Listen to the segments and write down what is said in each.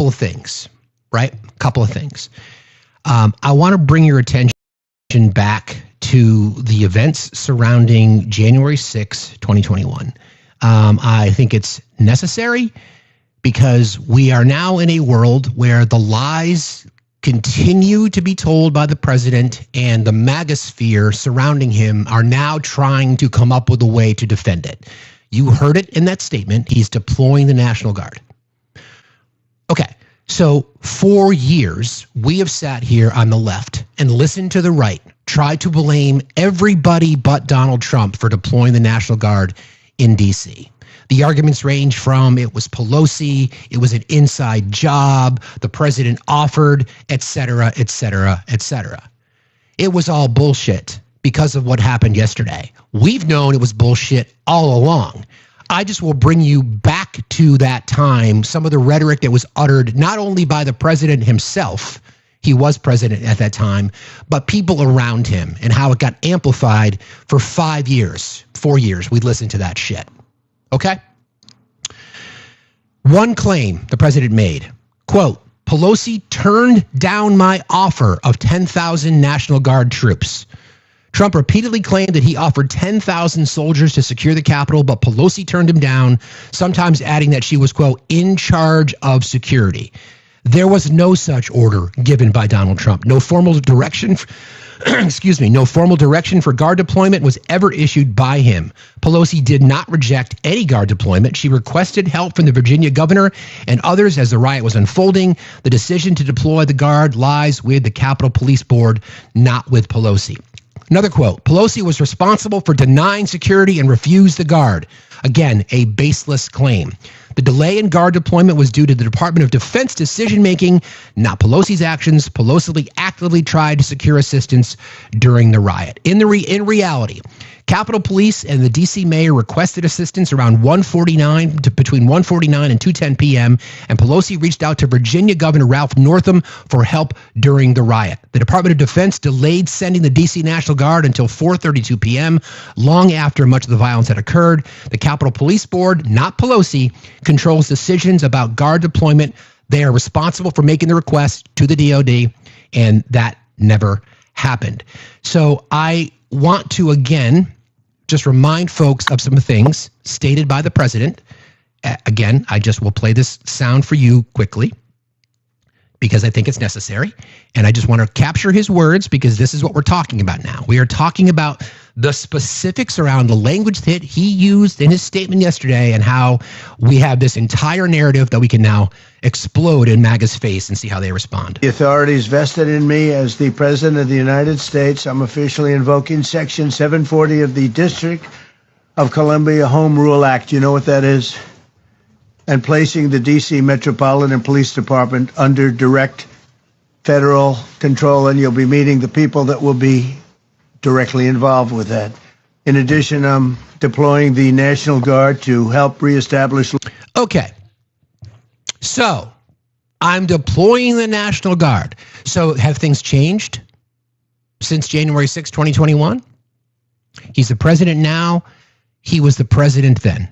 couple of things, right? Couple of things. I want to bring your attention back to the events surrounding January 6, 2021. I think it's necessary because we are now in a world where the lies continue to be told by the president, and the MAGA sphere surrounding him are now trying to come up with a way to defend it. You heard it in that statement. He's deploying the National Guard. Okay, so for years, we have sat here on the left and listened to the right try to blame everybody but Donald Trump for deploying the National Guard in D.C. The arguments range from it was Pelosi, it was an inside job, the president offered, et cetera, et cetera, et cetera. It was all bullshit because of what happened yesterday. We've known it was bullshit all along. I just will bring you back to that time, some of the rhetoric that was uttered not only by the president himself, he was president at that time, but people around him and how it got amplified for 4 years. We listened to that shit. Okay? One claim the president made, quote, Pelosi turned down my offer of 10,000 National Guard troops. Trump repeatedly claimed that he offered 10,000 soldiers to secure the Capitol, but Pelosi turned him down, sometimes adding that she was, quote, in charge of security. There was no such order given by Donald Trump. No formal direction, no formal direction for guard deployment was ever issued by him. Pelosi did not reject any guard deployment. She requested help from the Virginia governor and others as the riot was unfolding. The decision to deploy the guard lies with the Capitol Police Board, not with Pelosi. Another quote, Pelosi was responsible for denying security and refused the guard. Again, a baseless claim. The delay in guard deployment was due to the Department of Defense decision-making, not Pelosi's actions. Pelosi actively tried to secure assistance during the riot. In reality, Capitol Police and the D.C. mayor requested assistance around between 1:49 and 2:10 p.m., and Pelosi reached out to Virginia Governor Ralph Northam for help during the riot. The Department of Defense delayed sending the D.C. National Guard until 4:32 p.m., long after much of the violence had occurred. The Capitol Police Board, not Pelosi, controls decisions about guard deployment. They are responsible for making the request to the DOD, and that never happened. So I want to, again, just remind folks of some things stated by the president. Again, I just will play this sound for you quickly because I think it's necessary. And I just want to capture his words because this is what we're talking about now. We are talking about the specifics around the language that he used in his statement yesterday and how we have this entire narrative that we can now explode in MAGA's face and see how they respond. The authorities vested in me as the President of the United States. I'm officially invoking Section 740 of the District of Columbia Home Rule Act. You know what that is? And placing the D.C. Metropolitan Police Department under direct federal control, and you'll be meeting the people that will be directly involved with that. In addition, I'm deploying the National Guard to help reestablish. Okay. So I'm deploying the National Guard. So have things changed since January 6, 2021? He's the president now. He was the president then.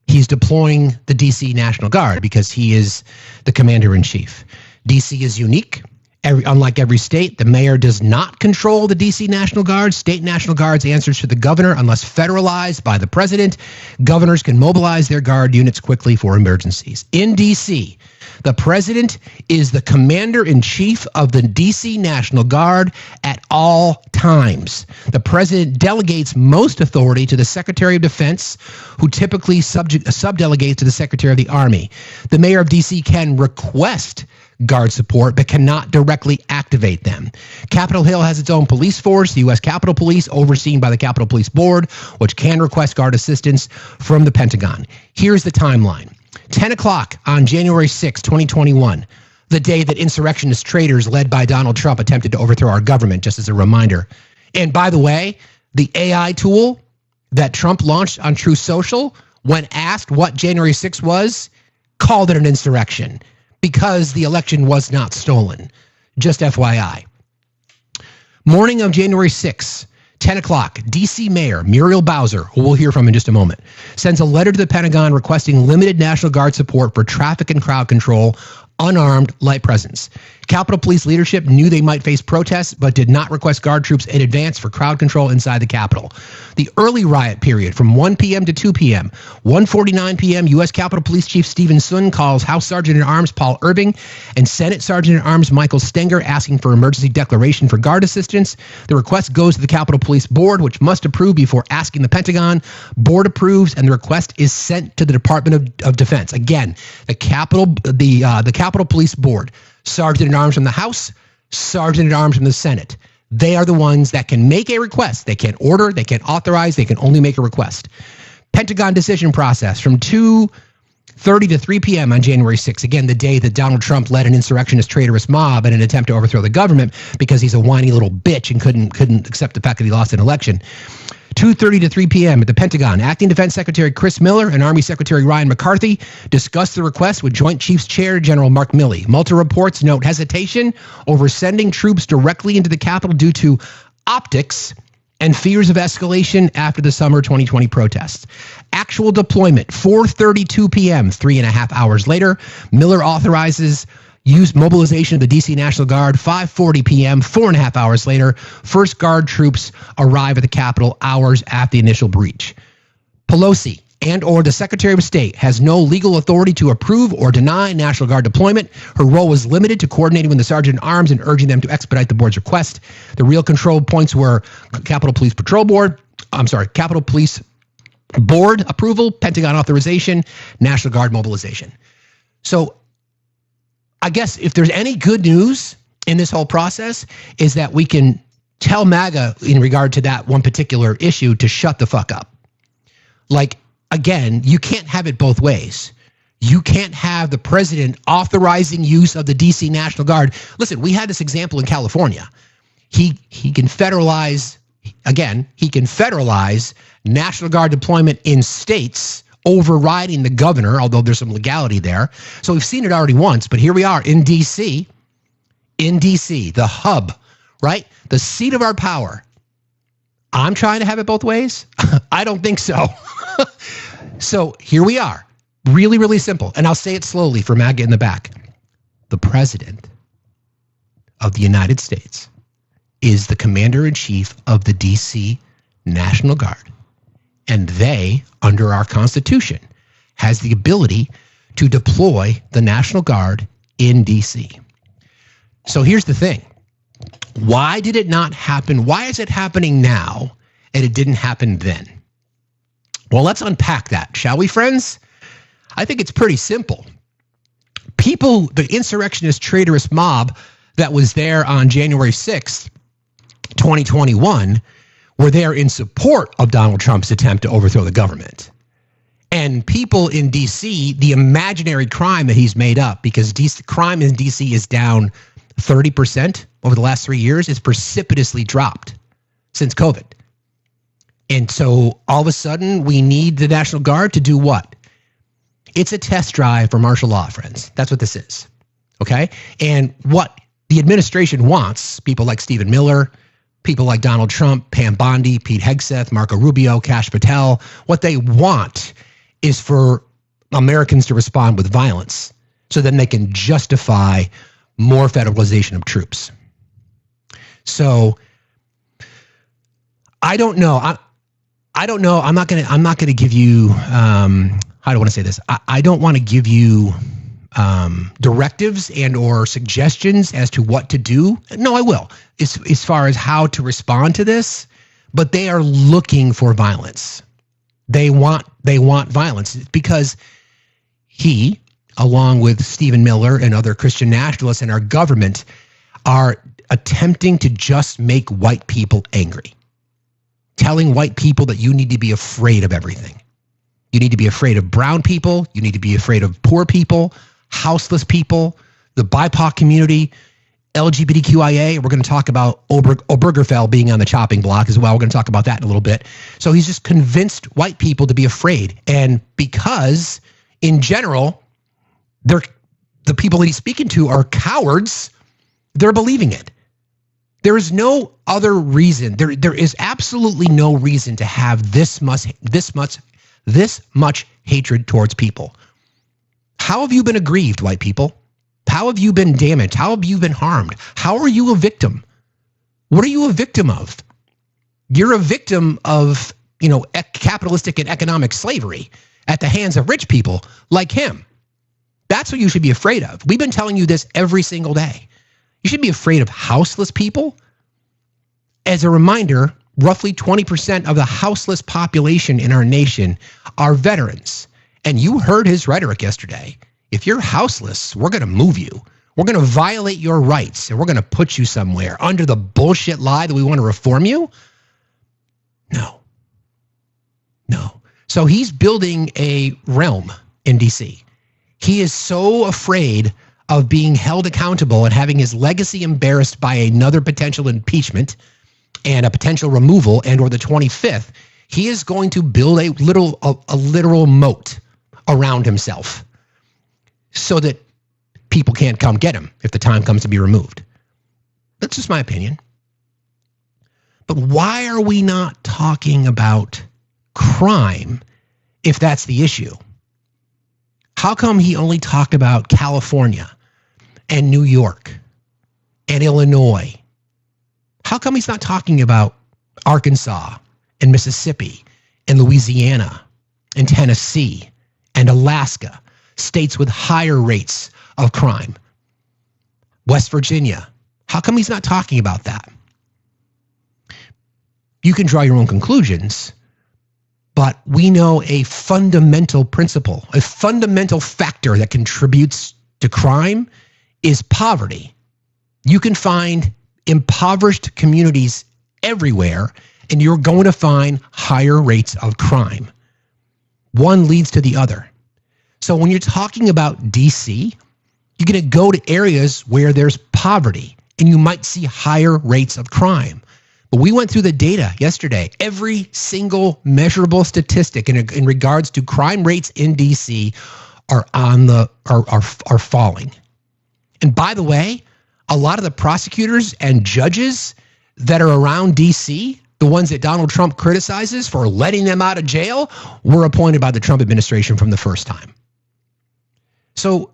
He's deploying the D.C. National Guard because he is the commander-in-chief. D.C. is unique. Unlike every state, the mayor does not control the D.C. National Guard. State National Guard's answers to the governor unless federalized by the president. Governors can mobilize their guard units quickly for emergencies. In D.C., the president is the commander-in-chief of the D.C. National Guard at all times. The president delegates most authority to the Secretary of Defense, who typically subdelegates to the Secretary of the Army. The mayor of D.C. can request guard support, but cannot directly activate them. Capitol Hill has its own police force, the U.S. Capitol Police, overseen by the Capitol Police Board, which can request guard assistance from the Pentagon. Here's the timeline. 10 o'clock on January 6, 2021, the day that insurrectionist traitors led by Donald Trump attempted to overthrow our government, just as a reminder. And by the way, the AI tool that Trump launched on Truth Social, when asked what January 6 was, called it an insurrection, because the election was not stolen. Just FYI. Morning of January 6th, 10 o'clock, D.C. Mayor Muriel Bowser, who we'll hear from in just a moment, sends a letter to the Pentagon requesting limited National Guard support for traffic and crowd control, unarmed light presence. Capitol Police leadership knew they might face protests, but did not request guard troops in advance for crowd control inside the Capitol. The early riot period from 1 p.m. to 2 p.m. 1:49 p.m., U.S. Capitol Police Chief Stephen Sun calls House Sergeant-at-Arms Paul Irving and Senate Sergeant-at-Arms Michael Stenger asking for emergency declaration for guard assistance. The request goes to the Capitol Police Board, which must approve before asking the Pentagon. Board approves, and the request is sent to the Department of Defense. Again, the Capitol Police Board, Sergeant-at-Arms from the House, Sergeant-at-Arms from the Senate. They are the ones that can make a request. They can't order, they can't authorize, they can only make a request. Pentagon decision process from 2:30 to 3 p.m. on January 6th. Again, the day that Donald Trump led an insurrectionist traitorous mob in an attempt to overthrow the government because he's a whiny little bitch and couldn't accept the fact that he lost an election. 2:30 to 3 p.m. at the Pentagon, Acting Defense Secretary Chris Miller and Army Secretary Ryan McCarthy discussed the request with Joint Chiefs Chair General Mark Milley. Multiple reports note hesitation over sending troops directly into the Capitol due to optics and fears of escalation after the summer 2020 protests. Actual deployment, 4:32 p.m., 3.5 hours later. Miller authorizes mobilization of the D.C. National Guard, 5:40 p.m., 4.5 hours later. First Guard troops arrive at the Capitol hours after the initial breach. Pelosi and or the Secretary of State has no legal authority to approve or deny National Guard deployment. Her role was limited to coordinating with the Sergeant-at-Arms and urging them to expedite the board's request. The real control points were Capitol Police Board approval, Pentagon authorization, National Guard mobilization. So I guess if there's any good news in this whole process is that we can tell MAGA in regard to that one particular issue to shut the fuck up. Like, again, you can't have it both ways. You can't have the president authorizing use of the DC National Guard. Listen, we had this example in California. He can federalize, again, he can federalize National Guard deployment in states, overriding the governor, although there's some legality there. So we've seen it already once, but here we are in DC, the hub, right? The seat of our power. I'm trying to have it both ways. I don't think so. So here we are. Really, really simple. And I'll say it slowly for MAGA in the back. The president of the United States is the commander-in-chief of the DC National Guard. And they, under our Constitution, has the ability to deploy the National Guard in DC. So here's the thing. Why did it not happen? Why is it happening now and it didn't happen then? Well, let's unpack that, shall we, friends? I think it's pretty simple. People, the insurrectionist traitorous mob that was there on January 6th, 2021, were there in support of Donald Trump's attempt to overthrow the government. And people in DC, the imaginary crime that he's made up, because crime in DC is down 30% over the last 3 years, is precipitously dropped since COVID. And so all of a sudden, we need the National Guard to do what? It's a test drive for martial law, friends. That's what this is, okay? And what the administration wants, people like Stephen Miller, people like Donald Trump, Pam Bondi, Pete Hegseth, Marco Rubio, Kash Patel, what they want is for Americans to respond with violence so then they can justify more federalization of troops. So I don't know. I don't know. I'm not gonna give you how do I want to say this? I don't want to give you directives and or suggestions as to what to do. No, I will, as far as how to respond to this, but they are looking for violence. They want violence because he, along with Stephen Miller and other Christian nationalists and our government, are attempting to just make white people angry. Telling white people that you need to be afraid of everything. You need to be afraid of brown people. You need to be afraid of poor people, houseless people, the BIPOC community, LGBTQIA. We're going to talk about Obergefell being on the chopping block as well. We're going to talk about that in a little bit. So he's just convinced white people to be afraid. And because, in general, the people that he's speaking to are cowards, they're believing it. There is no other reason. There is absolutely no reason to have this much hatred towards people. How have you been aggrieved, white people? How have you been damaged? How have you been harmed? How are you a victim? What are you a victim of? You're a victim of, capitalistic and economic slavery at the hands of rich people like him. That's what you should be afraid of. We've been telling you this every single day. You should be afraid of houseless people. As a reminder, roughly 20% of the houseless population in our nation are veterans. And you heard his rhetoric yesterday. If you're houseless, we're going to move you. We're going to violate your rights, and we're going to put you somewhere under the bullshit lie that we want to reform you. No. So he's building a realm in D.C. He is so afraid of being held accountable and having his legacy embarrassed by another potential impeachment and a potential removal and or the 25th, he is going to build a literal moat around himself so that people can't come get him if the time comes to be removed. That's just my opinion. But why are we not talking about crime if that's the issue? How come he only talked about California and New York and Illinois? How come he's not talking about Arkansas and Mississippi and Louisiana and Tennessee and Alaska, states with higher rates of crime? West Virginia. How come he's not talking about that? You can draw your own conclusions, but we know a fundamental principle, a fundamental factor that contributes to crime is poverty. You can find impoverished communities everywhere, and you're going to find higher rates of crime. One leads to the other. So when you're talking about DC, you're going to go to areas where there's poverty, and you might see higher rates of crime. But we went through the data yesterday. Every single measurable statistic in regards to crime rates in DC are falling. And by the way, a lot of the prosecutors and judges that are around DC, the ones that Donald Trump criticizes for letting them out of jail, were appointed by the Trump administration from the first time. So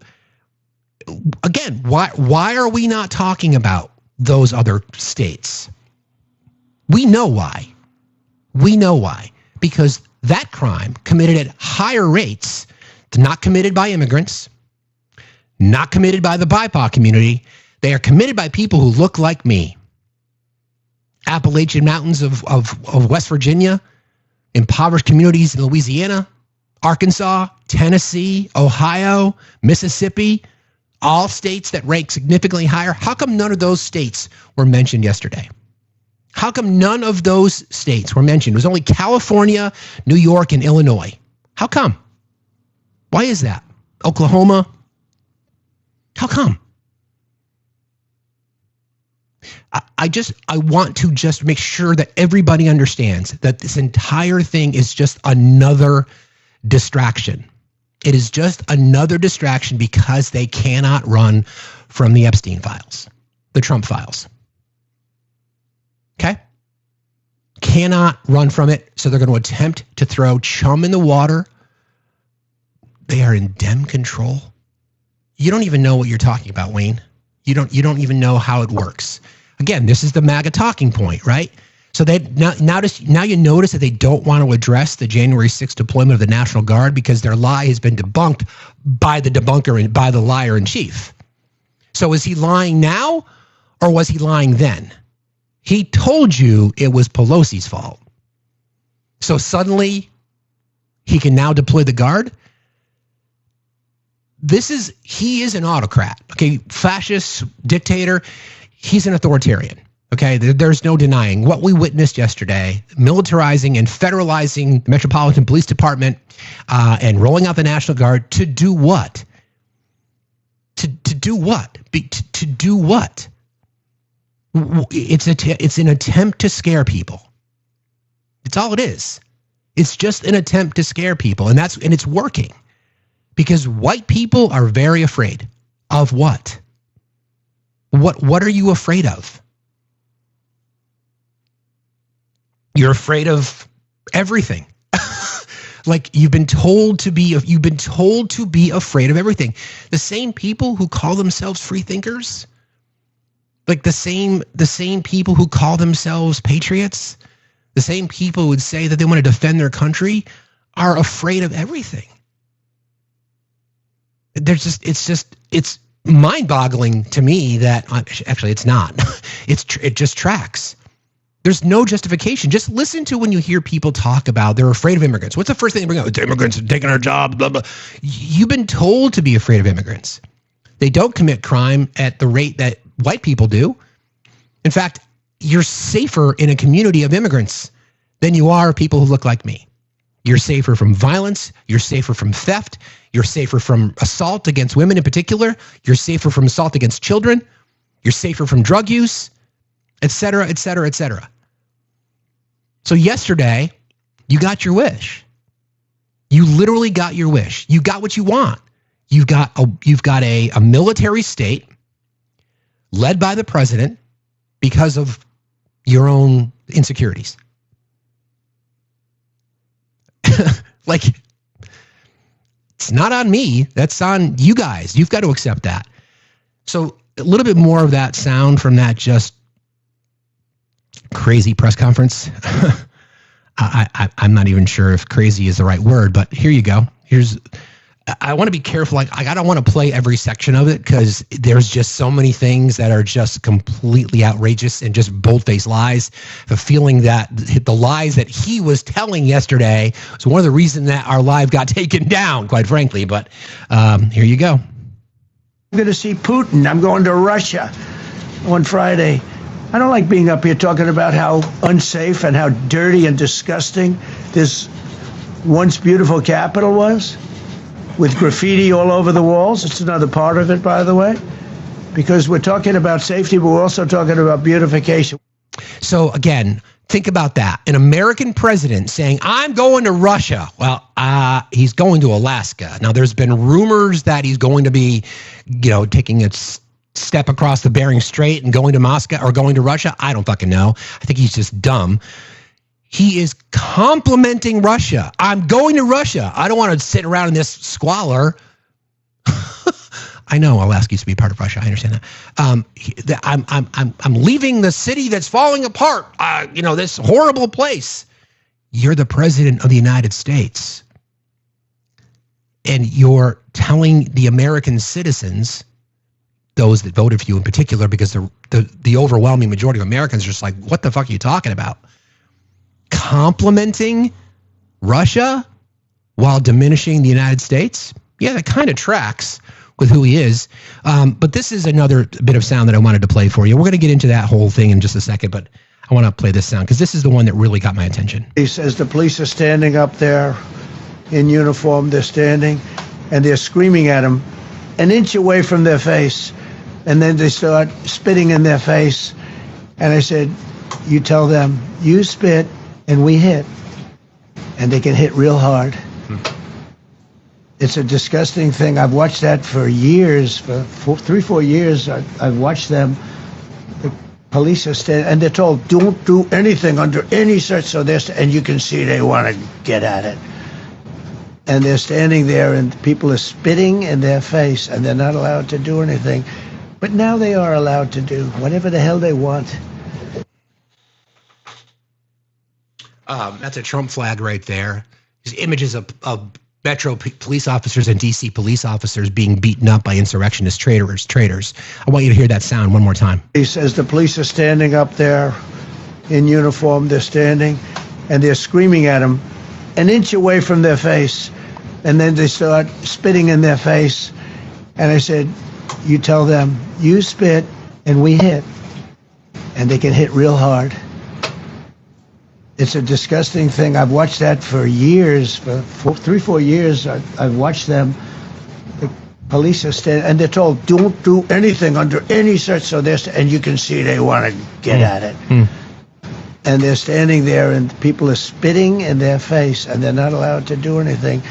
again, why are we not talking about those other states? We know why. Because that crime committed at higher rates, not committed by immigrants, not committed by the BIPOC community. They are committed by people who look like me. Appalachian Mountains of West Virginia, impoverished communities in Louisiana, Arkansas, Tennessee, Ohio, Mississippi, all states that rank significantly higher. How come none of those states were mentioned yesterday? How come none of those states were mentioned? It was only California, New York, and Illinois. How come? Why is that? Oklahoma? How come? I want to just make sure that everybody understands that this entire thing is just another distraction. It is just another distraction because they cannot run from the Epstein files, the Trump files. Okay? Cannot run from it, so they're going to attempt to throw chum in the water. They are in Dem control. You don't even know what you're talking about, Wayne. You don't even know how it works. Again, this is the MAGA talking point, right? So they now you notice that they don't want to address the January 6th deployment of the National Guard because their lie has been debunked by the debunker and by the liar in chief. So is he lying now or was he lying then? He told you it was Pelosi's fault. So suddenly he can now deploy the guard? He is an autocrat, okay? Fascist, dictator, he's an authoritarian, okay? There's no denying what we witnessed yesterday, militarizing and federalizing the Metropolitan Police Department and rolling out the National Guard to do what? To do what? To do what? It's an attempt to scare people. It's all it is. It's just an attempt to scare people, and it's working. Because white people are very afraid of what? What are you afraid of? You're afraid of everything. Like you've been told to be afraid of everything. The same people who call themselves free thinkers, like the same people who call themselves patriots, the same people who would say that they want to defend their country, are afraid of everything. It's mind-boggling to me that actually it's not. It just tracks. There's no justification. Just listen to when you hear people talk about they're afraid of immigrants. What's the first thing they bring up? It's immigrants are taking our jobs, blah, blah. You've been told to be afraid of immigrants. They don't commit crime at the rate that white people do. In fact, you're safer in a community of immigrants than you are people who look like me. You're safer from violence. You're safer from theft. You're safer from assault against women in particular. You're safer from assault against children. You're safer from drug use, et cetera, et cetera, et cetera. So yesterday, you got your wish. You literally got your wish. You got what you want. You've got a military state led by the president because of your own insecurities. Like, it's not on me. That's on you guys. You've got to accept that. So a little bit more of that sound from that just crazy press conference. I'm not even sure if crazy is the right word, but here you go. I want to be careful. I don't want to play every section of it because there's just so many things that are just completely outrageous and just bold-faced lies. The feeling that the lies that he was telling yesterday was one of the reasons that our live got taken down, quite frankly. But here you go. I'm going to see Putin. I'm going to Russia on Friday. I don't like being up here talking about how unsafe and how dirty and disgusting this once beautiful capital was, with graffiti all over the walls. It's another part of it, by the way, because we're talking about safety, but we're also talking about beautification. So again, think about that. An American president saying, I'm going to Russia. Well, he's going to Alaska. Now, there's been rumors that he's going to be, taking a step across the Bering Strait and going to Moscow or going to Russia. I don't fucking know. I think he's just dumb. He is complimenting Russia. I'm going to Russia. I don't want to sit around in this squalor. I know Alaska used to be part of Russia. I understand that. I'm leaving the city that's falling apart. This horrible place. You're the president of the United States, and you're telling the American citizens, those that voted for you in particular, because the overwhelming majority of Americans are just like, what the fuck are you talking about? Complimenting Russia while diminishing the United States? Yeah, that kind of tracks with who he is. But this is another bit of sound that I wanted to play for you. We're going to get into that whole thing in just a second, but I want to play this sound because this is the one that really got my attention. He says the police are standing up there in uniform. They're standing and they're screaming at him an inch away from their face. And then they start spitting in their face. And I said, you tell them, you spit and we hit. And they can hit real hard. It's a disgusting thing. I've watched that for years, for 3-4 years. I've watched them. The police are standing, and they're told, don't do anything under any search. So and you can see they want to get at it. And they're standing there, and people are spitting in their face, and they're not allowed to do anything. But now they are allowed to do whatever the hell they want. That's a Trump flag right there. There's images of Metro police officers and DC police officers being beaten up by insurrectionist traitors. I want you to hear that sound one more time. He says the police are standing up there in uniform. They're standing and they're screaming at him an inch away from their face. And then they start spitting in their face. And I said, you tell them, you spit and we hit. And they can hit real hard. It's a disgusting thing. I've watched that for years, for 3-4 years. I've watched them. The police are standing, and they're told, don't do anything under any search. So and you can see they want to get at it. And they're standing there, and people are spitting in their face, and they're not allowed to do anything.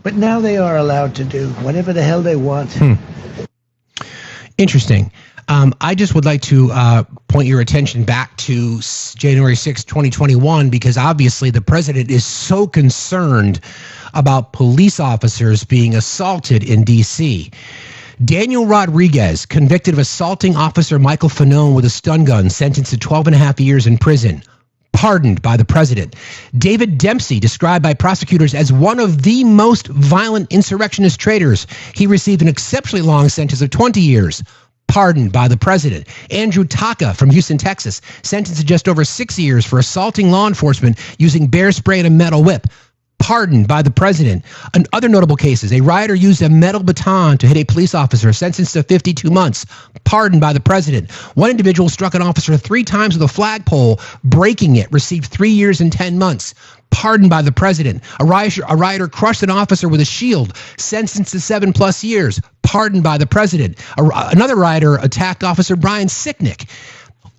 But now they are allowed to do whatever the hell they want. Interesting. I just would like to point your attention back to January 6, 2021, because obviously the president is so concerned about police officers being assaulted in D.C. Daniel Rodriguez, convicted of assaulting Officer Michael Fanone with a stun gun, sentenced to 12 and a half years in prison, pardoned by the president. David Dempsey, described by prosecutors as one of the most violent insurrectionist traitors, he received an exceptionally long sentence of 20 years, pardoned by the president. Andrew Taka from Houston, Texas, sentenced to just over 6 years for assaulting law enforcement using bear spray and a metal whip, pardoned by the president. In other notable cases, a rioter used a metal baton to hit a police officer, sentenced to 52 months, pardoned by the president. One individual struck an officer 3 times with a flagpole, breaking it, received 3 years and 10 months, pardoned by the president. A rioter crushed an officer with a shield, sentenced to 7+ years, pardoned by the president. Another rioter attacked Officer Brian Sicknick,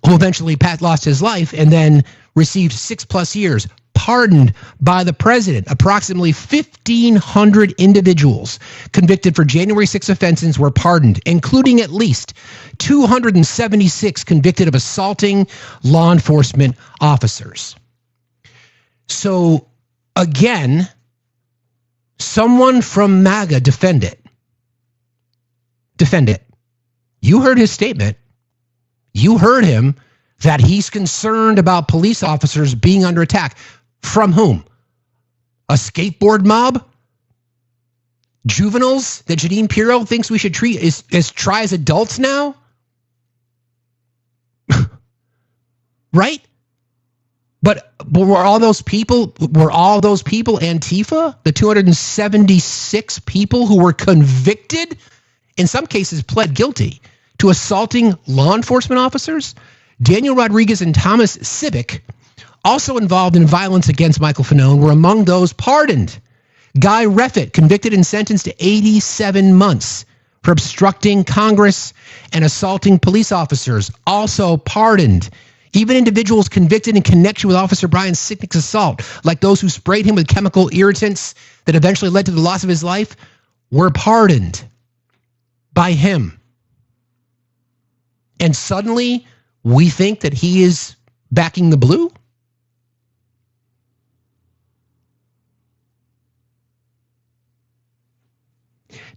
who eventually lost his life and then received 6+ years, pardoned by the president. Approximately 1,500 individuals convicted for January 6 offenses were pardoned, including at least 276 convicted of assaulting law enforcement officers. So, again, someone from MAGA defend it. Defend it. You heard his statement. You heard him that he's concerned about police officers being under attack. From whom? A skateboard mob? Juveniles that Jeanine Pirro thinks we should treat as try as adults now? Right? But were all those people Antifa? The 276 people who were convicted, in some cases pled guilty, to assaulting law enforcement officers? Daniel Rodriguez and Thomas Civic, also involved in violence against Michael Fanone, were among those pardoned. Guy Reffitt, convicted and sentenced to 87 months for obstructing Congress and assaulting police officers, also pardoned. Even individuals convicted in connection with Officer Brian Sicknick's assault, like those who sprayed him with chemical irritants that eventually led to the loss of his life, were pardoned by him. And suddenly, we think that he is backing the blue?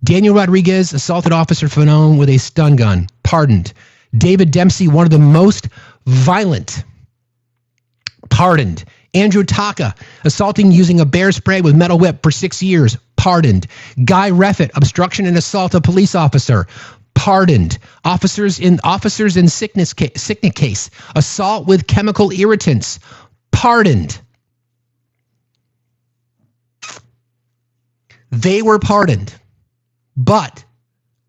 Daniel Rodriguez assaulted Officer Fanone with a stun gun, pardoned. David Dempsey, one of the most violent, pardoned. Andrew Taka, assaulting using a bear spray with metal whip for 6 years, pardoned. Guy Reffitt, obstruction and assault of police officer, pardoned. Officers in Sicknick case, assault with chemical irritants, pardoned. They were pardoned. But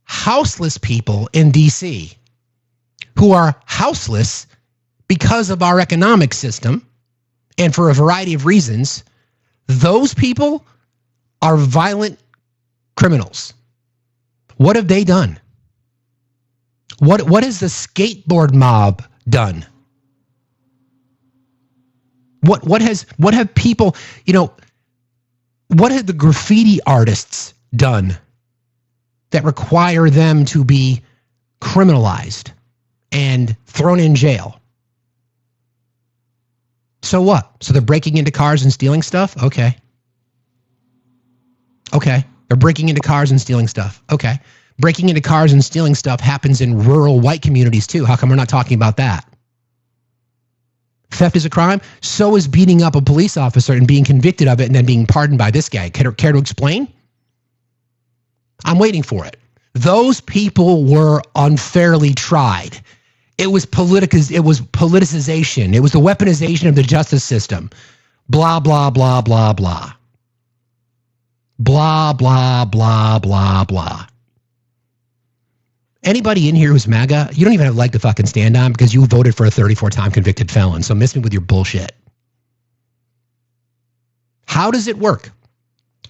houseless people in D.C. who are houseless because of our economic system and for a variety of reasons, those people are violent criminals. What have they done? What has the skateboard mob done? What have people, what have the graffiti artists done that require them to be criminalized and thrown in jail? So what? So they're breaking into cars and stealing stuff? Okay. They're breaking into cars and stealing stuff. Okay. Breaking into cars and stealing stuff happens in rural white communities too. How come we're not talking about that? Theft is a crime. So is beating up a police officer and being convicted of it and then being pardoned by this guy. Care to explain? I'm waiting for it. Those people were unfairly tried. It was politicization. It was the weaponization of the justice system. Blah, blah, blah, blah, blah. Blah, blah, blah, blah, blah. Anybody in here who's MAGA, you don't even have a leg to fucking stand on because you voted for a 34-time convicted felon. So miss me with your bullshit. How does it work?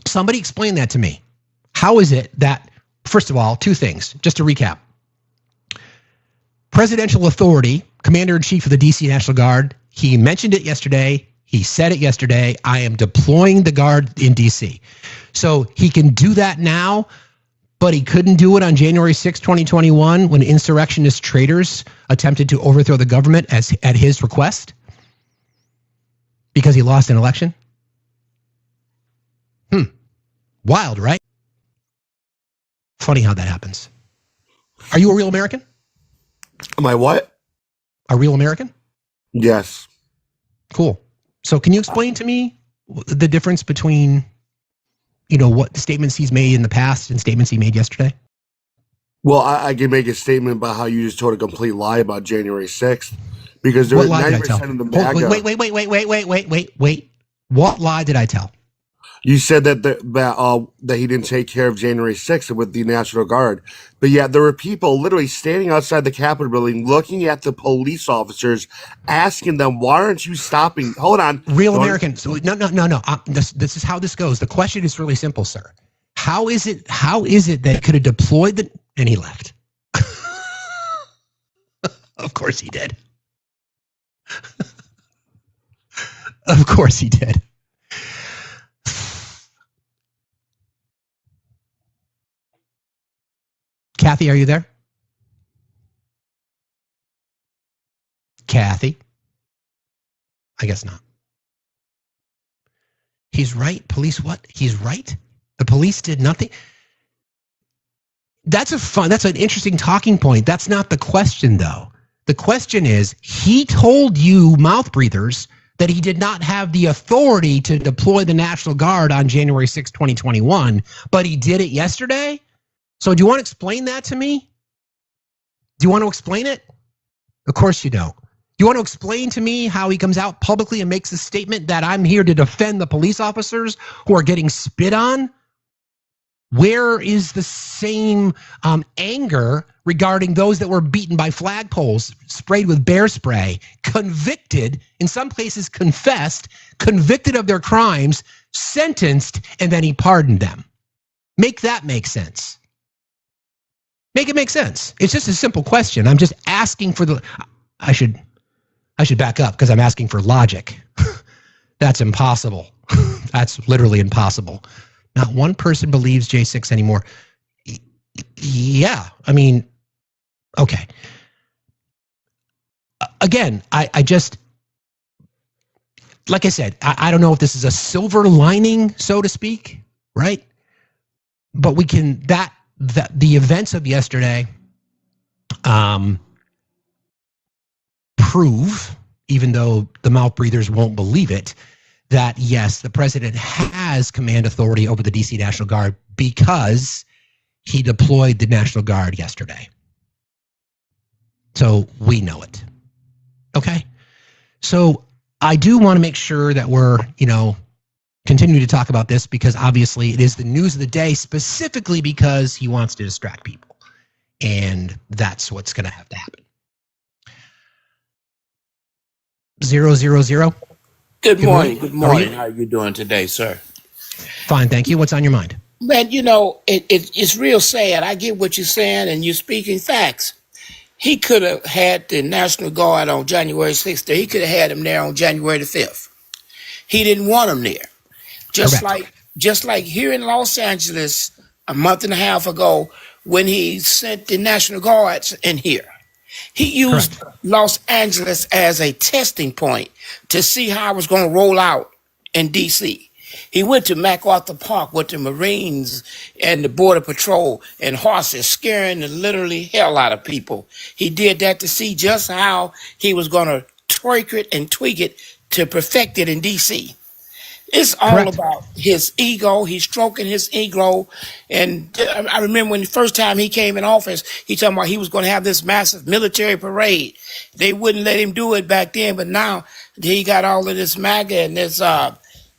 Somebody explain that to me. How is it that, first of all, 2 things, just to recap. Presidential authority, Commander-in-Chief of the DC National Guard, he mentioned it yesterday. He said it yesterday. I am deploying the Guard in DC. So he can do that now but he couldn't do it on January 6, 2021, when insurrectionist traitors attempted to overthrow the government at his request because he lost an election? Wild, right? Funny how that happens. Are you a real American? Am I what? A real American? Yes. Cool. So can you explain to me the difference between, what statements he's made in the past and statements he made yesterday? Well, I can make a statement about how you just told a complete lie about January 6th. Because there was 90% of the MAGA. Wait. What lie did I tell? You said that he didn't take care of January 6th with the National Guard. But yeah, there were people literally standing outside the Capitol building looking at the police officers, asking them, why aren't you stopping? Hold on. Real American. So, no. This is how this goes. The question is really simple, sir. How is it that he could have deployed and he left? Of course he did. Of course he did. Kathy, are you there? Kathy? I guess not. He's right. Police what? He's right. The police did nothing. That's an interesting talking point. That's not the question, though. The question is, he told you mouth breathers that he did not have the authority to deploy the National Guard on January 6, 2021, but he did it yesterday? So do you want to explain that to me? Do you want to explain it? Of course you don't. You want to explain to me how he comes out publicly and makes a statement that I'm here to defend the police officers who are getting spit on? Where is the same anger regarding those that were beaten by flagpoles, sprayed with bear spray, convicted, in some places confessed, convicted of their crimes, sentenced, and then he pardoned them? Make that make sense. Make it make sense. It's just a simple question. I'm just asking for I should back up because I'm asking for logic. That's impossible. That's literally impossible. Not one person believes J6 anymore. Yeah, I mean, okay. Again, I just, like I said, I don't know if this is a silver lining, so to speak, right? But we can, the events of yesterday prove, even though the mouth breathers won't believe it, that yes, the president has command authority over the DC National Guard because he deployed the National Guard yesterday. So we know it. Okay? So I do want to make sure that we're, continue to talk about this because obviously it is the news of the day, specifically because he wants to distract people. And that's what's going to have to happen. 000. Good morning. Good morning. How are you doing today, sir? Fine, thank you. What's on your mind? Man, it's real sad. I get what you're saying, and you're speaking facts. He could have had the National Guard on January 6th. He could have had them there on January the 5th. He didn't want them there. Just like here in Los Angeles a month and a half ago when he sent the National Guards in here. He used Los Angeles as a testing point to see how it was going to roll out in D.C. He went to MacArthur Park with the Marines and the Border Patrol and horses, scaring the literally hell out of people. He did that to see just how he was going to twerk it and tweak it to perfect it in D.C. It's all about his ego. He's stroking his ego. And I remember when the first time he came in office, he talking about he was going to have this massive military parade. They wouldn't let him do it back then, but now he got all of this MAGA and this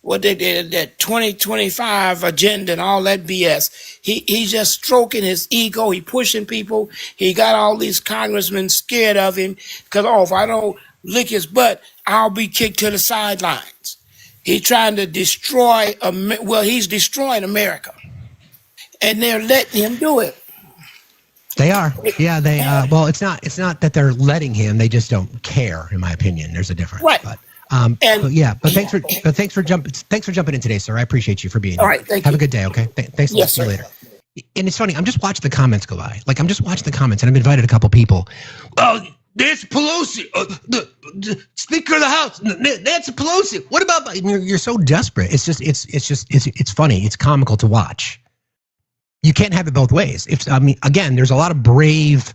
what they did, that 2025 agenda and all that BS. He's just stroking his ego. He pushing people. He got all these congressmen scared of him because, if I don't lick his butt, I'll be kicked to the sidelines. He's trying to destroy, he's destroying America. And they're letting him do it. They are. Yeah, they well, it's not that they're letting him, they just don't care, in my opinion. There's a difference. Right. But thanks for jumping in today, sir. I appreciate you for being here. All right, thank you. Have a good day, okay? Thanks a lot. Yes, See you sir. later. And it's funny, I'm just watching the comments go by. Like, I'm just watching the comments, and I've invited a couple people. Oh, Nancy Pelosi, the Speaker of the House, Nancy Pelosi. What about? You're so desperate. It's funny. It's comical to watch. You can't have it both ways. Again, there's a lot of brave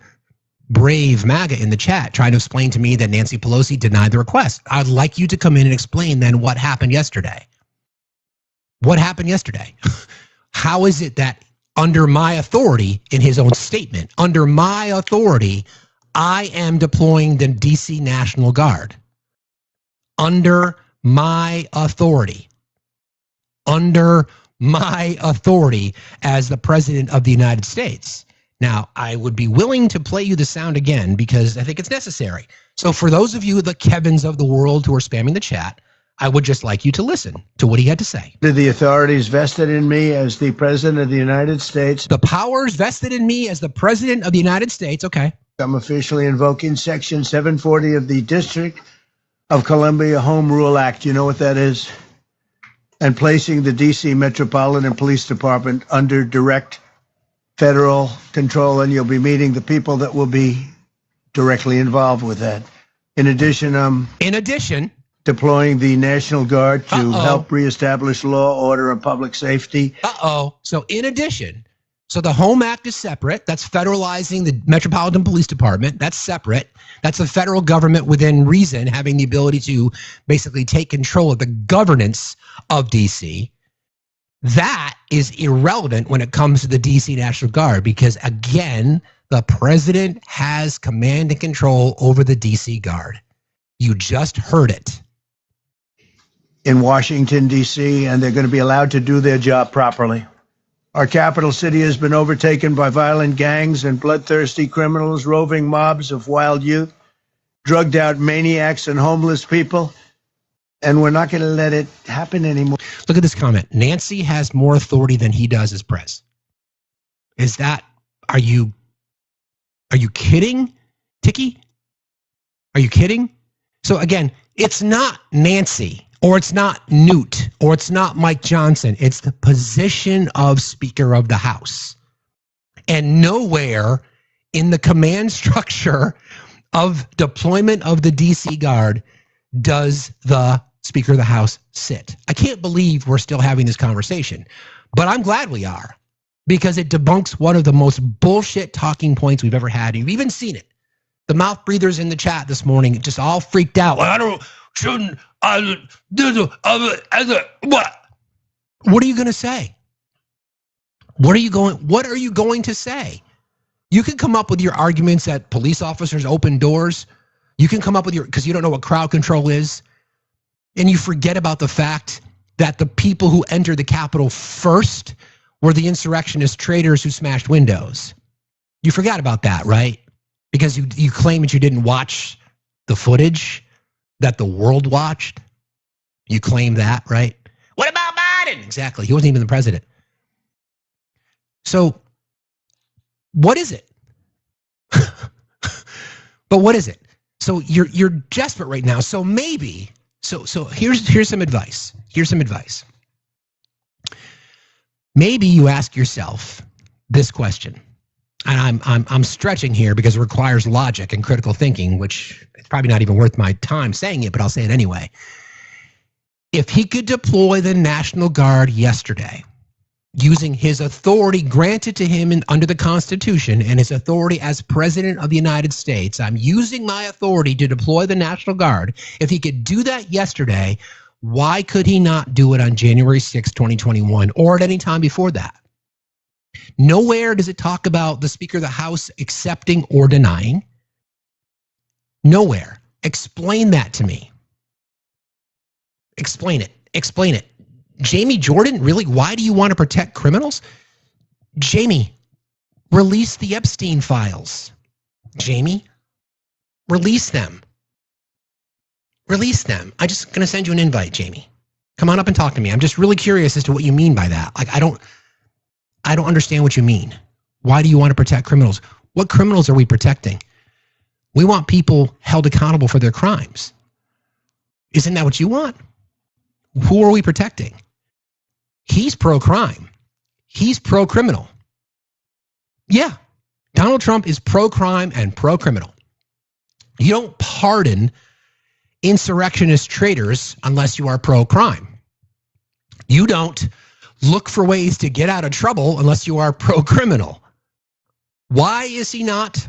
MAGA in the chat trying to explain to me that Nancy Pelosi denied the request. I'd like you to come in and explain then what happened yesterday. What happened yesterday? How is it that under my authority, in his own statement, under my authority, I am deploying the DC National Guard? Under my authority. Under my authority as the President of the United States. Now, I would be willing to play you the sound again because I think it's necessary. So for those of you, the Kevins of the world who are spamming the chat, I would just like you to listen to what he had to say. The authorities vested in me as the President of the United States. The powers vested in me as the President of the United States. Okay. I'm officially invoking Section 740 of the District of Columbia Home Rule Act. You know what that is? And placing the D.C. Metropolitan Police Department under direct federal control, and you'll be meeting the people that will be directly involved with that. In addition, deploying the National Guard to help reestablish law, order, and public safety. So in addition, so the Home Act is separate. That's federalizing the Metropolitan Police Department. That's separate. That's the federal government within reason having the ability to basically take control of the governance of DC. That is irrelevant when it comes to the DC National Guard because, again, the president has command and control over the DC Guard. You just heard it. In Washington, D.C., and they're going to be allowed to do their job properly. Our capital city has been overtaken by violent gangs and bloodthirsty criminals, roving mobs of wild youth, drugged out maniacs and homeless people, and we're not going to let it happen anymore. Look at this comment. Nancy has more authority than he does as pres. Are you kidding, Tiki? Are you kidding? So again, it's not Nancy. Or it's not Newt, or it's not Mike Johnson. It's the position of Speaker of the House. And nowhere in the command structure of deployment of the DC Guard does the Speaker of the House sit. I can't believe we're still having this conversation, but I'm glad we are because it debunks one of the most bullshit talking points we've ever had. You've even seen it. The mouth breathers in the chat this morning just all freaked out. What? What are you going to say? What are you going to say? You can come up with your arguments that police officers open doors. You can come up with because you don't know what crowd control is. And you forget about the fact that the people who entered the Capitol first were the insurrectionist traitors who smashed windows. You forgot about that, right? Because you claim that you didn't watch the footage that the world watched. You claim that, right? What about Biden? Exactly. He wasn't even the president. So what is it? But what is it? So you're desperate right now. So maybe, so here's some advice. Here's some advice. Maybe you ask yourself this question. And I'm stretching here because it requires logic and critical thinking, which it's probably not even worth my time saying it, but I'll say it anyway. If he could deploy the National Guard yesterday, using his authority granted to him under the Constitution and his authority as President of the United States, I'm using my authority to deploy the National Guard. If he could do that yesterday, why could he not do it on January 6, 2021, or at any time before that? Nowhere does it talk about the Speaker of the House accepting or denying. Nowhere. Explain that to me. Explain it. Explain it. Jamie Jordan, really? Why do you want to protect criminals? Jamie, release the Epstein files. Jamie, release them. Release them. I'm just going to send you an invite, Jamie. Come on up and talk to me. I'm just really curious as to what you mean by that. Like, I don't understand what you mean. Why do you want to protect criminals? What criminals are we protecting? We want people held accountable for their crimes. Isn't that what you want? Who are we protecting? He's pro-crime. He's pro-criminal. Yeah, Donald Trump is pro-crime and pro-criminal. You don't pardon insurrectionist traitors unless you are pro-crime. You don't look for ways to get out of trouble unless you are pro-criminal. Why is he not?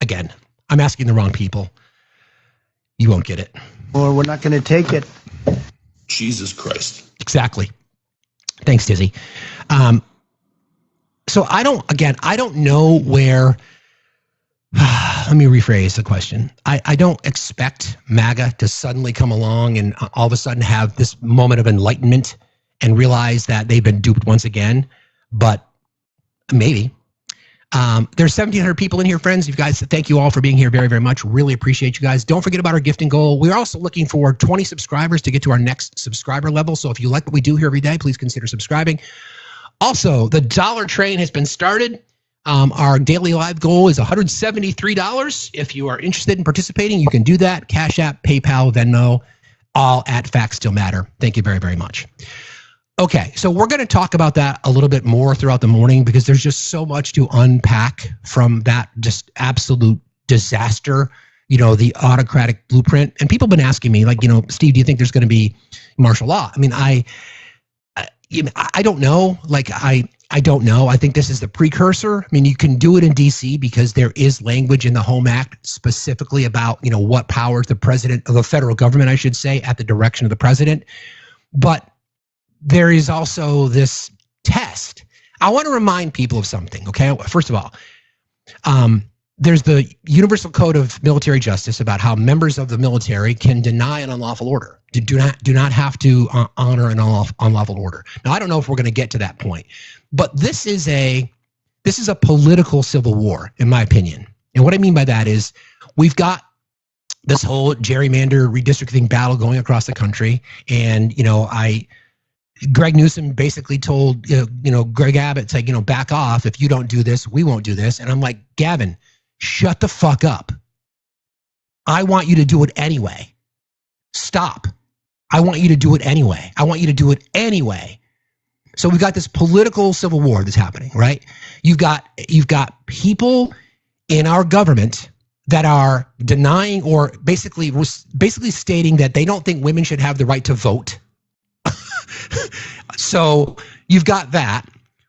Again, I'm asking the wrong people. You won't get it. Or we're not going to take it. Jesus Christ. Exactly. Thanks, Dizzy. So I don't know where, let me rephrase the question. I don't expect MAGA to suddenly come along and all of a sudden have this moment of enlightenment and realize that they've been duped once again, but maybe. There's 1,700 people in here, friends. You guys, thank you all for being here very, very much. Really appreciate you guys. Don't forget about our gifting goal. We're also looking for 20 subscribers to get to our next subscriber level. So if you like what we do here every day, please consider subscribing. Also, the dollar train has been started. Our daily live goal is $173. If you are interested in participating, you can do that. Cash App, PayPal, Venmo, all at Factsstillmatter. Thank you very, very much. Okay, so we're going to talk about that a little bit more throughout the morning because there's just so much to unpack from that just absolute disaster, the autocratic blueprint. And people have been asking me, like, Steve, do you think there's going to be martial law? I mean, I don't know. Like, I don't know. I think this is the precursor. I mean, you can do it in D.C. because there is language in the Home Act specifically about, what powers the president of the federal government, I should say, at the direction of the president. But there is also this test. I want to remind people of something, okay? First of all, there's the Universal Code of Military Justice about how members of the military can deny an unlawful order. Do not have to honor an unlawful order. Now, I don't know if we're going to get to that point, but this is a political civil war, in my opinion. And what I mean by that is we've got this whole gerrymander redistricting battle going across the country, and Greg Newsom basically told Greg Abbott, like, back off. If you don't do this, we won't do this. And I'm like, Gavin, shut the fuck up. I want you to do it anyway. Stop. I want you to do it anyway. I want you to do it anyway. So we've got this political civil war that's happening, right? You've got people in our government that are denying or basically stating that they don't think women should have the right to vote. So you've got that.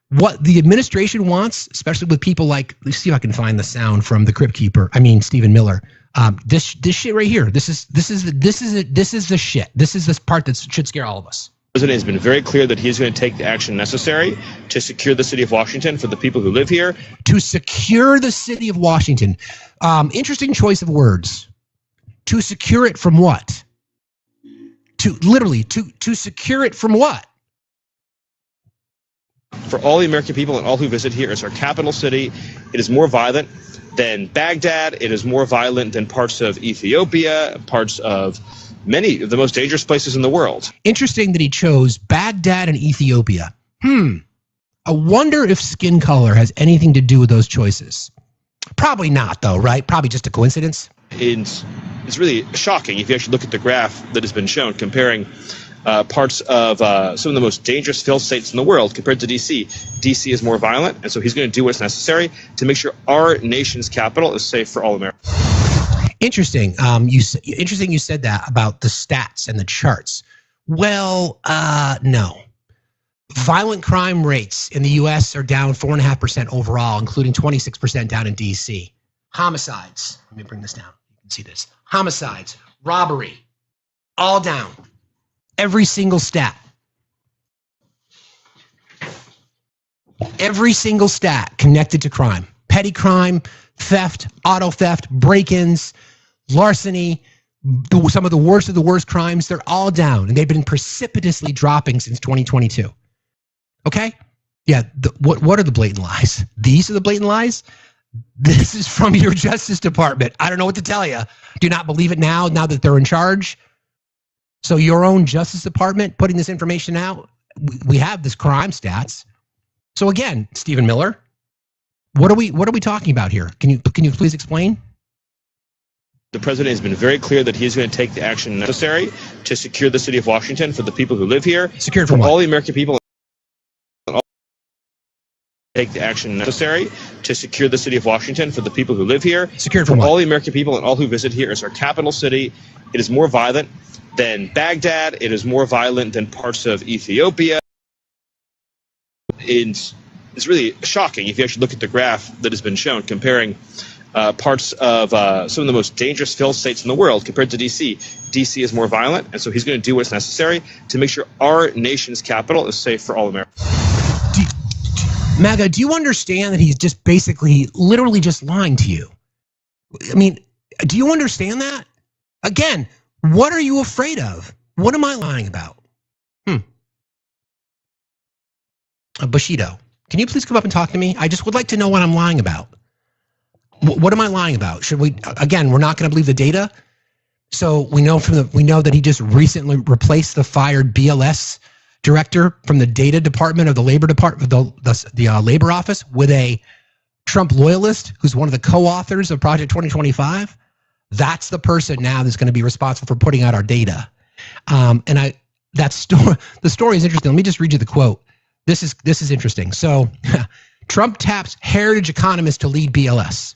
What the administration wants, especially with people like, let's see if I can find the sound from the Crypt Keeper. I mean, Stephen Miller. This shit right here. This is the shit. This is this part that should scare all of us. The president has been very clear that he is going to take the action necessary to secure the city of Washington for the people who live here. To secure the city of Washington. Interesting choice of words. To secure it from what? To secure it from what? For all the American people and all who visit here, it's our capital city. It is more violent than Baghdad. It is more violent than parts of Ethiopia, parts of many of the most dangerous places in the world. Interesting that he chose Baghdad and Ethiopia. I wonder if skin color has anything to do with those choices. Probably not, though, right? Probably just a coincidence. It's really shocking if you actually look at the graph that has been shown comparing parts of some of the most dangerous failed states in the world compared to D.C. D.C. is more violent, and so he's going to do what's necessary to make sure our nation's capital is safe for all Americans. Interesting. You said that about the stats and the charts. Well, no. Violent crime rates in the U.S. are down 4.5% overall, including 26% down in D.C. Homicides. Let me bring this down. You can see this. Homicides, robbery, all down. Every single stat. Every single stat connected to crime. Petty crime, theft, auto theft, break-ins, larceny, some of the worst crimes, they're all down. And they've been precipitously dropping since 2022. Okay? Yeah, what are the blatant lies? These are the blatant lies? This is from your Justice Department. I don't know what to tell you. Do not believe it now that they're in charge. So your own Justice Department putting this information out, we have this crime stats. So again, Stephen Miller, what are we talking about here? Can you please explain? The president has been very clear that he's going to take the action necessary to secure the city of Washington for the people who live here. Secure from all what? the American people. take the action necessary to secure the city of Washington for the people who live here. Secured for from what? all the American people and all who visit here. It's our capital city. It is more violent than Baghdad. It is more violent than parts of Ethiopia. It's really shocking if you actually look at the graph that has been shown comparing parts of some of the most dangerous failed states in the world compared to D.C. D.C. is more violent, and so he's going to do what's necessary to make sure our nation's capital is safe for all Americans. MAGA, do you understand that he's just basically, literally just lying to you? I mean, do you understand that? Again, what are you afraid of? What am I lying about? Bushido, can you please come up and talk to me? I just would like to know what I'm lying about. What am I lying about? Should we, again, we're not going to believe the data. So we know that he just recently replaced the fired BLS director from the data department of the labor department, the labor office, with a Trump loyalist who's one of the co-authors of Project 2025. That's the person now that's going to be responsible for putting out our data. The story is interesting. Let me just read you the quote. This is interesting. So Trump taps heritage economist to lead BLS.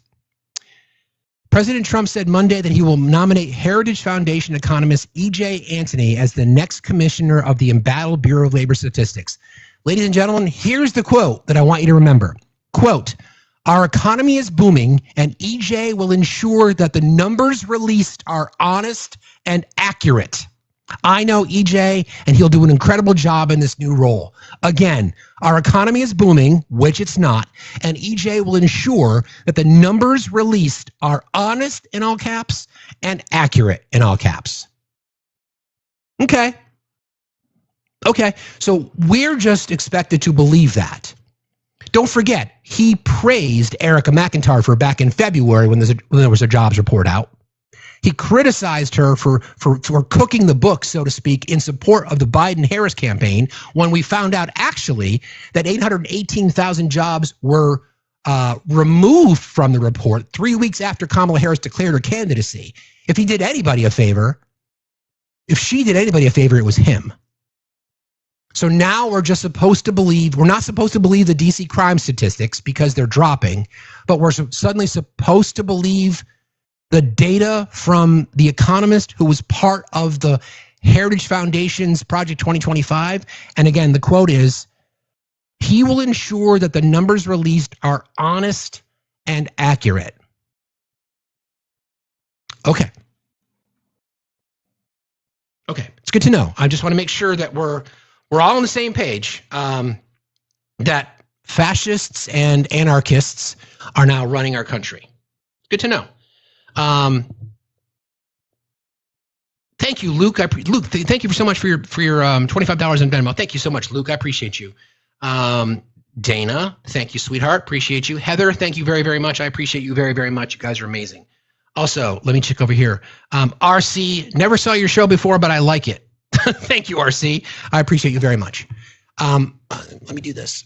President Trump said Monday that he will nominate Heritage Foundation economist E.J. Antony as the next commissioner of the embattled Bureau of Labor Statistics. Ladies and gentlemen, here's the quote that I want you to remember. Quote, "Our economy is booming, and E.J. will ensure that the numbers released are honest and accurate. I know EJ, and he'll do an incredible job in this new role. Again, our economy is booming, which it's not, and EJ will ensure that the numbers released are honest in all caps and accurate in all caps." Okay. So we're just expected to believe that. Don't forget, he praised Erica McIntyre for back in February when there was a jobs report out. He criticized her for cooking the book, so to speak, in support of the Biden-Harris campaign when we found out actually that 818,000 jobs were removed from the report 3 weeks after Kamala Harris declared her candidacy. If she did anybody a favor, it was him. So now we're just supposed to believe, we're not supposed to believe the DC crime statistics because they're dropping, but we're suddenly supposed to believe the data from The Economist, who was part of the Heritage Foundation's Project 2025. And again, the quote is, "He will ensure that the numbers released are honest and accurate." Okay. It's good to know. I just want to make sure that we're all on the same page, that fascists and anarchists are now running our country. Good to know. Thank you, Luke. Luke, thank you so much for your $25 in Venmo. Thank you so much, Luke. I appreciate you. Dana, thank you, sweetheart. Appreciate you. Heather, thank you very, very much. I appreciate you very, very much. You guys are amazing. Also, let me check over here. RC, never saw your show before, but I like it. Thank you, RC. I appreciate you very much. Let me do this.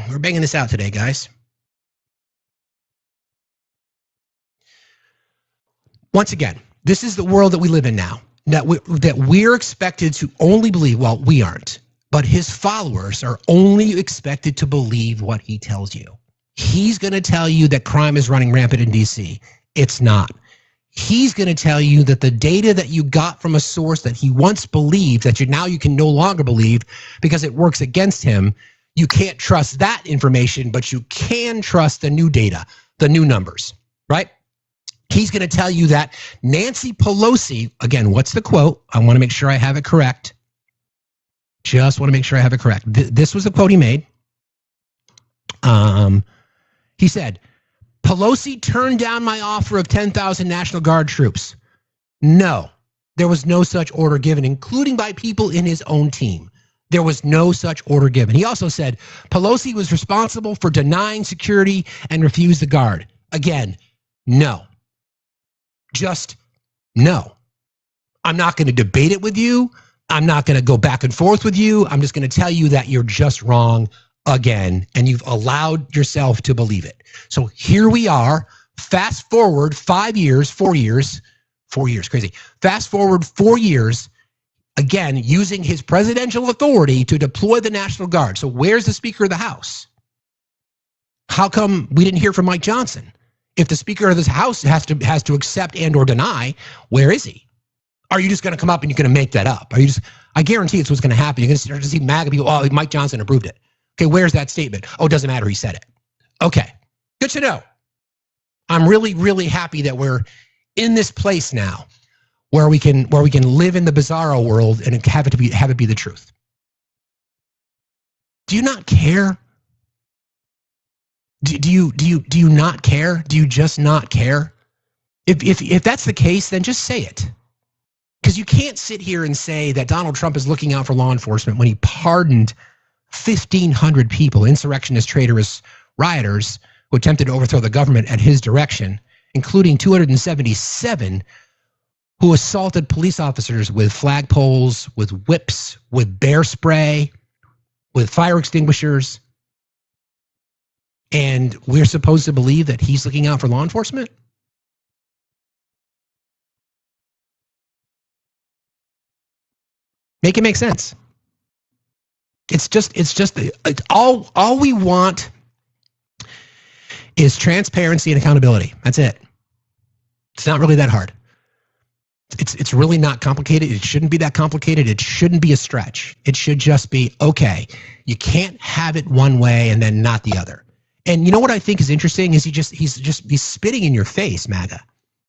We're banging this out today, guys. Once again, this is the world that we live in now, that we're expected to only believe, well, we aren't, but his followers are only expected to believe what he tells you. He's going to tell you that crime is running rampant in DC. It's not. He's going to tell you that the data that you got from a source that he once believed that you can no longer believe because it works against him. You can't trust that information, but you can trust the new data, the new numbers, right? He's going to tell you that Nancy Pelosi, again, what's the quote? I want to make sure I have it correct. Just want to make sure I have it correct. This was the quote he made. He said, "Pelosi turned down my offer of 10,000 National Guard troops. No, there was no such order given, including by people in his own team. There was no such order given." He also said, "Pelosi was responsible for denying security and refused the Guard." Again, no. Just no. I'm not going to debate it with you. I'm not going to go back and forth with you. I'm just going to tell you that you're just wrong again, and you've allowed yourself to believe it. So here we are. Fast forward 4 years, crazy. Fast forward 4 years, again, using his presidential authority to deploy the National Guard. So where's the Speaker of the House? How come we didn't hear from Mike Johnson? If the Speaker of this House has to accept and or deny, where is he? Are you just going to come up and you're going to make that up? I guarantee it's what's going to happen. You're going to start to see MAGA people, oh, Mike Johnson approved it. Okay, where's that statement? Oh, it doesn't matter, he said it. Okay, good to know. I'm really, really happy that we're in this place now where we can live in the bizarro world and have it be the truth. Do you not care? Do you not care? Do you just not care? If that's the case, then just say it. Because you can't sit here and say that Donald Trump is looking out for law enforcement when he pardoned 1,500 people, insurrectionists, traitorous rioters who attempted to overthrow the government at his direction, including 277 who assaulted police officers with flagpoles, with whips, with bear spray, with fire extinguishers. And we're supposed to believe that he's looking out for law enforcement? Make it make sense. It's all we want is transparency and accountability. That's it. It's not really that hard. It's really not complicated. It shouldn't be that complicated. It shouldn't be a stretch. It should just be, okay, you can't have it one way and then not the other. And you know what I think is interesting is he's spitting in your face, MAGA.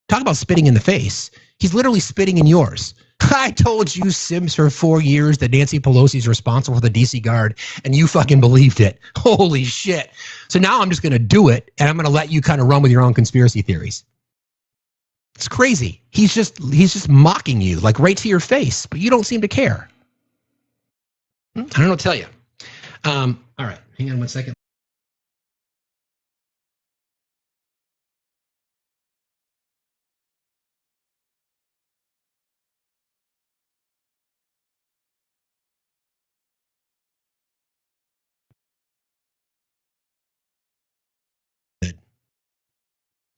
Talk about spitting in the face. He's literally spitting in yours. I told you, Sims, for 4 years that Nancy Pelosi is responsible for the DC Guard, and you fucking believed it. Holy shit. So now I'm just going to do it, and I'm going to let you kind of run with your own conspiracy theories. It's crazy. He's just mocking you, like right to your face, but you don't seem to care. I don't know what to tell you. All right, hang on one second.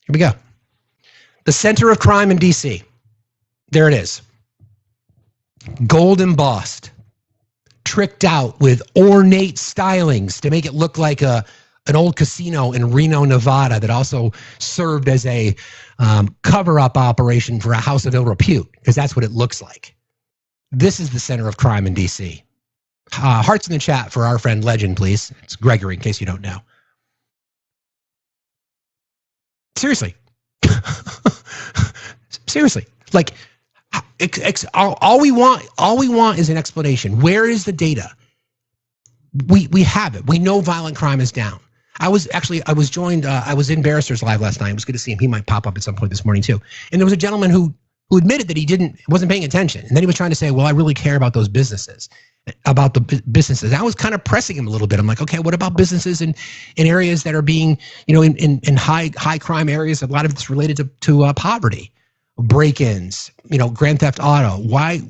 Here we go. The center of crime in DC. There it is. Gold embossed. Tricked out with ornate stylings to make it look like an old casino in Reno, Nevada that also served as a cover-up operation for a house of ill repute, because that's what it looks like. This is the center of crime in DC. Hearts in the chat for our friend Legend, please. It's Gregory, in case you don't know. Seriously. Seriously. Like, all we want is an explanation. Where is the data? We have it. We know violent crime is down. I was in Barrister's Live last night. It was good to see him. He might pop up at some point this morning too. And there was a gentleman who admitted that he wasn't paying attention. And then he was trying to say, well, I really care about those businesses. About the businesses. I was kind of pressing him a little bit. I'm like, okay, what about businesses in areas that are being, in high crime areas? A lot of it's related to poverty, break-ins, grand theft auto. Why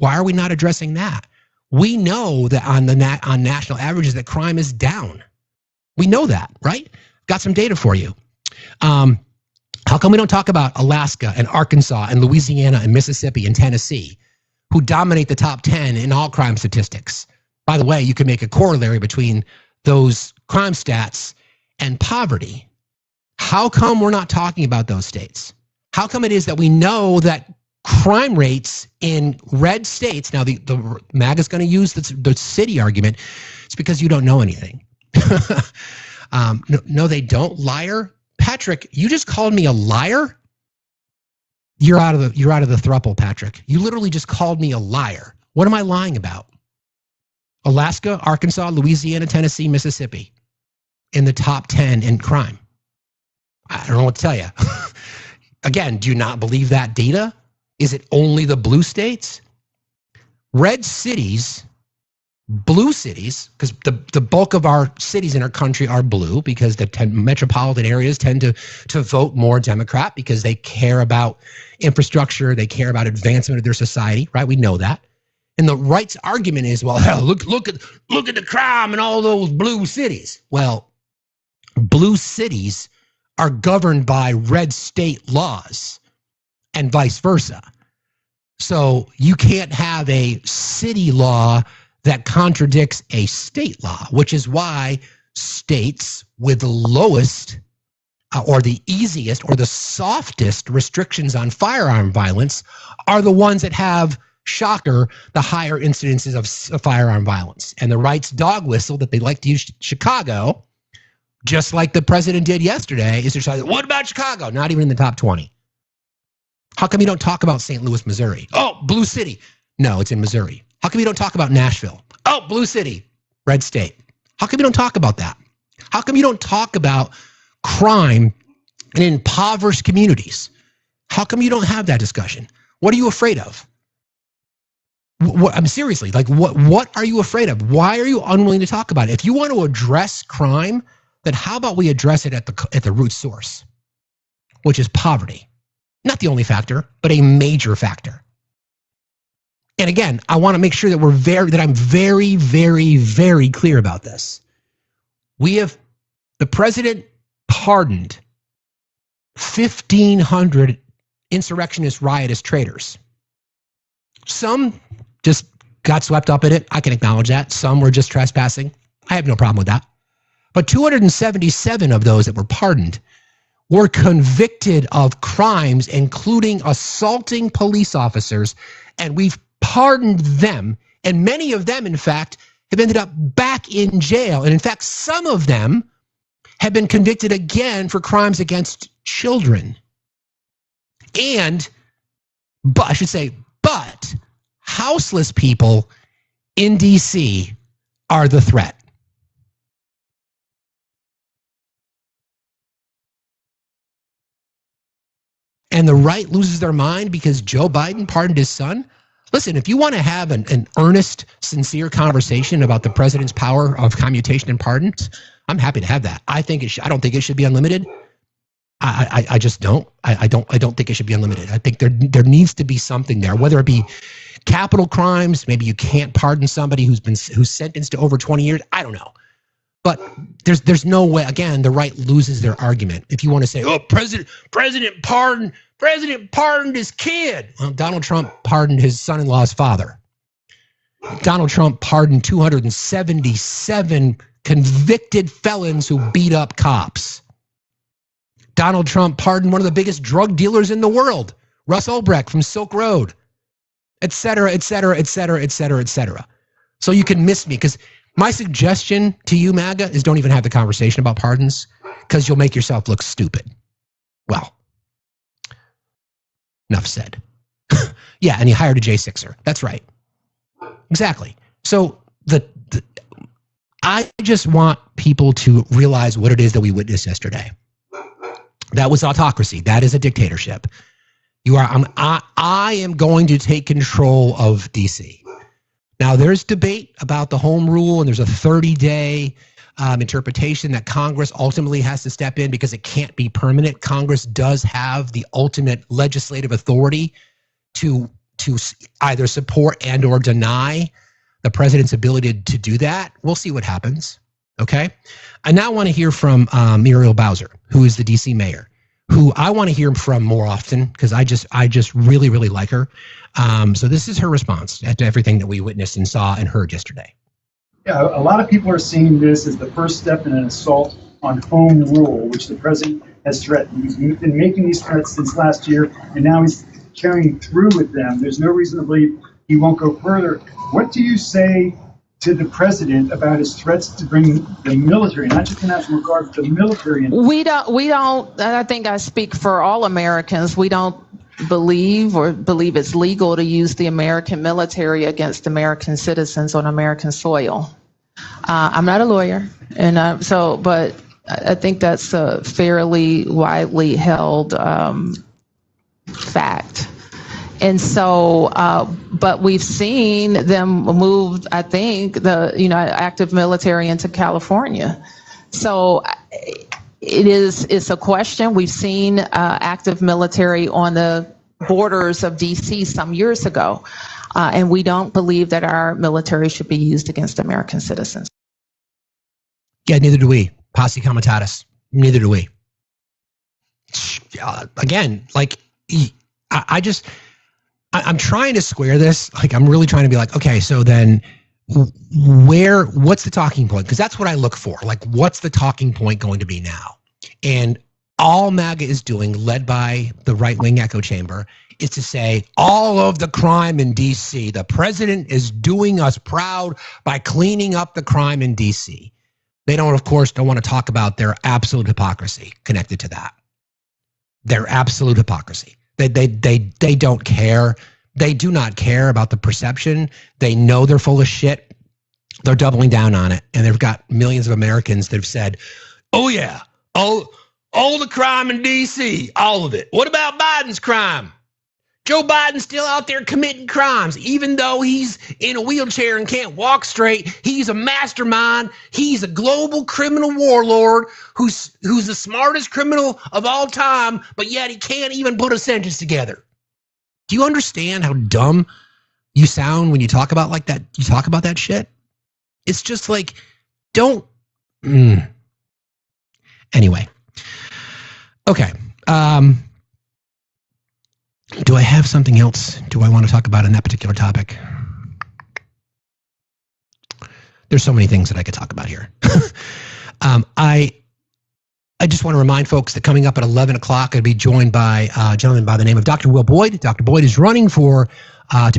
are we not addressing that? We know that on national averages that crime is down. We know that, right? Got some data for you. How come we don't talk about Alaska and Arkansas and Louisiana and Mississippi and Tennessee, who dominate the top 10 in all crime statistics? By the way, you can make a corollary between those crime stats and poverty. How come we're not talking about those states? How come it is that we know that crime rates in red states, now the MAGA's going to use the city argument, it's because you don't know anything. No, they don't, liar. Patrick, you just called me a liar? You're out of the throuple, Patrick. You literally just called me a liar. What am I lying about? Alaska, Arkansas, Louisiana, Tennessee, Mississippi in the top 10 in crime. I don't know what to tell you. Again, do you not believe that data? Is it only the blue states? Red cities, blue cities, because the bulk of our cities in our country are blue because the metropolitan areas tend to vote more Democrat because they care about infrastructure, they care about advancement of their society, right? We know that. And the right's argument is, well, hell, look at the crime in all those blue cities. Well, blue cities are governed by red state laws and vice versa. So you can't have a city law that contradicts a state law, which is why states with the lowest or the easiest or the softest restrictions on firearm violence are the ones that have, shocker, the higher incidences of firearm violence. And the right's dog whistle that they like to use Chicago, just like the president did yesterday, is to say, what about Chicago? Not even in the top 20. How come you don't talk about St. Louis, Missouri? Oh, Blue City. No, it's in Missouri. How come you don't talk about Nashville? Oh, Blue City, red state. How come you don't talk about that? How come you don't talk about crime in impoverished communities? How come you don't have that discussion? What are you afraid of? I'm seriously, like, what are you afraid of? Why are you unwilling to talk about it? If you want to address crime, then how about we address it at the root source, which is poverty? Not the only factor, but a major factor. And again, I want to make sure that I'm very, very, very clear about this. The president pardoned 1,500 insurrectionist, riotous traitors. Some just got swept up in it. I can acknowledge that. Some were just trespassing. I have no problem with that. But 277 of those that were pardoned were convicted of crimes, including assaulting police officers, and we've pardoned them. And many of them, in fact, have ended up back in jail. And in fact, some of them have been convicted again for crimes against children. But houseless people in DC are the threat. And the right loses their mind because Joe Biden pardoned his son. Listen, if you want to have an earnest, sincere conversation about the president's power of commutation and pardons, I'm happy to have that. I don't think it should be unlimited. I just don't. I don't think it should be unlimited. I think there needs to be something there, whether it be capital crimes. Maybe you can't pardon somebody who's sentenced to over 20 years. I don't know. But there's no way. Again, the right loses their argument. If you want to say, "Oh, president pardoned his kid," well, Donald Trump pardoned his son-in-law's father. Donald Trump pardoned 277 convicted felons who beat up cops. Donald Trump pardoned one of the biggest drug dealers in the world, Russ Ulbricht from Silk Road, et cetera, et cetera, et cetera, et cetera, et cetera. So you can miss me, because my suggestion to you, MAGA, is don't even have the conversation about pardons, because you'll make yourself look stupid. Well, enough said. Yeah, and he hired a J6er. That's right. Exactly. So I just want people to realize what it is that we witnessed yesterday. That was autocracy. That is a dictatorship. I am going to take control of DC. Now, there's debate about the home rule, and there's a 30-day interpretation that Congress ultimately has to step in because it can't be permanent. Congress does have the ultimate legislative authority to either support and or deny the president's ability to do that. We'll see what happens. Okay. I now want to hear from Muriel Bowser, who is the DC mayor, who I want to hear from more often because I just really, really like her. So this is her response to everything that we witnessed and saw and heard yesterday. Yeah, a lot of people are seeing this as the first step in an assault on home rule, which the president has threatened. He's been making these threats since last year, and now he's carrying through with them. There's no reason to believe he won't go further. What do you say to the president about his threats to bring the military, not just the National Guard, but the military in? We don't, I think I speak for all Americans, we don't believe it's legal to use the American military against American citizens on American soil. I'm not a lawyer, and but I think that's a fairly widely held fact. And so, but we've seen them move, I think, active military into California. So it's a question. We've seen active military on the borders of DC some years ago. And we don't believe that our military should be used against American citizens. Yeah, neither do we. Posse comitatus. Neither do we. Again, like, I'm trying to square this. Like, I'm really trying to be like, okay, so then what's the talking point? Because that's what I look for. Like, what's the talking point going to be now? And all MAGA is doing, led by the right-wing echo chamber, is to say all of the crime in D.C. The president is doing us proud by cleaning up the crime in D.C. They don't want to talk about their absolute hypocrisy connected to that. Their absolute hypocrisy. They don't care. They do not care about the perception. They know they're full of shit. They're doubling down on it. And they've got millions of Americans that have said, oh yeah, all the crime in D.C., all of it. What about Biden's crime? Joe Biden's still out there committing crimes, even though he's in a wheelchair and can't walk straight. He's a mastermind. He's a global criminal warlord who's the smartest criminal of all time, but yet he can't even put a sentence together. Do you understand how dumb you sound when you talk about like that? You talk about that shit? It's just like, don't. Anyway. Okay. Do I have something else? Do I want to talk about in that particular topic? There's so many things that I could talk about here. I just want to remind folks that coming up at 11 o'clock, I'll be joined by a gentleman by the name of Dr. Will Boyd. Dr. Boyd is running to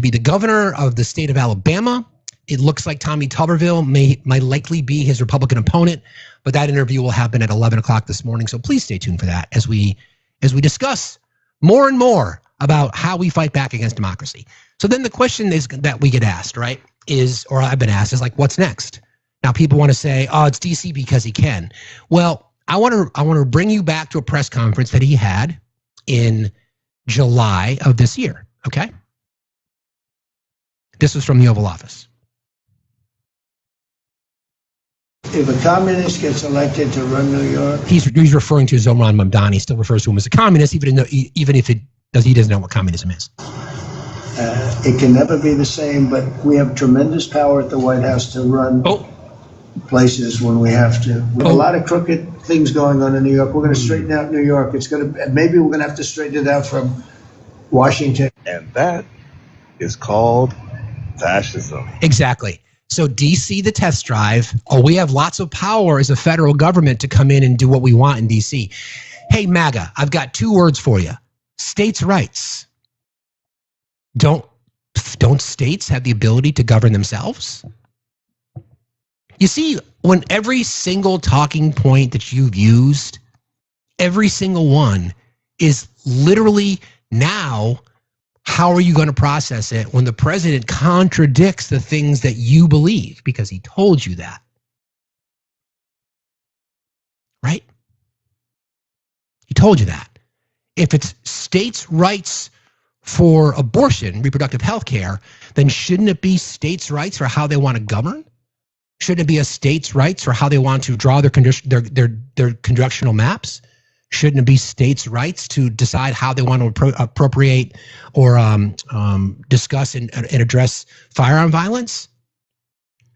be the governor of the state of Alabama. It looks like Tommy Tuberville might likely be his Republican opponent, but that interview will happen at 11 o'clock this morning. So please stay tuned for that as we discuss more and more about how we fight back against democracy. So then the question is that we get asked, right, or I've been asked, is like, what's next? Now people want to say, oh, it's DC because he can. Well, I want to bring you back to a press conference that he had in July of this year, okay? This was from the Oval Office. If a communist gets elected to run New York, he's referring to Zohran Mamdani. He still refers to him as a communist, even if he doesn't know what communism is. It can never be the same. But we have tremendous power at the White House to run places when we have to. We have a lot of crooked things going on in New York. We're going to straighten out New York. Maybe we're going to have to straighten it out from Washington. And that is called fascism. Exactly. So DC, the test drive, we have lots of power as a federal government to come in and do what we want in DC. Hey, MAGA, I've got 2 words for you. States' rights. Don't states have the ability to govern themselves? You see, when every single talking point that you've used, every single one is literally now, how are you going to process it when the president contradicts the things that you believe because he told you that? Right? He told you that. If it's states' rights for abortion, reproductive health care, then shouldn't it be states' rights for how they want to govern? Shouldn't it be a states' rights for how they want to draw their congressional maps? Shouldn't it be states' rights to decide how they want to appropriate or discuss and address firearm violence?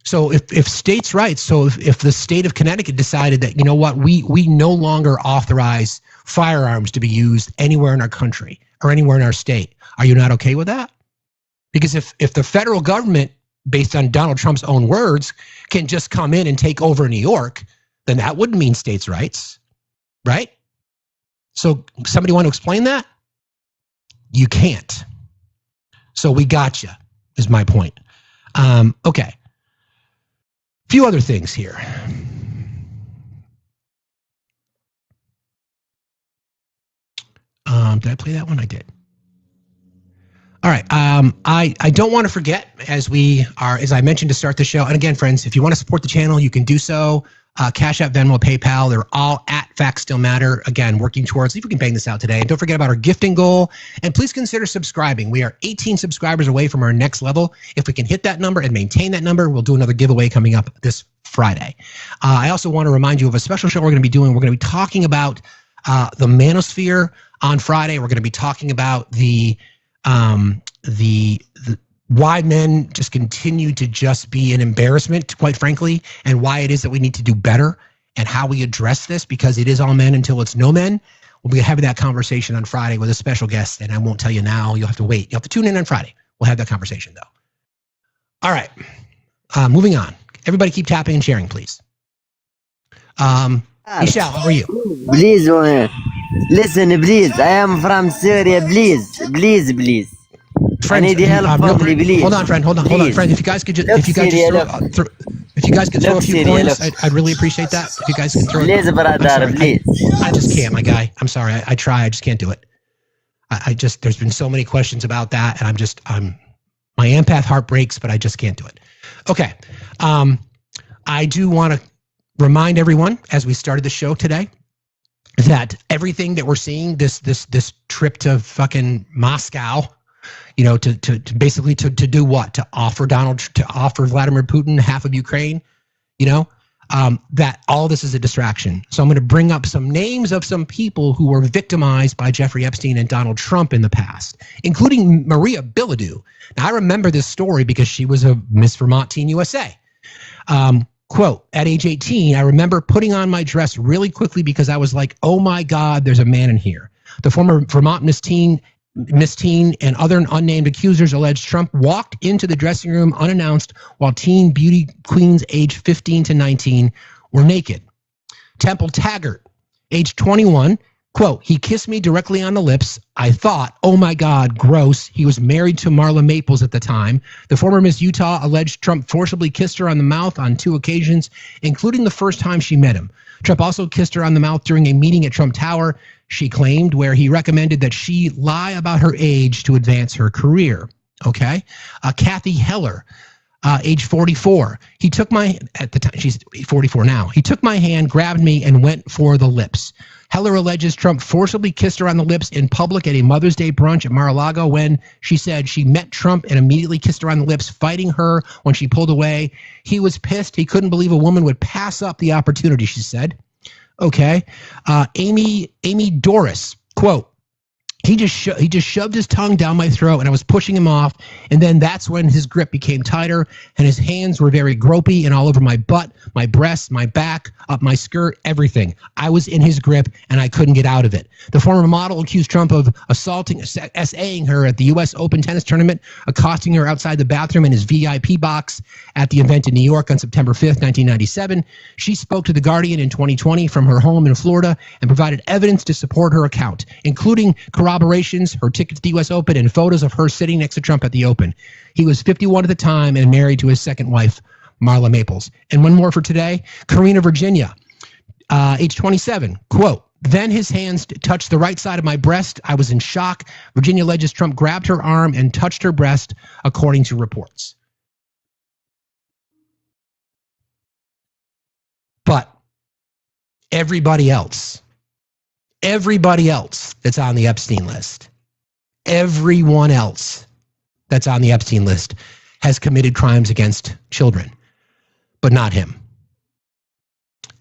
So if states' rights, so if the state of Connecticut decided that, you know what, we no longer authorize firearms to be used anywhere in our country or anywhere in our state, are you not okay with that? Because if the federal government, based on Donald Trump's own words, can just come in and take over New York, then that wouldn't mean states' rights, right? So somebody want to explain that? You can't. So we got you, is my point. Okay. A few other things here. Did I play that one? I did. All right. I don't want to forget, as I mentioned to start the show, and again, friends, if you want to support the channel, you can do so. Cash App, Venmo, PayPal, they're all at Factsstillmatter. Again, working towards, see if we can bang this out today. And don't forget about our gifting goal. And please consider subscribing. We are 18 subscribers away from our next level. If we can hit that number and maintain that number, we'll do another giveaway coming up this Friday. I also want to remind you of a special show we're going to be doing. We're going to be talking about the manosphere on Friday. We're going to be talking about the why men just continue to just be an embarrassment, quite frankly, and why it is that we need to do better and how we address this, because it is all men until it's no men. We'll be having that conversation on Friday with a special guest, and I won't tell you now. You'll have to wait. You'll have to tune in on Friday. We'll have that conversation, though. All right. Moving on. Everybody keep tapping and sharing, please. Michelle, how are you? Please, listen, please. I am from Syria. Please. Friends, I need help from me, please. Hold on, friend. Friend, if you guys could just, throw a few points, I'd really appreciate that. If you guys can throw, please, brother, please. I just can't, my guy. I'm sorry. I try. I just can't do it. There's been so many questions about that, and my empath heart breaks, but I just can't do it. Okay. I do want to remind everyone, as we started the show today, that everything that we're seeing, this trip to fucking Moscow, to basically to do what? To offer Vladimir Putin half of Ukraine, that all this is a distraction. So I'm going to bring up some names of some people who were victimized by Jeffrey Epstein and Donald Trump in the past, including Maria Bilodeau. Now, I remember this story because she was a Miss Vermont Teen USA. Quote, at age 18, I remember putting on my dress really quickly because I was like, oh my God, there's a man in here. The former Vermont Miss Teen and other unnamed accusers alleged Trump walked into the dressing room unannounced while teen beauty queens aged 15 to 19 were naked. Temple Taggart, age 21, quote, he kissed me directly on the lips. I thought, oh my God, gross. He was married to Marla Maples at the time. The former Miss Utah alleged Trump forcibly kissed her on the mouth on 2 occasions, including the first time she met him. Trump also kissed her on the mouth during a meeting at Trump Tower, she claimed, where he recommended that she lie about her age to advance her career. Okay. Kathy Heller, age 44. He took at the time, she's 44 now. He took my hand, grabbed me, and went for the lips. Heller alleges Trump forcibly kissed her on the lips in public at a Mother's Day brunch at Mar-a-Lago when she said she met Trump and immediately kissed her on the lips, fighting her when she pulled away. He was pissed. He couldn't believe a woman would pass up the opportunity, she said. Okay. Amy Doris, quote, he just shoved his tongue down my throat and I was pushing him off. And then that's when his grip became tighter and his hands were very gropey and all over my butt, my breasts, my back, up my skirt, everything. I was in his grip and I couldn't get out of it. The former model accused Trump of SAing her at the U.S. Open tennis tournament, accosting her outside the bathroom in his VIP box at the event in New York on September 5th, 1997. She spoke to The Guardian in 2020 from her home in Florida and provided evidence to support her account, including corroborations, her tickets to the U.S. Open, and photos of her sitting next to Trump at the Open. He was 51 at the time and married to his second wife, Marla Maples. And one more for today, Karina Virginia, age 27, quote, then his hands touched the right side of my breast. I was in shock. Virginia alleges Trump grabbed her arm and touched her breast, according to reports. But everybody else that's on the Epstein list, everyone else that's on the Epstein list has committed crimes against children, but not him.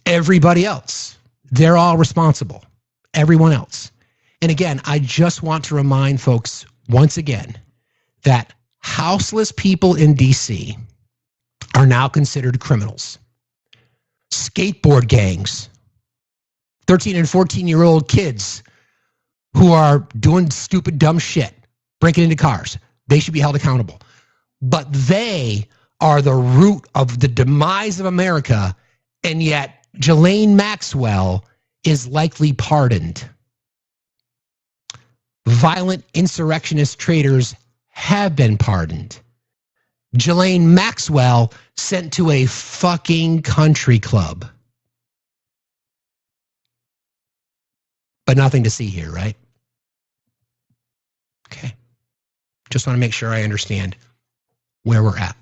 Everybody else, they're all responsible. Everyone else. And again, I just want to remind folks once again that houseless people in DC are now considered criminals. Skateboard gangs, 13 and 14-year-old kids who are doing stupid, dumb shit, breaking into cars. They should be held accountable. But they are the root of the demise of America, and yet Ghislaine Maxwell is likely pardoned. Violent insurrectionist traitors have been pardoned. Ghislaine Maxwell sent to a fucking country club. But nothing to see here, right? Okay. Just want to make sure I understand where we're at.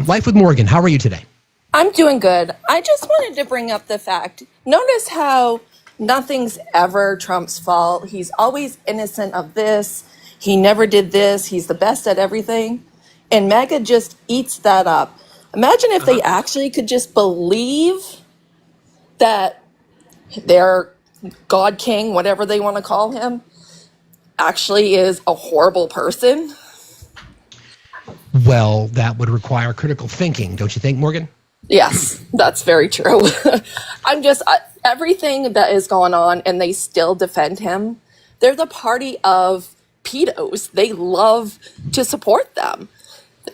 Life with Morgan, how are you today? I'm doing good. I just wanted to bring up the fact. Notice how nothing's ever Trump's fault. He's always innocent of this. He never did this. He's the best at everything. And MAGA just eats that up. Imagine if they actually could just believe that their God King, whatever they want to call him, actually is a horrible person. Well, that would require critical thinking, don't you think, Morgan? Yes, that's very true. Everything that is going on, and they still defend him. They're the party of pedos. They love to support them.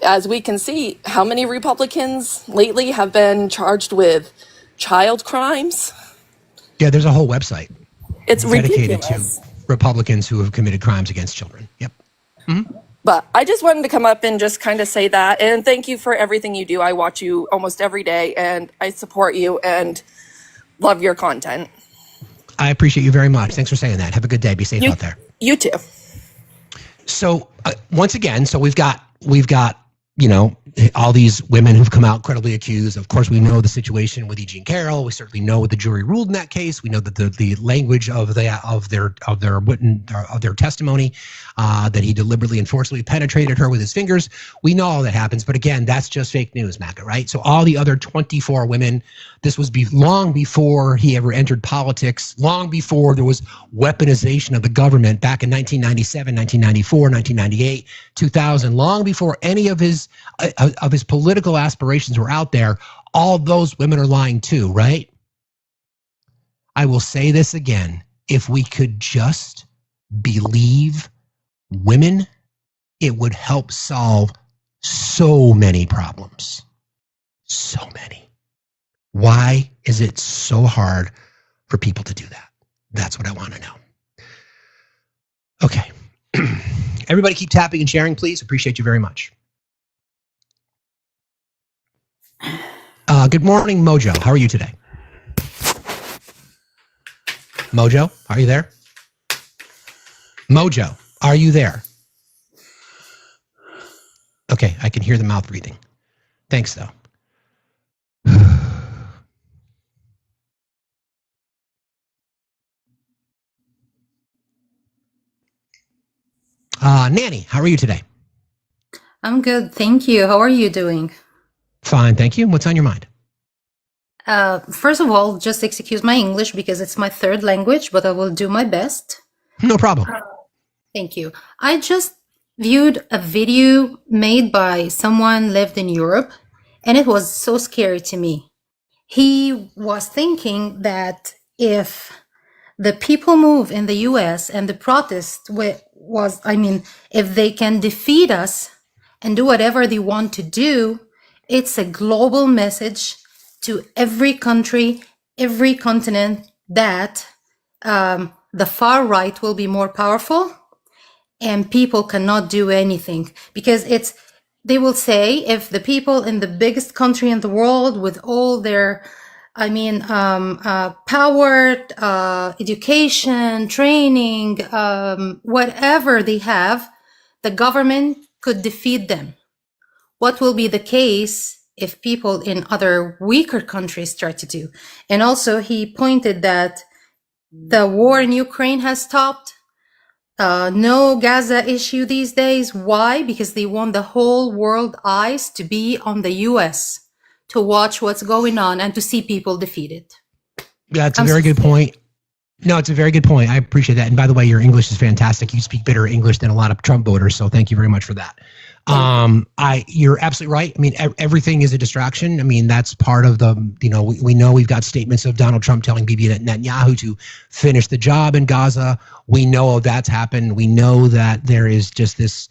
As we can see, how many Republicans lately have been charged with child crimes? Yeah, there's a whole website It's dedicated ridiculous. to Republicans who have committed crimes against children. Yep. But I just wanted to come up and just kind of say that. And thank you for everything you do. I watch you almost every day and I support you and love your content. I appreciate you very much. Thanks for saying that. Have a good day. Be safe out there. You too. So once again, so we've got, you know, all these women who've come out credibly accused. Of course, we know the situation with E. Jean Carroll. We certainly know what the jury ruled in that case. We know that the language of their testimony, that he deliberately and forcibly penetrated her with his fingers. We know all that happens, but again, that's just fake news, Macca, right? So all the other 24 women, this was long before he ever entered politics, long before there was weaponization of the government back in 1997, 1994, 1998, 2000, long before any of his political aspirations were out there. All those women are lying too, right? I will say this again. If we could just believe women, it would help solve so many problems. So many. Why is it so hard for people to do that? That's what I want to know. Okay. Everybody keep tapping and sharing, please. Appreciate you very much. Good morning, Mojo. How are you today? Mojo, are you there? Mojo, are you there? Okay, I can hear the mouth breathing. Thanks, though. Nanny, how are you today? I'm good, thank you. How are you doing? Fine, thank you. What's on your mind? First of all, just excuse my English because it's my third language, but I will do my best. No problem. Thank you. I just viewed a video made by someone lived in Europe, and it was so scary to me. He was thinking that if the people move in the US and the protest if they can defeat us and do whatever they want to do, it's a global message to every country, every continent that the far right will be more powerful and people cannot do anything. Because they will say if the people in the biggest country in the world with all their, power, education, training, whatever they have, the government could defeat them. What will be the case if people in other weaker countries try to do? And also he pointed that the war in Ukraine has stopped. No Gaza issue these days. Why? Because they want the whole world eyes to be on the US to watch what's going on and to see people defeated. That's a very good point. No, it's a very good point. I appreciate that. And by the way, your English is fantastic. You speak better English than a lot of Trump voters. So thank you very much for that. You're absolutely right. I mean, everything is a distraction. I mean, that's part of the, we know we've got statements of Donald Trump telling Bibi Netanyahu to finish the job in Gaza. We know that's happened. We know that there is just this,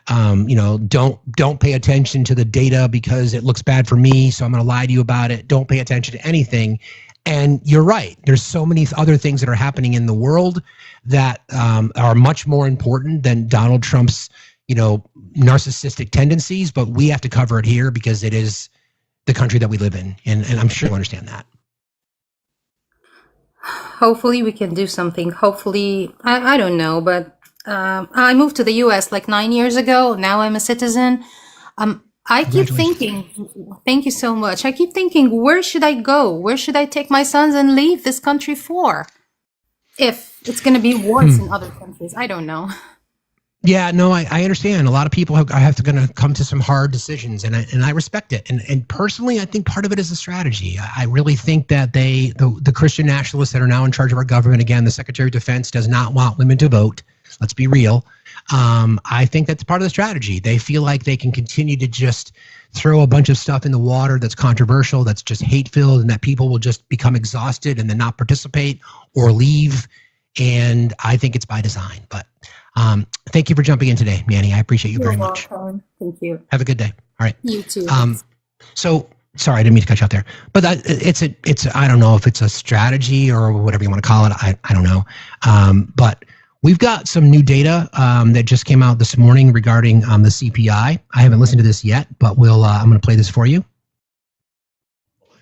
don't pay attention to the data because it looks bad for me. So I'm going to lie to you about it. Don't pay attention to anything. And you're right. There's so many other things that are happening in the world that are much more important than Donald Trump's, narcissistic tendencies. But we have to cover it here because it is the country that we live in. And I'm sure you understand that. Hopefully we can do something. Hopefully, I don't know, but I moved to the US like 9 years ago. Now I'm a citizen. I keep thinking, thank you so much. I keep thinking, where should I go? Where should I take my sons and leave this country for? If it's going to be worse in other countries, I don't know. Yeah, no, I understand. A lot of people have to going to come to some hard decisions, and I respect it. And personally, I think part of it is a strategy. I really think that the Christian nationalists that are now in charge of our government, again, the Secretary of Defense does not want women to vote. Let's be real. I think that's part of the strategy. They feel like they can continue to just throw a bunch of stuff in the water that's controversial, that's just hate-filled, and that people will just become exhausted and then not participate or leave. And I think it's by design. But Thank you for jumping in today, Manny. I appreciate you very much. Welcome. Thank you. Have a good day. All right. You too. So sorry, I didn't mean to cut you out there, but it's I don't know if it's a strategy or whatever you want to call it. I don't know. But we've got some new data that just came out this morning regarding the CPI. I haven't listened to this yet, but I'm going to play this for you.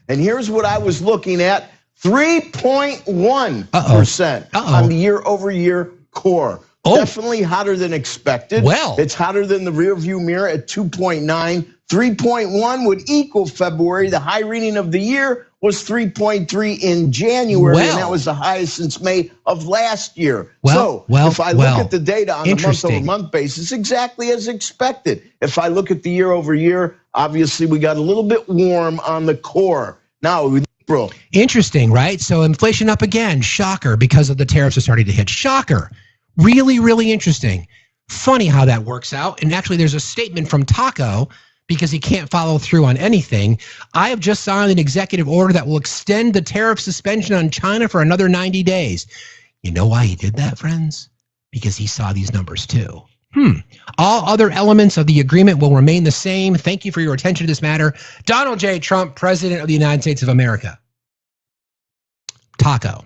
And here's what I was looking at: 3.1% on the year-over-year core. Definitely hotter than expected. Well, it's hotter than the rearview mirror at 2.9. 3.1 would equal February. The high reading of the year was 3.3 in January, and that was the highest since May of last year. If I look at the data on a month-over-month basis, exactly as expected. If I look at the year-over-year, obviously we got a little bit warm on the core. Now, April. Interesting, right? So inflation up again. Shocker, because of the tariffs are starting to hit. Shocker. Really, really interesting. Funny how that works out. And actually, there's a statement from Taco, because he can't follow through on anything. I have just signed an executive order that will extend the tariff suspension on China for another 90 days. You know why he did that, friends? Because he saw these numbers too. All other elements of the agreement will remain the same. Thank you for your attention to this matter. Donald J. Trump, President of the United States of America. Taco.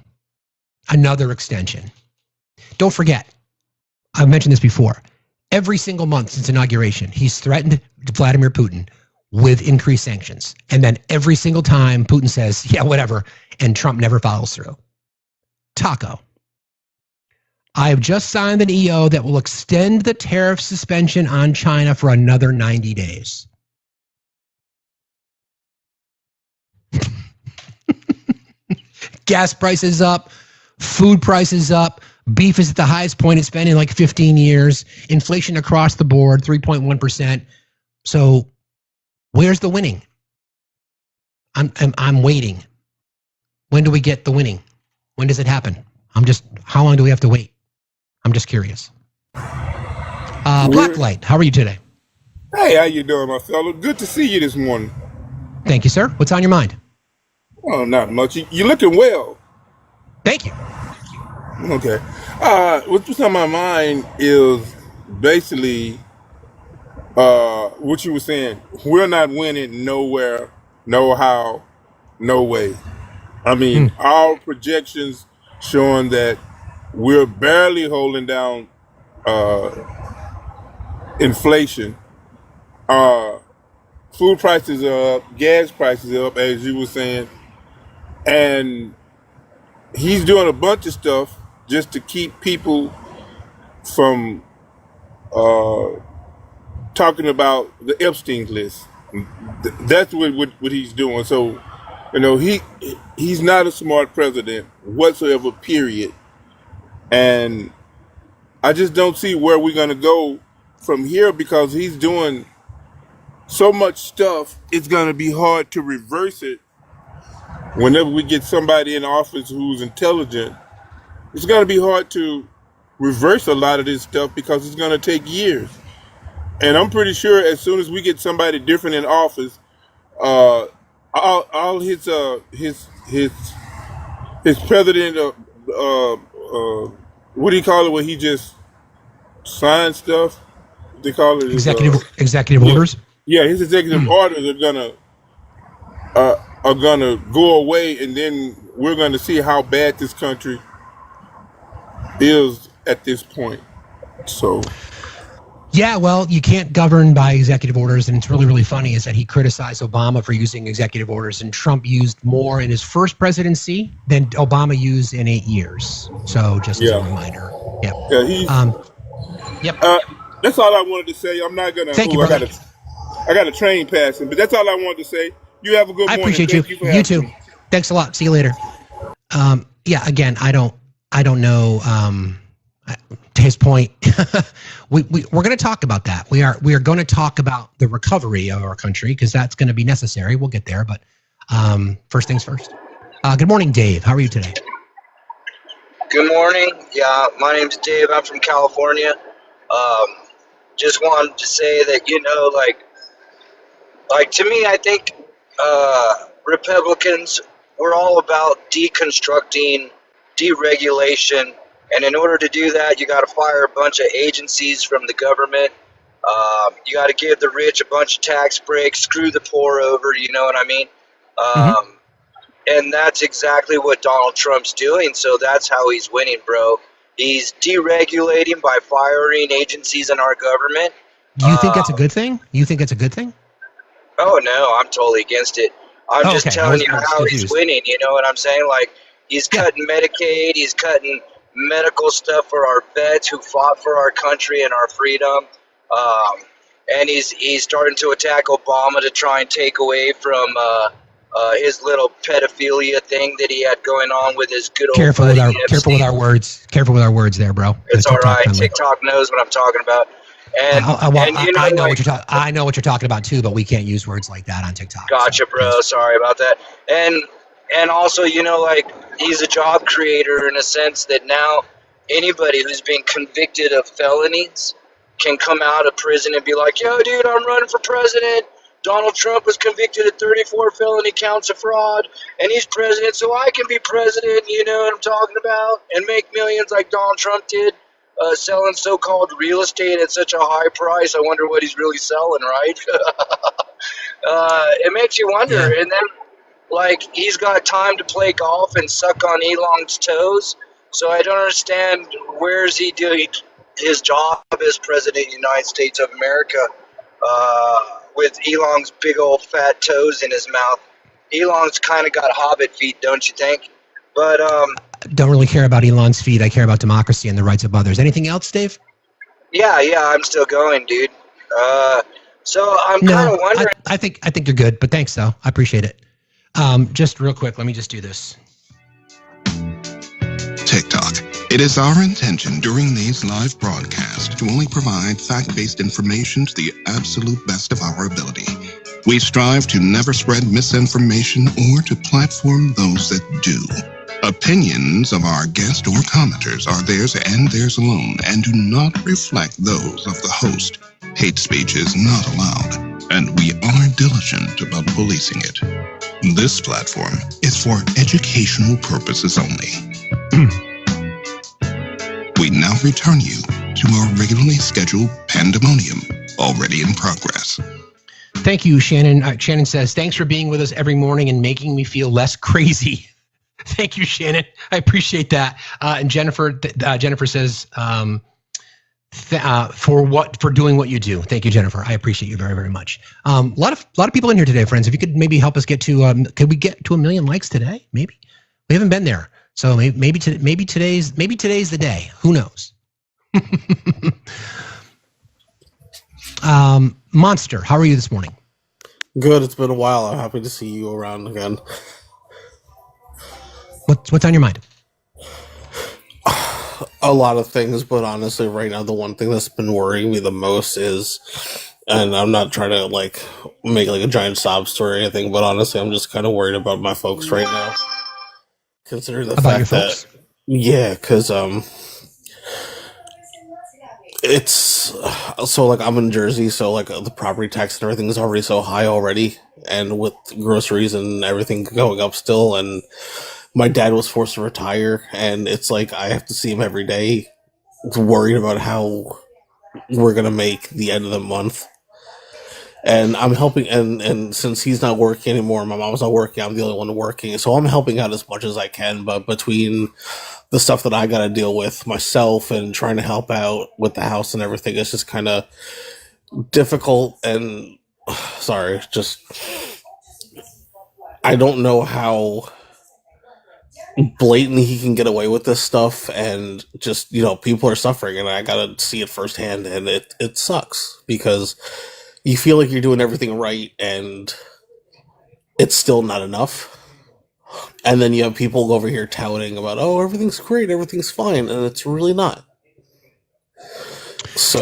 Another extension. Don't forget, I've mentioned this before. Every single month since inauguration, he's threatened Vladimir Putin with increased sanctions. And then every single time Putin says, yeah, whatever, and Trump never follows through. Taco. I have just signed an EO that will extend the tariff suspension on China for another 90 days. Gas prices up, food prices up, beef is at the highest point it's been in like 15 years. Inflation across the board, 3.1%. So where's the winning? I'm waiting. When do we get the winning? When does it happen? How long do we have to wait? I'm just curious. Blacklight, how are you today? Hey, how you doing, my fellow? Good to see you this morning. Thank you, sir. What's on your mind? Oh, not much. You're looking well. Thank you. Okay. What's on my mind is basically what you were saying. We're not winning nowhere, no how, no way. I mean, our projections showing that we're barely holding down inflation. Food prices are up, gas prices are up, as you were saying, and he's doing a bunch of stuff just to keep people from talking about the Epstein list. That's what he's doing. So, you know, he's not a smart president whatsoever, period. And I just don't see where we're going to go from here, because he's doing so much stuff, it's going to be hard to reverse it. Whenever we get somebody in office who's intelligent, it's going to be hard to reverse a lot of this stuff, because it's going to take years. And I'm pretty sure as soon as we get somebody different in office, all his president, what do you call it when he just signs stuff? They call it executive orders. Yeah, his executive orders are gonna go away, and then we're gonna see how bad this country is at this point. So. Yeah, well, you can't govern by executive orders, and it's really, really funny is that he criticized Obama for using executive orders, and Trump used more in his first presidency than Obama used in 8 years. So just as a reminder. Yeah. Yep. That's all I wanted to say. I'm not gonna. Thank you, brother. I got a train passing, but that's all I wanted to say. You have a good morning. I appreciate you. You too. Me. Thanks a lot. See you later. Yeah. Again, I don't know. To his point, we're going to talk about that. We are going to talk about the recovery of our country, because that's going to be necessary. We'll get there, but first things first. Good morning, Dave. How are you today? Good morning. Yeah, my name's Dave. I'm from California. Just wanted to say that, you know, like to me, I think Republicans, we're all about deconstructing, deregulation, And in order to do that, you got to fire a bunch of agencies from the government. You got to give the rich a bunch of tax breaks, screw the poor over, you know what I mean? And that's exactly what Donald Trump's doing, so that's how he's winning, bro. He's deregulating by firing agencies in our government. Do you think that's a good thing? You think it's a good thing? Oh, no, I'm totally against it. I'm just okay. telling you I was how confused. he's winning, you know what I'm saying? Like, he's cutting Medicaid, he's cutting medical stuff for our vets who fought for our country and our freedom. And he's starting to attack Obama to try and take away from his little pedophilia thing that he had going on with his good old Careful buddy with our words. Careful with our words there, bro. It's all right. TikTok knows what I'm talking about. And, I know what you're talking. I know what you're talking about too, but we can't use words like that on TikTok. Gotcha, bro. Sorry about that. And also, you know, like, he's a job creator in a sense that now anybody who's been convicted of felonies can come out of prison and be like, yo, dude, I'm running for president. Donald Trump was convicted of 34 felony counts of fraud, and he's president, so I can be president, you know what I'm talking about, and make millions like Donald Trump did, selling so-called real estate at such a high price. I wonder what he's really selling, right? It makes you wonder. Yeah. And then, like, he's got time to play golf and suck on Elon's toes, so I don't understand where is he doing his job as president of the United States of America with Elon's big old fat toes in his mouth. Elon's kind of got hobbit feet, don't you think? But don't really care about Elon's feet. I care about democracy and the rights of others. Anything else, Dave? Yeah, I'm still going, dude. So I'm kind of wondering. I think you're good, but thanks though. I appreciate it. Just real quick, let me just do this. TikTok. It is our intention during these live broadcasts to only provide fact-based information to the absolute best of our ability. We strive to never spread misinformation or to platform those that do. Opinions of our guests or commenters are theirs and theirs alone and do not reflect those of the host. Hate speech is not allowed, and we are diligent about policing it. This platform is for educational purposes only. We now return you to our regularly scheduled pandemonium, already in progress. Thank you, Shannon. Shannon says, thanks for being with us every morning and making me feel less crazy. Thank you, Shannon. I appreciate that. And Jennifer says, for doing what you do. Thank you, Jennifer. I appreciate you very, very much. A lot of people in here today, friends. If you could maybe help us get to, could we get to 1 million likes today? Maybe we haven't been there. So maybe today's the day. Who knows? Monster, how are you this morning? Good. It's been a while. I'm happy to see you around again. What's on your mind? A lot of things, but honestly, right now, the one thing that's been worrying me the most is, and I'm not trying to like make like a giant sob story or anything, but honestly, I'm just kind of worried about my folks right now. Consider the about fact that, yeah, because it's so like I'm in Jersey, so like the property tax and everything is already so high already, and with groceries and everything going up still, and my dad was forced to retire, and it's like I have to see him every day, worried about how we're gonna make the end of the month. And I'm helping, and since he's not working anymore, my mom's not working, I'm the only one working, so I'm helping out as much as I can, but between the stuff that I gotta deal with myself and trying to help out with the house and everything, it's just kind of difficult, and sorry, just I don't know how blatantly he can get away with this stuff, and just, you know, people are suffering, and I gotta see it firsthand, and it sucks, because you feel like you're doing everything right, and it's still not enough. And then you have people over here touting about, oh, everything's great, everything's fine, and it's really not. So,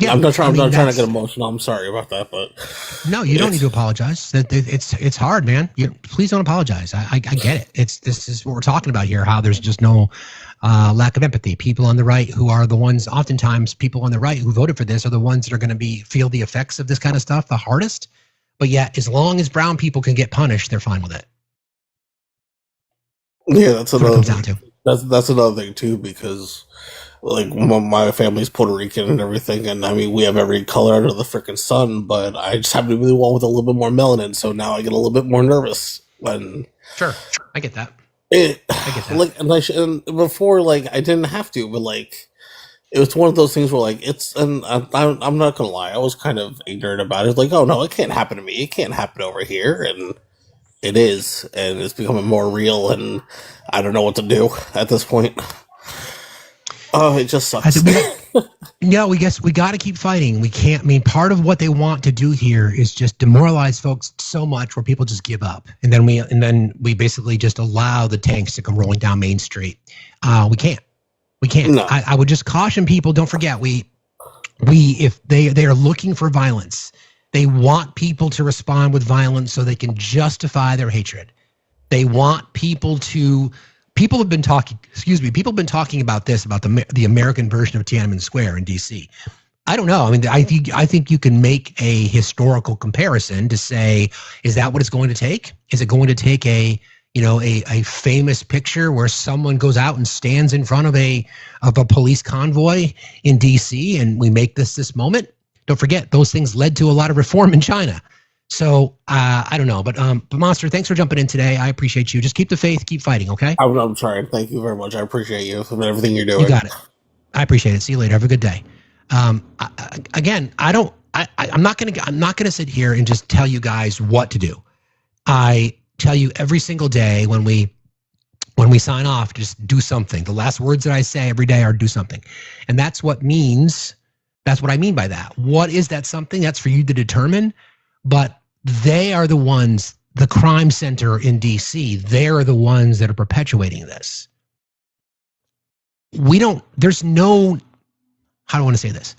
yeah, I'm not trying to get emotional. I'm sorry about that, but no, you don't need to apologize. It's hard, man. Please don't apologize. I get it. This is what we're talking about here. How there's just no lack of empathy. People on the right who are the ones, oftentimes people on the right who voted for this are the ones that are going to feel the effects of this kind of stuff the hardest. But yet, as long as brown people can get punished, they're fine with it. Yeah, that's That's another thing too, because like my family's Puerto Rican and everything, and I mean we have every color under the freaking sun, but I just happen to be the one with a little bit more melanin, so now I get a little bit more nervous when. Sure, I get that. I get that. Like, and before, like I didn't have to, but like it was one of those things where like it's, and I'm not gonna lie, I was kind of ignorant about it. Like, oh no, it can't happen to me. It can't happen over here, and it is, and it's becoming more real, and I don't know what to do at this point. Oh, it just sucks. Yeah, we got to keep fighting. We can't. I mean, part of what they want to do here is just demoralize folks so much where people just give up, and then we basically just allow the tanks to come rolling down Main Street. We can't. We can't. No. I would just caution people. Don't forget, if they are looking for violence, they want people to respond with violence so they can justify their hatred. They want people to. People have been talking about this, about the American version of Tiananmen Square in D.C. I don't know. I mean, I think you can make a historical comparison to say, is that what it's going to take? Is it going to take a famous picture where someone goes out and stands in front of a police convoy in D.C. and we make this moment? Don't forget, those things led to a lot of reform in China. So I don't know, but Monster, thanks for jumping in today. I appreciate you. Just keep the faith, keep fighting, okay? I'm sorry. Thank you very much. I appreciate you for everything you're doing. You got it. I appreciate it. See you later. Have a good day. I'm not gonna sit here and just tell you guys what to do. I tell you every single day when we sign off, just do something. The last words that I say every day are do something, and that's what I mean by that. What is that something? That's for you to determine. But they are the ones, the crime center in D.C., they're the ones that are perpetuating this. There's no, how do I want to say this?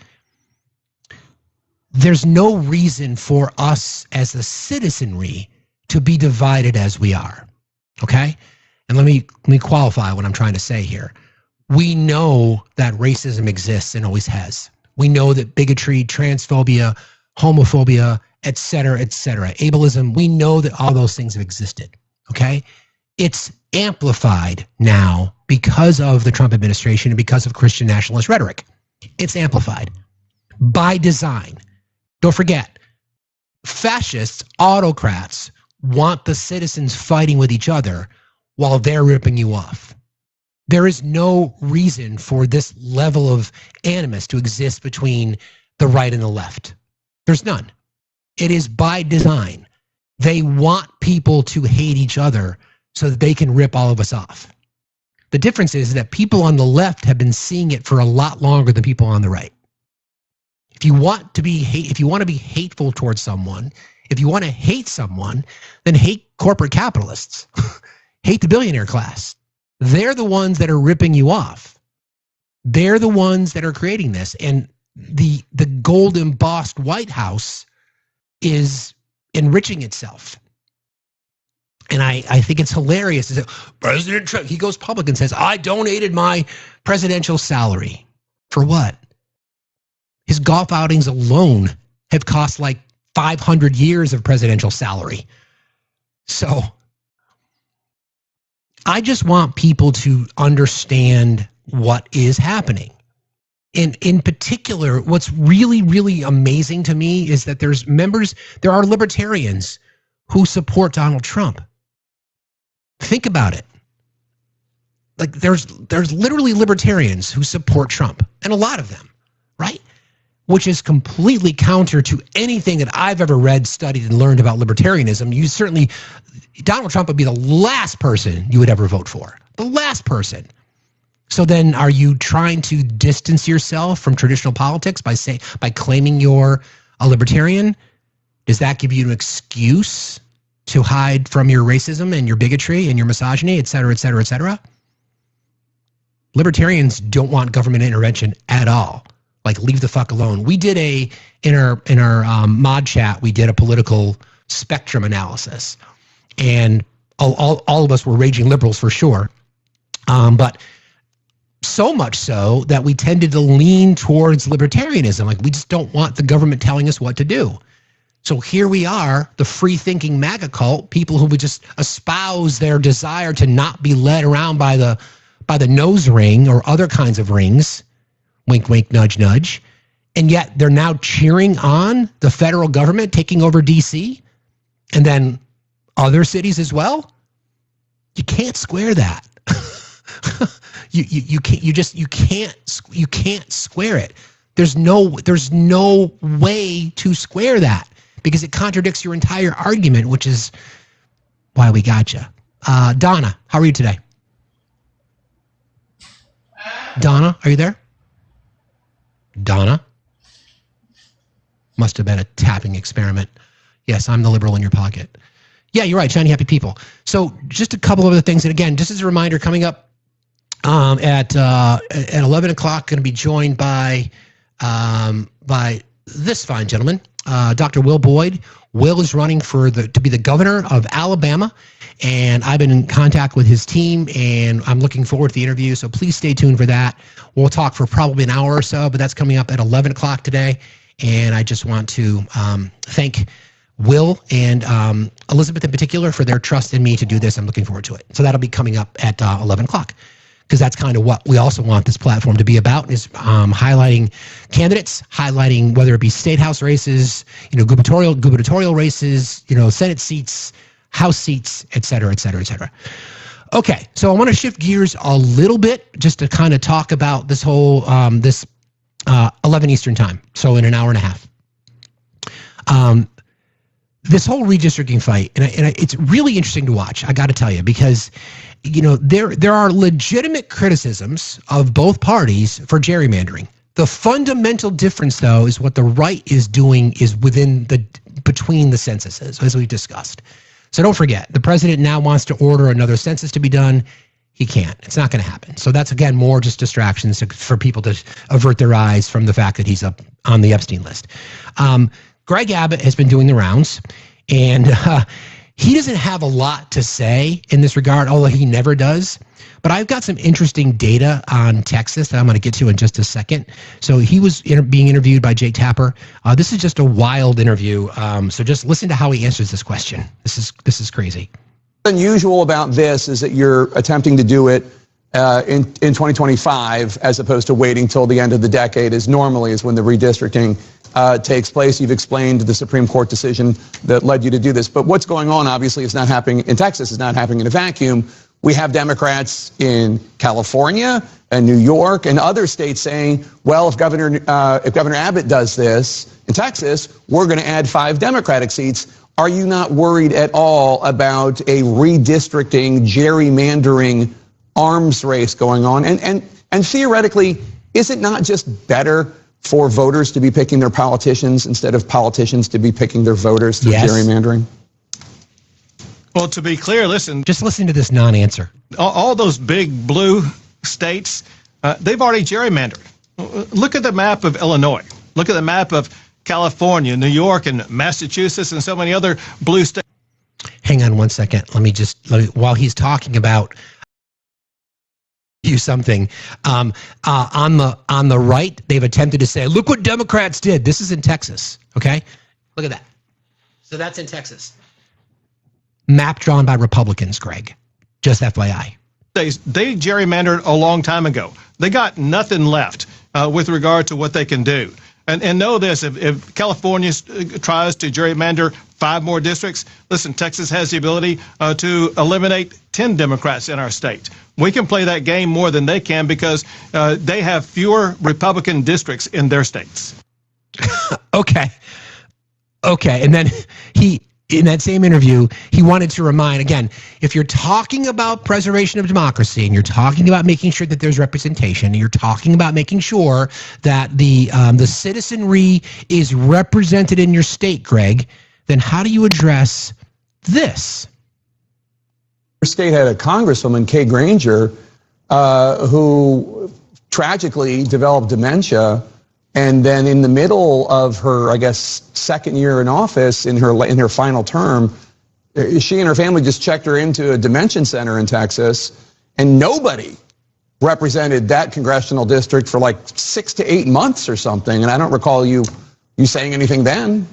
There's no reason for us as a citizenry to be divided as we are, okay? And let me qualify what I'm trying to say here. We know that racism exists and always has. We know that bigotry, transphobia, homophobia, et cetera, ableism, we know that all those things have existed, okay? It's amplified now because of the Trump administration and because of Christian nationalist rhetoric. It's amplified by design. Don't forget, fascists, autocrats want the citizens fighting with each other while they're ripping you off. There is no reason for this level of animus to exist between the right and the left. There's none. It is by design. They want people to hate each other so that they can rip all of us off. The difference is that people on the left have been seeing it for a lot longer than people on the right. If you want to be hateful towards someone, if you want to hate someone, then hate corporate capitalists. Hate the billionaire class. They're the ones that are ripping you off. They're the ones that are creating this. And the gold embossed White House is enriching itself. And I think it's hilarious. That President Trump, he goes public and says, I donated my presidential salary. For what? His golf outings alone have cost like 500 years of presidential salary. So I just want people to understand what is happening. And in particular, what's really, really amazing to me is that there are libertarians who support Donald Trump. Think about it. Like there's literally libertarians who support Trump, and a lot of them, right? Which is completely counter to anything that I've ever read, studied, and learned about libertarianism. Donald Trump would be the last person you would ever vote for. The last person. So then are you trying to distance yourself from traditional politics by claiming you're a libertarian? Does that give you an excuse to hide from your racism and your bigotry and your misogyny, et cetera, et cetera, et cetera? Libertarians don't want government intervention at all. Like, leave the fuck alone. We did in our mod chat, we did a political spectrum analysis, and all of us were raging liberals for sure. But so much so that we tended to lean towards libertarianism. Like, we just don't want the government telling us what to do. So here we are, the free-thinking MAGA cult, people who would just espouse their desire to not be led around by the by the nose ring or other kinds of rings, wink, wink, nudge, nudge, and yet they're now cheering on the federal government taking over D.C. and then other cities as well? You can't square that. You can't square it. There's no way to square that because it contradicts your entire argument, which is why we got you. Donna, how are you today? Donna, are you there? Donna? Must have been a tapping experiment. Yes, I'm the liberal in your pocket. Yeah, you're right, shiny happy people. So just a couple of other things. And again, just as a reminder, coming up at 11 o'clock, going to be joined by this fine gentleman, Dr. Will Boyd. Will is running to be the governor of Alabama, and I've been in contact with his team, and I'm looking forward to the interview, so please stay tuned for that. We'll talk for probably an hour or so, but that's coming up at 11 o'clock today, and I just want to thank Will and Elizabeth in particular for their trust in me to do this. I'm looking forward to it. So that'll be coming up at 11 o'clock. Because that's kind of what we also want this platform to be about, is highlighting candidates, highlighting whether it be state house races, gubernatorial races, Senate seats, House seats, et cetera, et cetera, et cetera. Okay, so I want to shift gears a little bit just to kind of talk about this whole 11 Eastern time, so in an hour and a half. This whole redistricting fight, and it's really interesting to watch, I got to tell you, because there are legitimate criticisms of both parties for gerrymandering. The fundamental difference, though, is what the right is doing is between the censuses, as we discussed. So don't forget, the president now wants to order another census to be done. He can't. It's not going to happen. So that's, again, more just distractions for people to avert their eyes from the fact that he's up on the Epstein list. Greg Abbott has been doing the rounds, and he doesn't have a lot to say in this regard, although he never does. But I've got some interesting data on Texas that I'm going to get to in just a second. So he was being interviewed by Jake Tapper. This is just a wild interview. So just listen to how he answers this question. This is crazy. What's unusual about this is that you're attempting to do it in 2025 as opposed to waiting till the end of the decade, as normally is when the redistricting takes place. You've explained the Supreme Court decision that led you to do this. But what's going on, obviously, is not happening in Texas. It's not happening in a vacuum. We have Democrats in California and New York and other states saying, well, if Governor Abbott does this in Texas, we're going to add 5 Democratic seats. Are you not worried at all about a redistricting, gerrymandering arms race going on? And theoretically, is it not just better for voters to be picking their politicians instead of politicians to be picking their voters through gerrymandering? Well, to be clear, just listen to this non-answer. All those big blue states, they've already gerrymandered. Look at the map of Illinois. Look at the map of California, New York, and Massachusetts, and so many other blue states. Hang on one second. Let me while he's talking about something on the right, they've attempted to say, look what Democrats did. This is in Texas. Okay, look at that. So that's in Texas. Map drawn by Republicans, Greg. Just FYI. They gerrymandered a long time ago. They got nothing left with regard to what they can do. And know this, if California tries to gerrymander 5 more districts, listen, Texas has the ability to eliminate 10 Democrats in our state. We can play that game more than they can because they have fewer Republican districts in their states. Okay. And then in that same interview, he wanted to remind, again, if you're talking about preservation of democracy and you're talking about making sure that there's representation, and you're talking about making sure that the citizenry is represented in your state, Greg, then how do you address this? Your state had a congresswoman, Kay Granger, who tragically developed dementia. And then in the middle of her, I guess, second year in office, in her final term, she and her family just checked her into a dementia center in Texas, and nobody represented that congressional district for like 6 to 8 months or something. And I don't recall you saying anything then.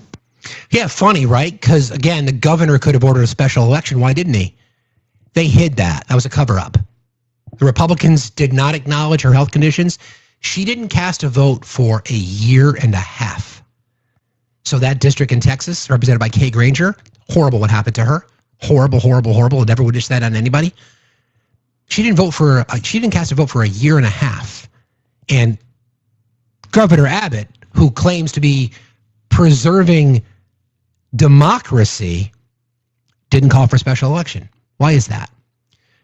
Yeah, funny, right? Because, again, the governor could have ordered a special election. Why didn't he? They hid that. That was a cover-up. The Republicans did not acknowledge her health conditions. She didn't cast a vote for a year and a half. So that district in Texas, represented by Kay Granger, horrible what happened to her. Horrible, horrible, horrible. I'll never wish that on anybody. She didn't cast a vote for a year and a half. And Governor Abbott, who claims to be preserving democracy, didn't call for a special election. Why is that?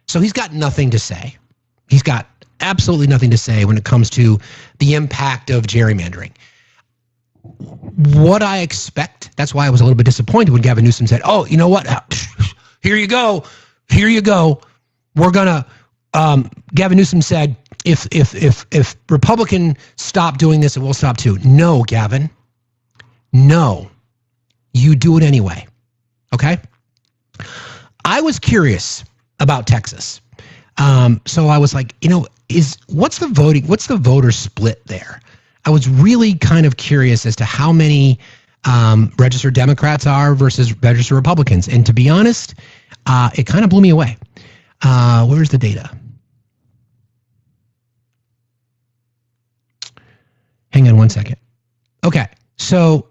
So he's got nothing to say. He's got absolutely nothing to say when it comes to the impact of gerrymandering. What I expect, that's why I was a little bit disappointed when Gavin Newsom said, oh, you know what? Here you go. Here you go. We're going to, Gavin Newsom said, if Republicans stop doing this, it will stop too. No, Gavin. No. You do it anyway. Okay? I was curious about Texas. So I was like, what's the voter split there? I was really kind of curious as to how many registered Democrats are versus registered Republicans. And to be honest, it kind of blew me away. Where's the data? Hang on one second. Okay, so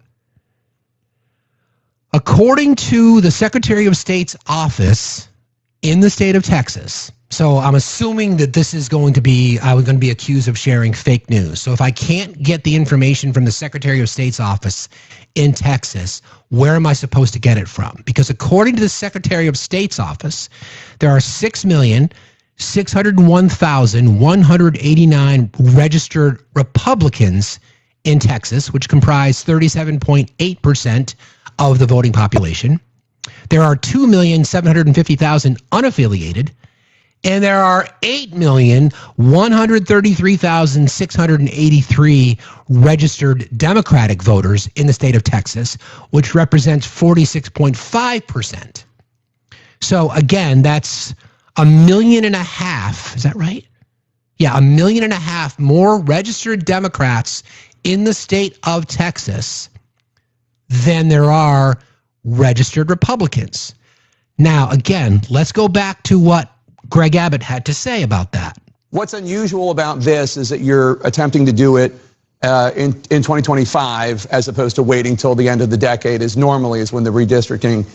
according to the Secretary of State's office in the state of Texas, so I'm assuming that this is going to be, I was going to be accused of sharing fake news. So if I can't get the information from the Secretary of State's office in Texas, where am I supposed to get it from? Because according to the Secretary of State's office, there are 6,601,189 registered Republicans in Texas, which comprise 37.8% of the voting population. There are 2,750,000 unaffiliated, and there are 8,133,683 registered Democratic voters in the state of Texas, which represents 46.5%. So again, that's 1.5 million. Is that right? Yeah, 1.5 million more registered Democrats in the state of Texas than there are registered Republicans. Now, again, let's go back to what Greg Abbott had to say about that. What's unusual about this is that you're attempting to do it in 2025 as opposed to waiting till the end of the decade, as normally is when the redistricting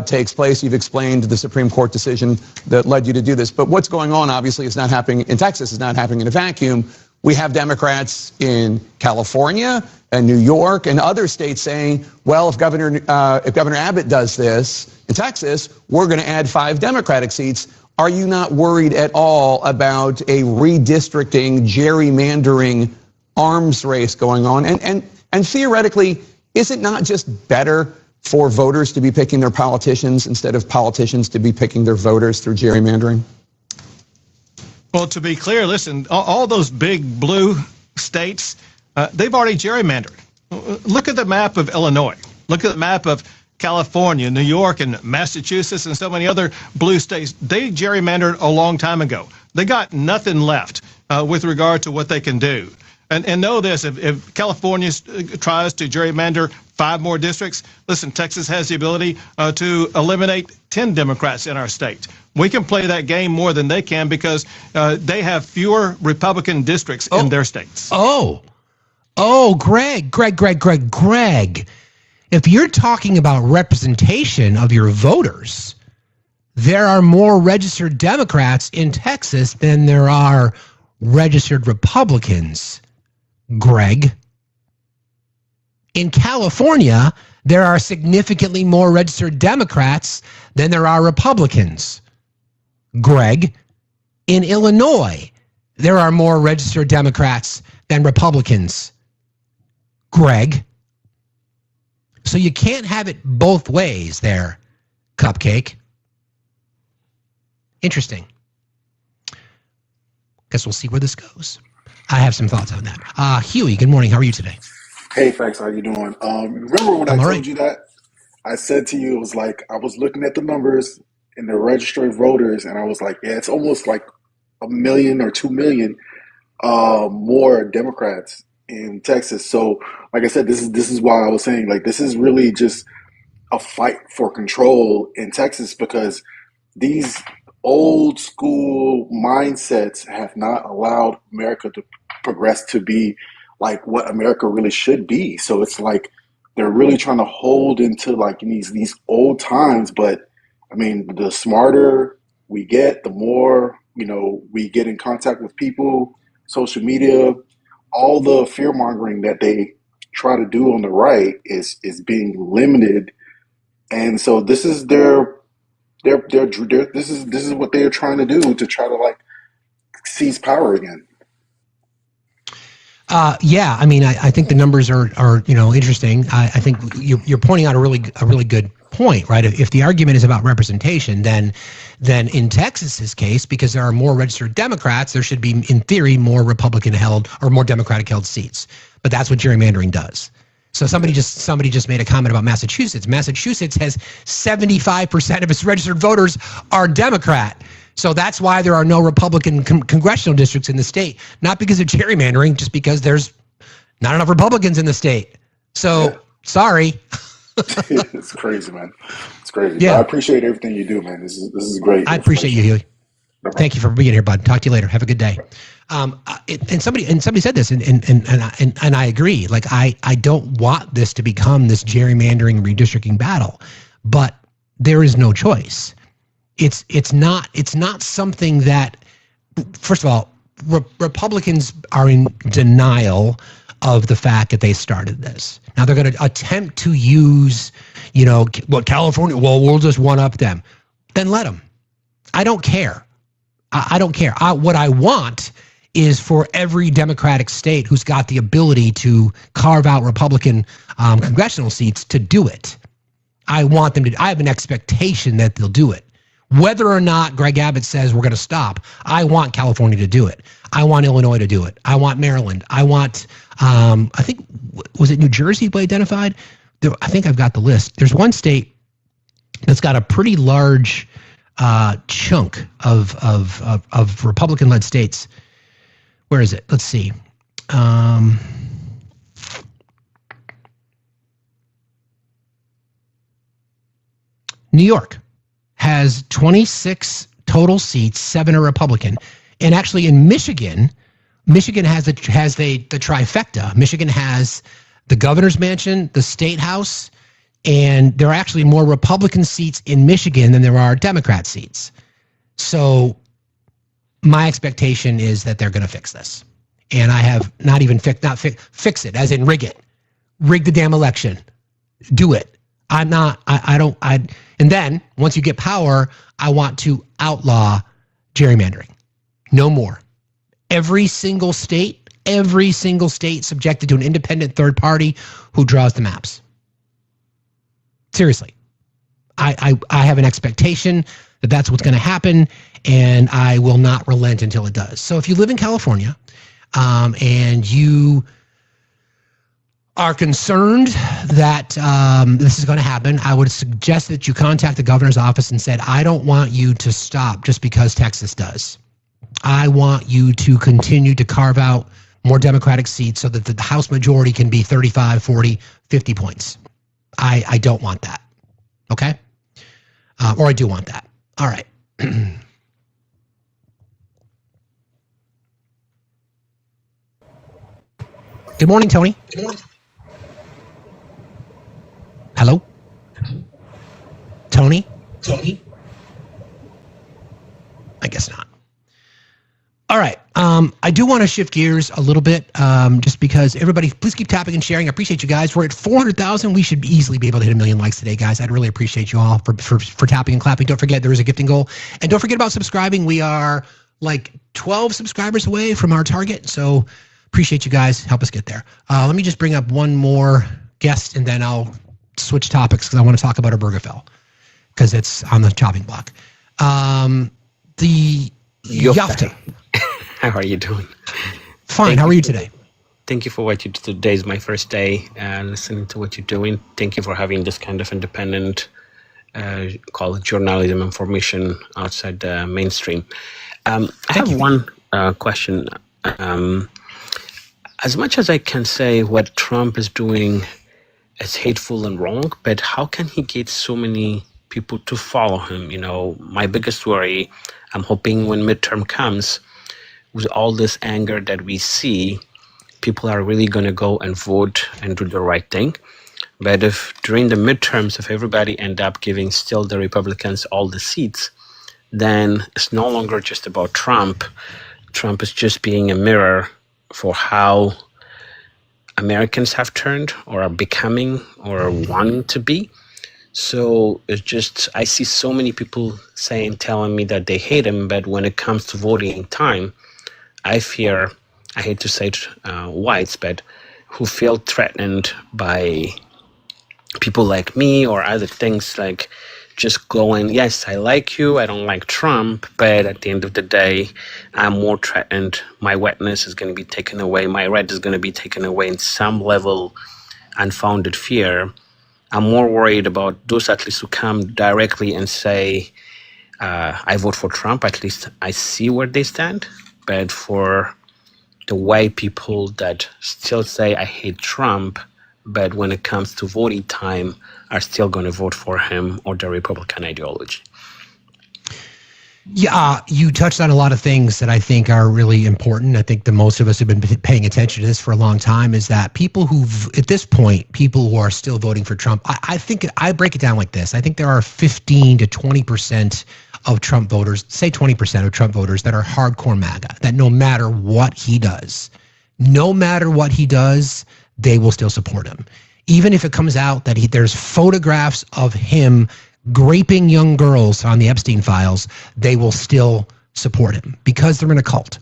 takes place. You've explained the Supreme Court decision that led you to do this. But what's going on, obviously, is not happening in Texas. It's not happening in a vacuum. We have Democrats in California and New York and other states saying, well, if Governor Abbott does this in Texas, we're going to add 5 Democratic seats. Are you not worried at all about a redistricting, gerrymandering arms race going on? And theoretically, is it not just better for voters to be picking their politicians instead of politicians to be picking their voters through gerrymandering? Well, to be clear, listen, all those big blue states, they've already gerrymandered. Look at the map of Illinois. Look at the map of California, New York, and Massachusetts, and so many other blue states. They gerrymandered a long time ago. They got nothing left with regard to what they can do. And know this, if California tries to gerrymander 5 more districts, listen, Texas has the ability to eliminate 10 Democrats in our state. We can play that game more than they can because they have fewer Republican districts in their states. Greg. If you're talking about representation of your voters, there are more registered Democrats in Texas than there are registered Republicans, Greg. In California, there are significantly more registered Democrats than there are Republicans, Greg. In Illinois, there are more registered Democrats than Republicans, Greg. So you can't have it both ways there, Cupcake. Interesting. Guess we'll see where this goes. I have some thoughts on that. Huey, good morning. How are you today? Hey, Facts, how you doing? Remember when I told you that? I said to you, it was like, I was looking at the numbers in the registered voters, and I was like, yeah, it's almost like 1 million or 2 million more Democrats in Texas. So, like I said, this is why I was saying, like, this is really just a fight for control in Texas because these old school mindsets have not allowed America to progress to be like what America really should be. So it's like they're really trying to hold into like these old times. But I mean, the smarter we get, the more, we get in contact with people, social media, all the fear mongering that they try to do on the right is being limited. And so this is this is what they're trying to do to try to like seize power again. Yeah, I mean, I think the numbers are interesting. I think you're pointing out a really good point, right? If the argument is about representation, then in Texas's case, because there are more registered Democrats, there should be, in theory, more Republican held or more Democratic held seats. But that's what gerrymandering does. So somebody just made a comment about Massachusetts. Massachusetts has 75% of its registered voters are Democrat. So that's why there are no Republican congressional districts in the state. Not because of gerrymandering, just because there's not enough Republicans in the state. So, sorry. It's crazy, man. It's crazy. Yeah. But I appreciate everything you do, man. This is great. I appreciate you, Huey. Thank you for being here, bud. Talk to you later. Have a good day. And somebody said this, and I agree. Like I don't want this to become this gerrymandering redistricting battle, but there is no choice. It's not something that, first of all, Republicans are in denial of the fact that they started this. Now they're going to attempt to use, California, we'll just one up them. Then let them. I don't care. I don't care. What I want is for every Democratic state who's got the ability to carve out Republican congressional seats to do it. I want them to. I have an expectation that they'll do it. Whether or not Greg Abbott says we're going to stop, I want California to do it. I want Illinois to do it. I want Maryland. I want, I think, was it New Jersey we identified? I think I've got the list. There's one state that's got a pretty large chunk of Republican-led states. Where is it? Let's see. New York has 26 total seats, 7 are Republican. And actually in Michigan has the trifecta. Michigan has the governor's mansion, the state house, and there are actually more Republican seats in Michigan than there are Democrat seats. So my expectation is that they're going to fix this. And I have not even fix it, as in rig it. Rig the damn election. Do it. And then once you get power, I want to outlaw gerrymandering. No more. Every single state subjected to an independent third party who draws the maps. Seriously. I have an expectation that that's what's going to happen, and I will not relent until it does. So if you live in California and you are concerned that this is going to happen, I would suggest that you contact the governor's office and said, I don't want you to stop just because Texas does. I want you to continue to carve out more Democratic seats so that the House majority can be 35, 40, 50 points. I don't want that. Okay? Or I do want that. All right. Good morning, Tony. Good morning. Hello? Tony? I guess not. All right. I do want to shift gears a little bit, just because everybody, please keep tapping and sharing. I appreciate you guys. We're at 400,000. We should easily be able to hit 1 million likes today, guys. I'd really appreciate you all for tapping and clapping. Don't forget, there is a gifting goal. And don't forget about subscribing. We are like 12 subscribers away from our target. So appreciate you guys. Help us get there. Let me just bring up one more guest, and then I'll switch topics because I want to talk about Obergefell because it's on the chopping block. The Yafta. How are you doing? Fine. How are you today? Thank you for what you do. Today is my first day listening to what you're doing. Thank you for having this kind of independent, call it journalism information outside the mainstream. I have one question. As much as I can say what Trump is doing is hateful and wrong, but how can he get so many people to follow him. My biggest worry, I'm hoping when midterm comes, with all this anger that we see, people are really going to go and vote and do the right thing. But if during the midterms, if everybody end up giving still the Republicans all the seats, then it's no longer just about Trump. Trump is just being a mirror for how Americans have turned or are becoming or wanting to be. So it's just, I see so many people telling me that they hate him, but when it comes to voting time, I fear, I hate to say it, whites, but who feel threatened by people like me or other things, like just going, yes, I like you, I don't like Trump, but at the end of the day, I'm more threatened. My wetness is going to be taken away. My right is going to be taken away in some level, unfounded fear. I'm more worried about those at least who come directly and say, I vote for Trump. At least I see where they stand. But for the white people that still say, I hate Trump, but when it comes to voting time, are still going to vote for him or the Republican ideology. Yeah, you touched on a lot of things that I think are really important. I think the most of us have been paying attention to this for a long time, is that people at this point, people who are still voting for Trump, I think I break it down like this. I think there are 15 to 20% of Trump voters, say 20% of Trump voters, that are hardcore MAGA, that no matter what he does, they will still support him. Even if it comes out that there's photographs of him raping young girls on the Epstein files, they will still support him because they're in a cult.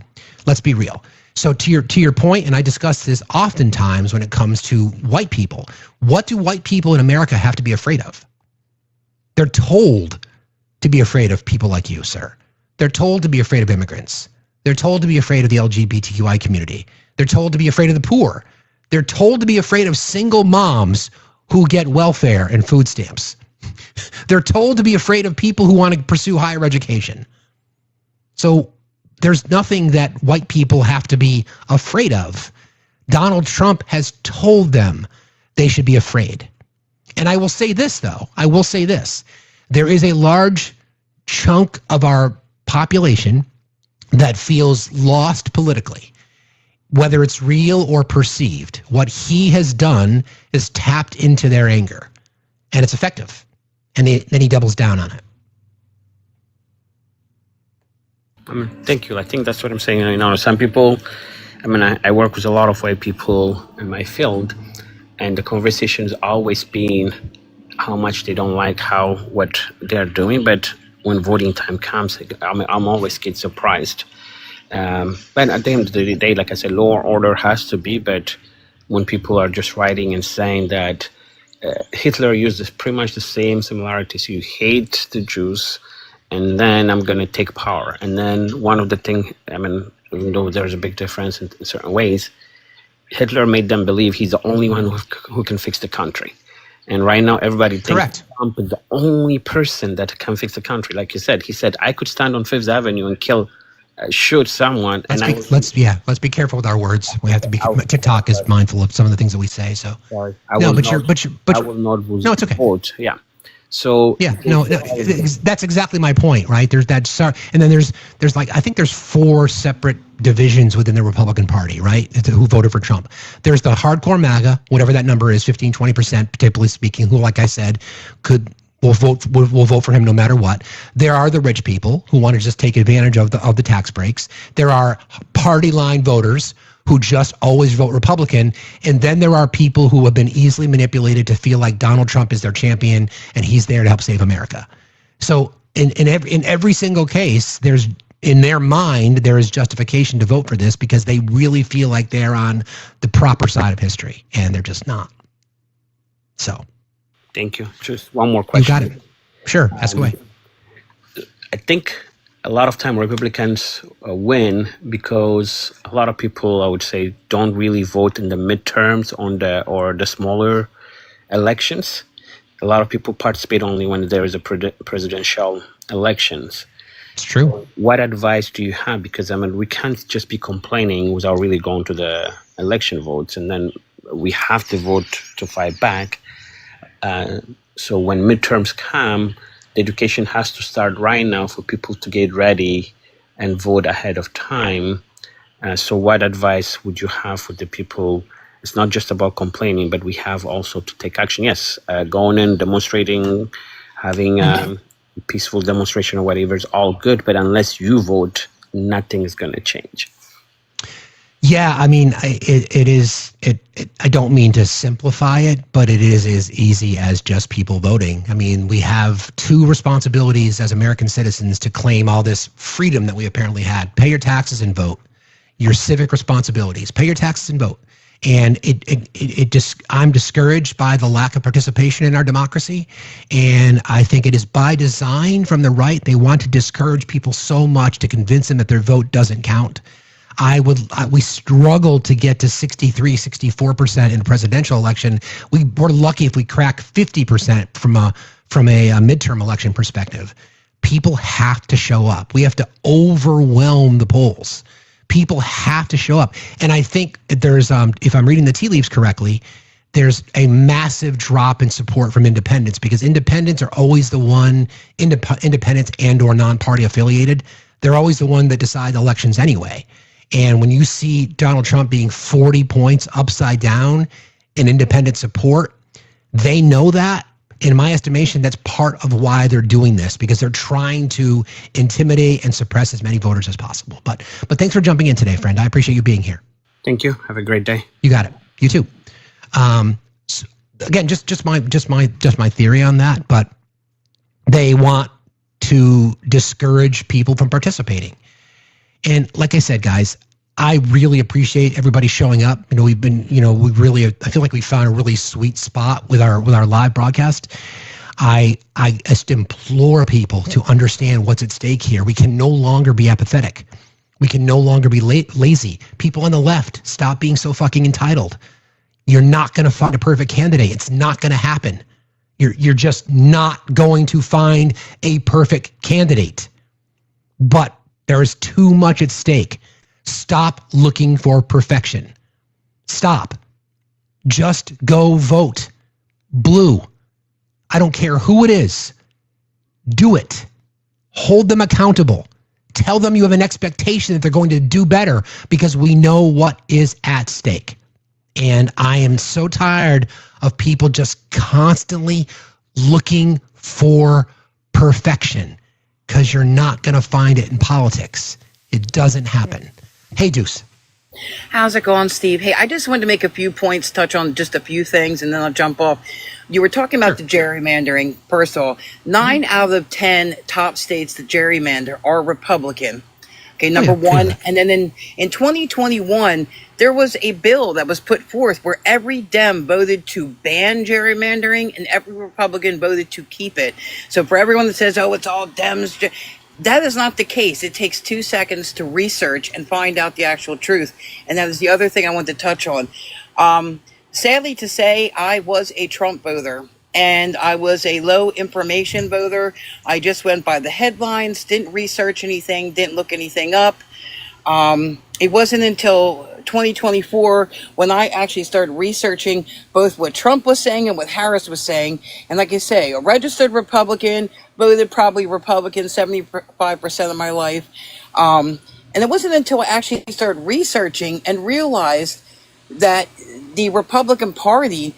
Let's be real. So to your point, and I discuss this oftentimes when it comes to white people, what do white people in America have to be afraid of? They're told to be afraid of people like you, sir. They're told to be afraid of immigrants. They're told to be afraid of the LGBTQI community. They're told to be afraid of the poor. They're told to be afraid of single moms who get welfare and food stamps. They're told to be afraid of people who want to pursue higher education. So there's nothing that white people have to be afraid of. Donald Trump has told them they should be afraid. And I will say this, though. There is a large chunk of our population that feels lost politically. Whether it's real or perceived, what he has done is tapped into their anger. And it's effective. And then he doubles down on it. Thank you. I think that's what I'm saying. Some people, I work with a lot of white people in my field, and the conversation's always been how much they don't like what they're doing. But when voting time comes, I'm always get surprised. But at the end of the day, like I said, law and order has to be. But when people are just writing and saying that Hitler used pretty much the same similarities, you hate the Jews, and then I'm going to take power. And then one of the things, even though there's a big difference in certain ways, Hitler made them believe he's the only one who can fix the country. And right now, everybody thinks Trump is the only person that can fix the country. Like you said, he said, I could stand on Fifth Avenue and shoot someone. Let's be careful with our words. We have to be. TikTok is mindful of some of the things that we say. So sorry, I will not it's okay. Vote. Yeah. So that's exactly my point, right? There's that, and then there's I think there's 4 separate divisions within the Republican Party, right? Who voted for Trump. There's the hardcore MAGA, whatever that number is, 15, 20%, particularly speaking, who, like I said, will vote for him no matter what. There are the rich people who want to just take advantage of the tax breaks. There are party line voters who just always vote Republican. And then there are people who have been easily manipulated to feel like Donald Trump is their champion and he's there to help save America. So in every single case, in their mind, there is justification to vote for this because they really feel like they're on the proper side of history, and they're just not. So. Thank you. Just one more question. You got it. Sure. Ask away. I think a lot of time Republicans win because a lot of people, I would say, don't really vote in the midterms or the smaller elections. A lot of people participate only when there is a presidential elections. It's true. What advice do you have? Because we can't just be complaining without really going to the election votes, and then we have to vote to fight back. So when midterms come, the education has to start right now for people to get ready and vote ahead of time. So what advice would you have for the people? It's not just about complaining, but we have also to take action. Yes, going and demonstrating, having peaceful demonstration or whatever is all good, but unless you vote, nothing is going to change. Yeah, I mean, it is. I don't mean to simplify it, but it is as easy as just people voting. I mean, we have two responsibilities as American citizens to claim all this freedom that we apparently had. Pay your taxes and vote. Your civic responsibilities. Pay your taxes and vote. And I'm discouraged by the lack of participation in our democracy. And I think it is by design from the right. They want to discourage people so much to convince them that their vote doesn't count. We struggled to get to 63, 64% in a presidential election. We're lucky if we crack 50% from a midterm election perspective. People have to show up. We have to overwhelm the polls. People have to show up. And I think there's, if I'm reading the tea leaves correctly, there's a massive drop in support from independents, because independents are always the one, independents and or non-party affiliated, they're always the one that decide elections anyway. And when you see Donald Trump being 40 points upside down in independent support, they know that. In my estimation, that's part of why they're doing this, because they're trying to intimidate and suppress as many voters as possible. But thanks for jumping in today, friend. I appreciate you being here. Thank you. Have a great day. You got it. You too. So again, just my theory on that, but they want to discourage people from participating. And like I said, guys, I really appreciate everybody showing up. I feel like we found a really sweet spot with our live broadcast. I just implore people to understand what's at stake here. We can no longer be apathetic. We can no longer be lazy. People on the left, stop being so fucking entitled. You're not going to find a perfect candidate. It's not going to happen. You're just not going to find a perfect candidate. But there is too much at stake. Stop looking for perfection. Stop. Just go vote. Blue. I don't care who it is. Do it. Hold them accountable. Tell them you have an expectation that they're going to do better, because we know what is at stake. And I am so tired of people just constantly looking for perfection, because you're not going to find it in politics. It doesn't happen. Hey, Deuce. How's it going, Steve? Hey, I just wanted to make a few points, touch on just a few things, and then I'll jump off. You were talking about the gerrymandering. First of all, 9 out of 10 top states that gerrymander are Republican. Okay, number one. And then in 2021, there was a bill that was put forth where every Dem voted to ban gerrymandering and every Republican voted to keep it. So for everyone that says, oh, it's all Dems, that is not the case. It takes 2 seconds to research and find out the actual truth. And that is the other thing I want to touch on. Sadly to say, I was a Trump voter. And I was a low information voter. I just went by the headlines, didn't research anything, didn't look anything up. It wasn't until 2024 when I actually started researching both what Trump was saying and what Harris was saying. And like I say, a registered Republican, voted probably Republican 75% of my life. And it wasn't until I actually started researching and realized that the Republican Party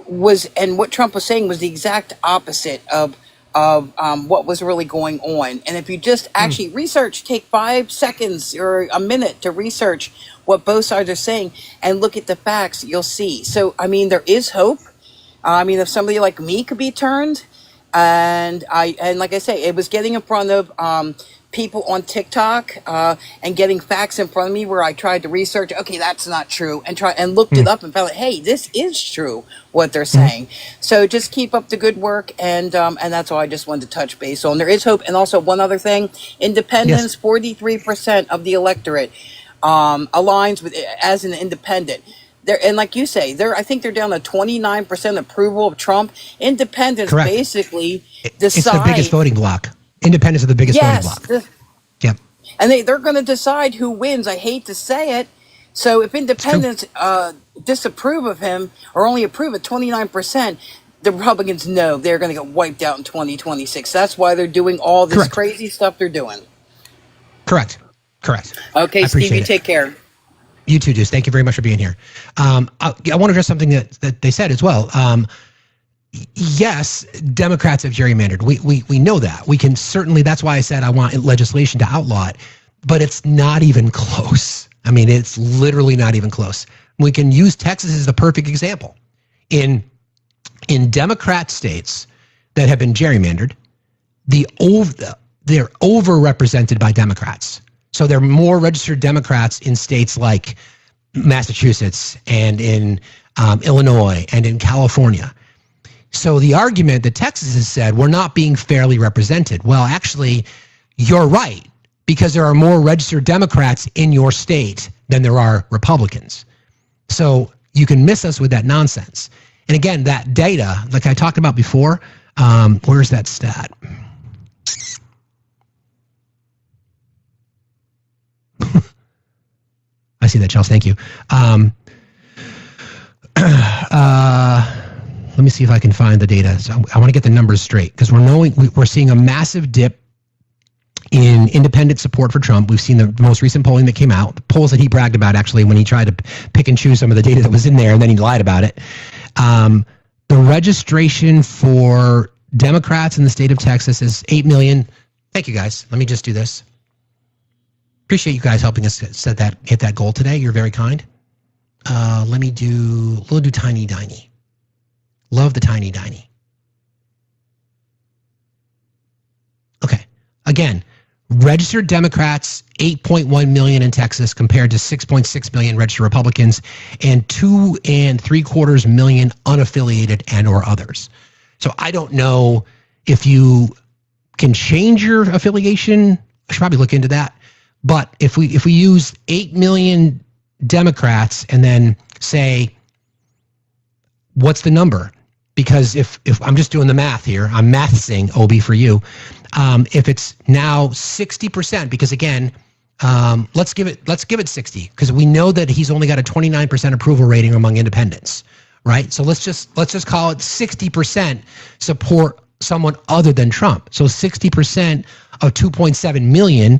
was, and what Trump was saying was the exact opposite of what was really going on. And if you just actually research, take 5 seconds or a minute to research what both sides are saying and look at the facts, you'll see. So, I mean, there is hope. I mean, if somebody like me could be turned, and like I say, it was getting in front of people on TikTok and getting facts in front of me where I tried to research, okay, that's not true, and looked it up and found out, hey, this is true, what they're saying. So just keep up the good work, and that's all I just wanted to touch base on. There is hope. And also one other thing, independents, 43% of the electorate aligns with as an independent. And like you say, I think they're down to 29% approval of Trump. Independents basically decide. It's the biggest voting bloc. Independents are the biggest voting bloc. Yep. And they're going to decide who wins. I hate to say it. So if independents disapprove of him or only approve at 29%, the Republicans know they're going to get wiped out in 2026. That's why they're doing all this crazy stuff they're doing. Correct. Okay, Steve, you take care. You too, Deuce. Thank you very much for being here. I want to address something that they said as well. Yes, Democrats have gerrymandered. We know that. We can certainly, that's why I said I want legislation to outlaw it, but it's not even close. I mean, it's literally not even close. We can use Texas as the perfect example. In Democrat states that have been gerrymandered, they're overrepresented by Democrats. So there are more registered Democrats in states like Massachusetts and in Illinois and in California. So the argument that Texas has said, we're not being fairly represented. Well, actually, you're right, because there are more registered Democrats in your state than there are Republicans. So you can miss us with that nonsense. And again, that data, like I talked about before, where's that stat? I see that, Chelsea. Thank you. Let me see if I can find the data. So I want to get the numbers straight, because we're seeing a massive dip in independent support for Trump. We've seen the most recent polling that came out, the polls that he bragged about actually when he tried to pick and choose some of the data that was in there, and then he lied about it. The registration for Democrats in the state of Texas is 8 million. Thank you, guys. Let me just do this. Appreciate you guys helping us hit that goal today. You're very kind. We'll do Tiny Diny. Love the Tiny Diny. Okay. Again, registered Democrats, 8.1 million in Texas compared to 6.6 million registered Republicans, and 2.75 million unaffiliated and or others. So I don't know if you can change your affiliation. I should probably look into that. But if we use 8 million Democrats and then say, what's the number? Because if I'm just doing the math here, I'm mathsing OB for you. If it's now 60%, because again, let's give it 60, because we know that he's only got a 29% approval rating among independents, right? So let's just call it 60% support someone other than Trump. So 60% of 2.7 million,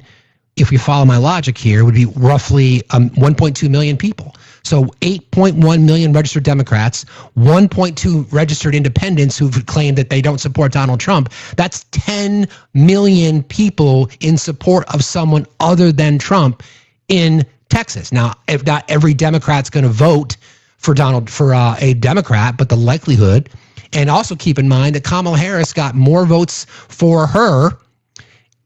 if we follow my logic here, would be roughly 1.2 million people. So 8.1 million registered Democrats, 1.2 registered independents who've claimed that they don't support Donald Trump. That's 10 million people in support of someone other than Trump in Texas. Now, if not every Democrat's going to vote for a Democrat, but the likelihood, and also keep in mind that Kamala Harris got more votes for her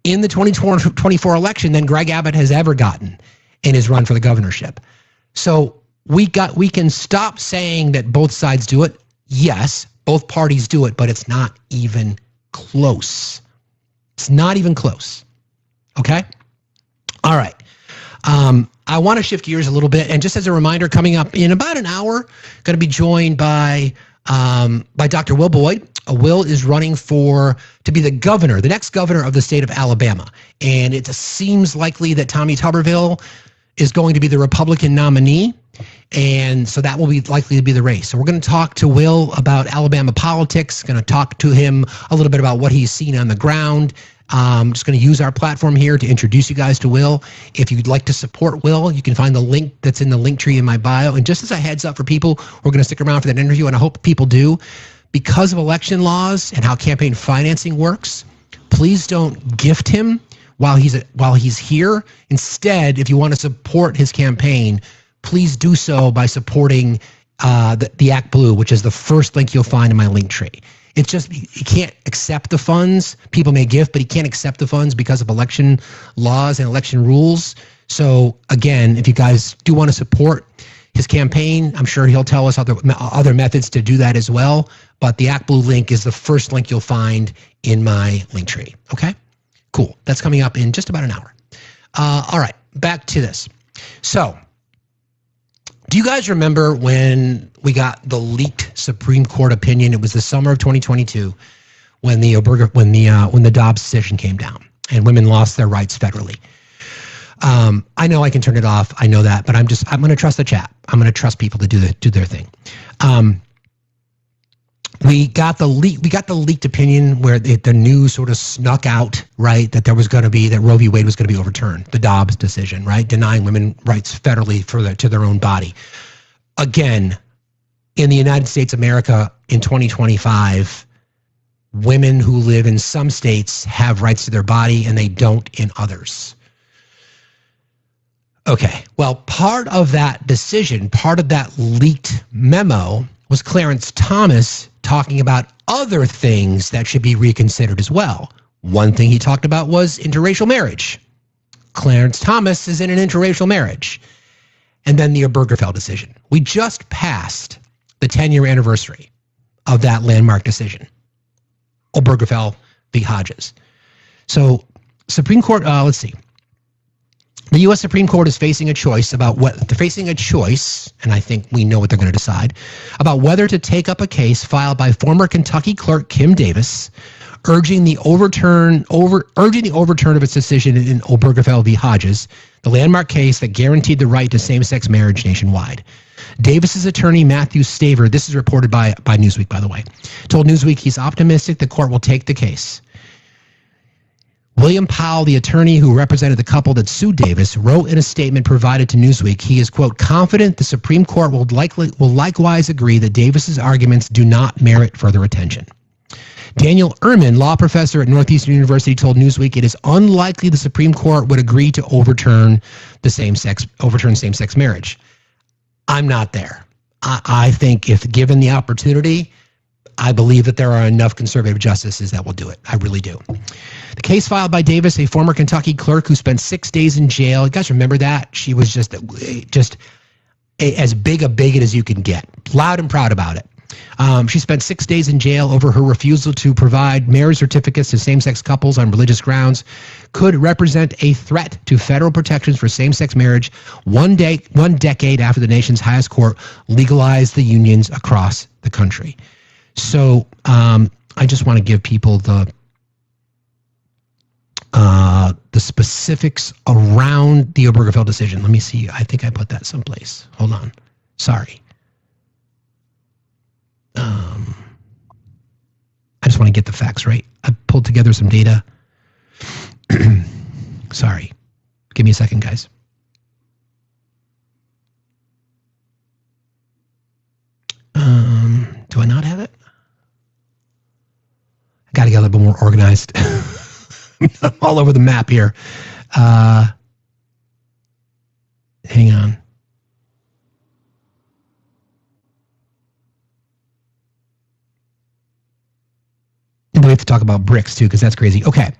in the 2024 election than Greg Abbott has ever gotten in his run for the governorship. So we can stop saying that both sides do it. Yes, both parties do it, but it's not even close. It's not even close. Okay? All right. I want to shift gears a little bit, and just as a reminder, coming up in about an hour, going to be joined by Dr. Will Boyd. Will is running to be the next governor of the state of Alabama. And it seems likely that Tommy Tuberville is going to be the Republican nominee. And so that will be likely to be the race. So we're going to talk to Will about Alabama politics, going to talk to him a little bit about what he's seen on the ground. Just going to use our platform here to introduce you guys to Will. If you'd like to support Will, you can find the link that's in the link tree in my bio. And just as a heads up for people who are going to stick around for that interview, and I hope people do, because of election laws and how campaign financing works, please don't gift him while he's here. Instead, if you want to support his campaign, please do so by supporting the Act Blue, which is the first link you'll find in my link tree. It's just, he can't accept the funds. People may gift, but he can't accept the funds because of election laws and election rules. So again, if you guys do want to support his campaign, I'm sure he'll tell us other methods to do that as well. But the Act Blue link is the first link you'll find in my link tree. Okay? Cool. That's coming up in just about an hour. All right, back to this. So, do you guys remember when we got the leaked Supreme Court opinion? It was the summer of 2022 when the Dobbs decision came down and women lost their rights federally. I know I can turn it off. I know that, but I'm going to trust the chat. I'm going to trust people to do their thing. We got the leaked opinion where the news sort of snuck out, right, that Roe v. Wade was going to be overturned, the Dobbs decision, right, denying women rights federally to their own body. Again, in the United States of America in 2025, women who live in some states have rights to their body and they don't in others. Okay, well, part of that decision, part of that leaked memo was Clarence Thomas talking about other things that should be reconsidered as well. One thing he talked about was interracial marriage. Clarence Thomas is in an interracial marriage. And then the Obergefell decision. We just passed the 10-year anniversary of that landmark decision. Obergefell v. Hodges. So Supreme Court, let's see. The U.S. Supreme Court is facing a choice, and I think we know what they're going to decide, about whether to take up a case filed by former Kentucky clerk Kim Davis, urging the overturn of its decision in Obergefell v. Hodges, the landmark case that guaranteed the right to same-sex marriage nationwide. Davis's attorney, Matthew Staver, this is reported by Newsweek, by the way, told Newsweek he's optimistic the court will take the case. William Powell, the attorney who represented the couple that sued Davis, wrote in a statement provided to Newsweek, he is, quote, confident the Supreme Court will likewise agree that Davis's arguments do not merit further attention. Daniel Ehrman, law professor at Northeastern University, told Newsweek it is unlikely the Supreme Court would agree to overturn same-sex marriage. I'm not there. I think if given the opportunity, I believe that there are enough conservative justices that will do it. I really do. The case filed by Davis, a former Kentucky clerk who spent 6 days in jail. You guys remember that? She was just as big a bigot as you can get. Loud and proud about it. She spent 6 days in jail over her refusal to provide marriage certificates to same-sex couples on religious grounds, could represent a threat to federal protections for same-sex marriage one decade after the nation's highest court legalized the unions across the country. So I just want to give people the specifics around the Obergefell decision. Let me see. I think I put that someplace. Hold on. Sorry. I just want to get the facts right. I pulled together some data. Sorry. Give me a second, guys. Do I not have it? I got to get a little bit more organized. I'm all over the map here. Hang on. We have to talk about BRICS too, because that's crazy. Okay.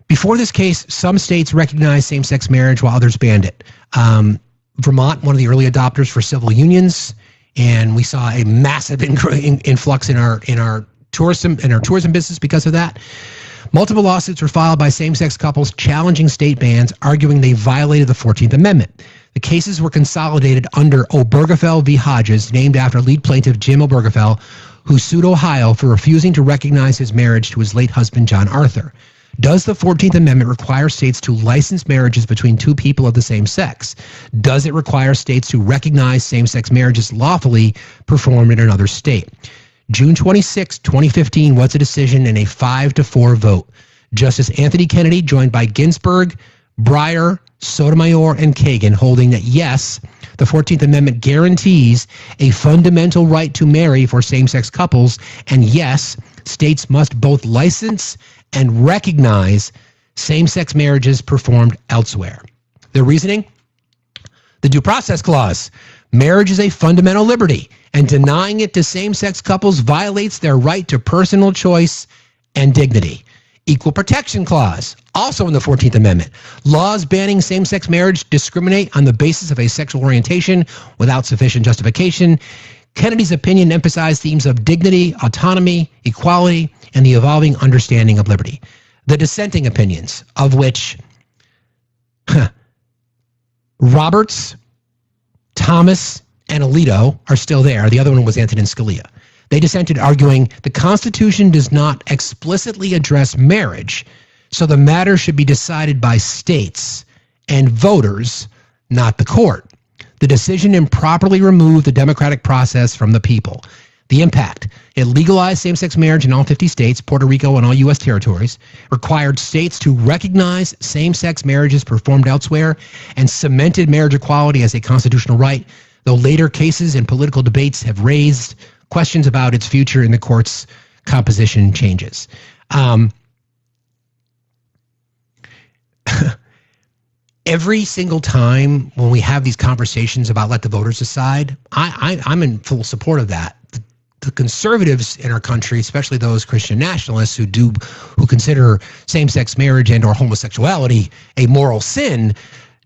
Before this case, some states recognized same-sex marriage while others banned it. Vermont, one of the early adopters for civil unions, and we saw a massive influx in our tourism business because of that. Multiple lawsuits were filed by same-sex couples challenging state bans, arguing they violated the 14th Amendment. The cases were consolidated under Obergefell v. Hodges, named after lead plaintiff Jim Obergefell, who sued Ohio for refusing to recognize his marriage to his late husband, John Arthur. Does the 14th Amendment require states to license marriages between two people of the same sex? Does it require states to recognize same-sex marriages lawfully performed in another state? June 26, 2015 was a decision in a 5-4 vote. Justice Anthony Kennedy, joined by Ginsburg, Breyer, Sotomayor, and Kagan, holding that yes, the 14th Amendment guarantees a fundamental right to marry for same-sex couples, and yes, states must both license and recognize same-sex marriages performed elsewhere. Their reasoning? The Due Process Clause. Marriage is a fundamental liberty, and denying it to same-sex couples violates their right to personal choice and dignity. Equal Protection Clause, also in the 14th Amendment. Laws banning same-sex marriage discriminate on the basis of a sexual orientation without sufficient justification. Kennedy's opinion emphasized themes of dignity, autonomy, equality, and the evolving understanding of liberty. The dissenting opinions, of which Roberts, Thomas, and Alito are still there. The other one was Antonin Scalia. They dissented, arguing the Constitution does not explicitly address marriage, so the matter should be decided by states and voters, not the court. The decision improperly removed the democratic process from the people. The impact. It legalized same-sex marriage in all 50 states, Puerto Rico, and all U.S. territories, required states to recognize same-sex marriages performed elsewhere, and cemented marriage equality as a constitutional right, though later cases and political debates have raised questions about its future in the court's composition changes. Every single time when we have these conversations about let the voters decide, I'm in full support of that. The conservatives in our country, especially those Christian nationalists who consider same-sex marriage and or homosexuality a moral sin,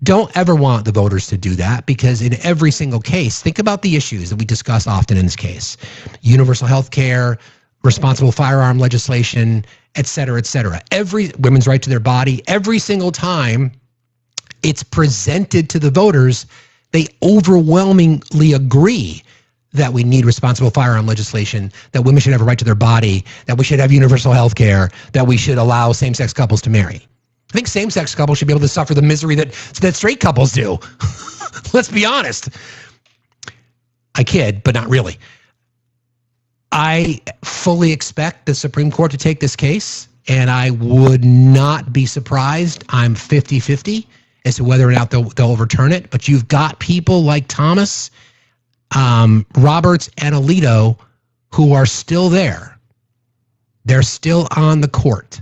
don't ever want the voters to do that, because in every single case, think about the issues that we discuss often in this case: universal health care, responsible firearm legislation, et cetera, every women's right to their body. Every single time it's presented to the voters, they overwhelmingly agree that we need responsible firearm legislation, that women should have a right to their body, that we should have universal health care, that we should allow same-sex couples to marry. I think same-sex couples should be able to suffer the misery that straight couples do. Let's be honest. I kid, but not really. I fully expect the Supreme Court to take this case, and I would not be surprised. I'm 50-50 as to whether or not they'll overturn it. But you've got people like Thomas, Roberts, and Alito who are still there. They're still on the court.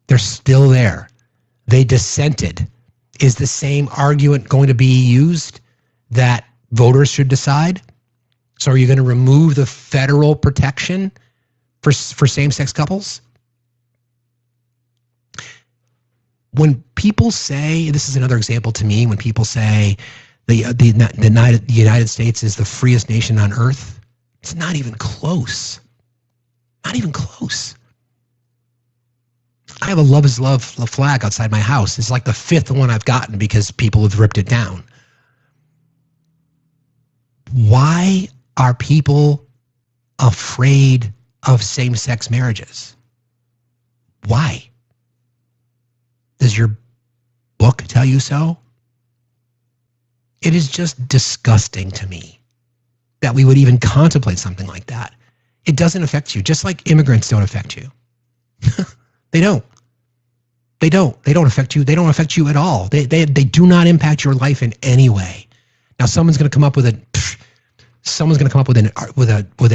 They're still there. They dissented. Is the same argument going to be used that voters should decide? So are you going to remove the federal protection for same-sex couples? When people say, this is another example to me, when people say the United States is the freest nation on earth, it's not even close. Not even close. I have a Love is Love flag outside my house. It's like the 5th one I've gotten because people have ripped it down. Why are people afraid of same-sex marriages? Why? Does your book tell you so? It is just disgusting to me that we would even contemplate something like that. It doesn't affect you, just like immigrants don't affect you. They don't. They don't affect you. They don't affect you at all. They do not impact your life in any way. Now, someone's going to come up with an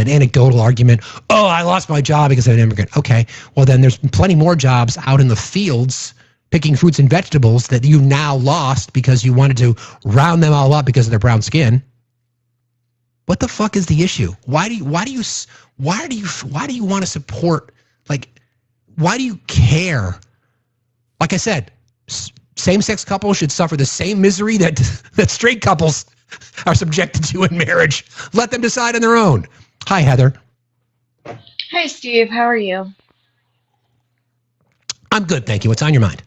anecdotal argument. Oh, I lost my job because I'm an immigrant. Okay, well then there's plenty more jobs out in the fields picking fruits and vegetables that you now lost because you wanted to round them all up because of their brown skin. What the fuck is the issue? Why do you want to support, like, why do you care? Like I said, same-sex couples should suffer the same misery that straight couples are subjected to in marriage. Let them decide on their own. Hi, Heather. Hi, Steve. How are you? I'm good, thank you. What's on your mind?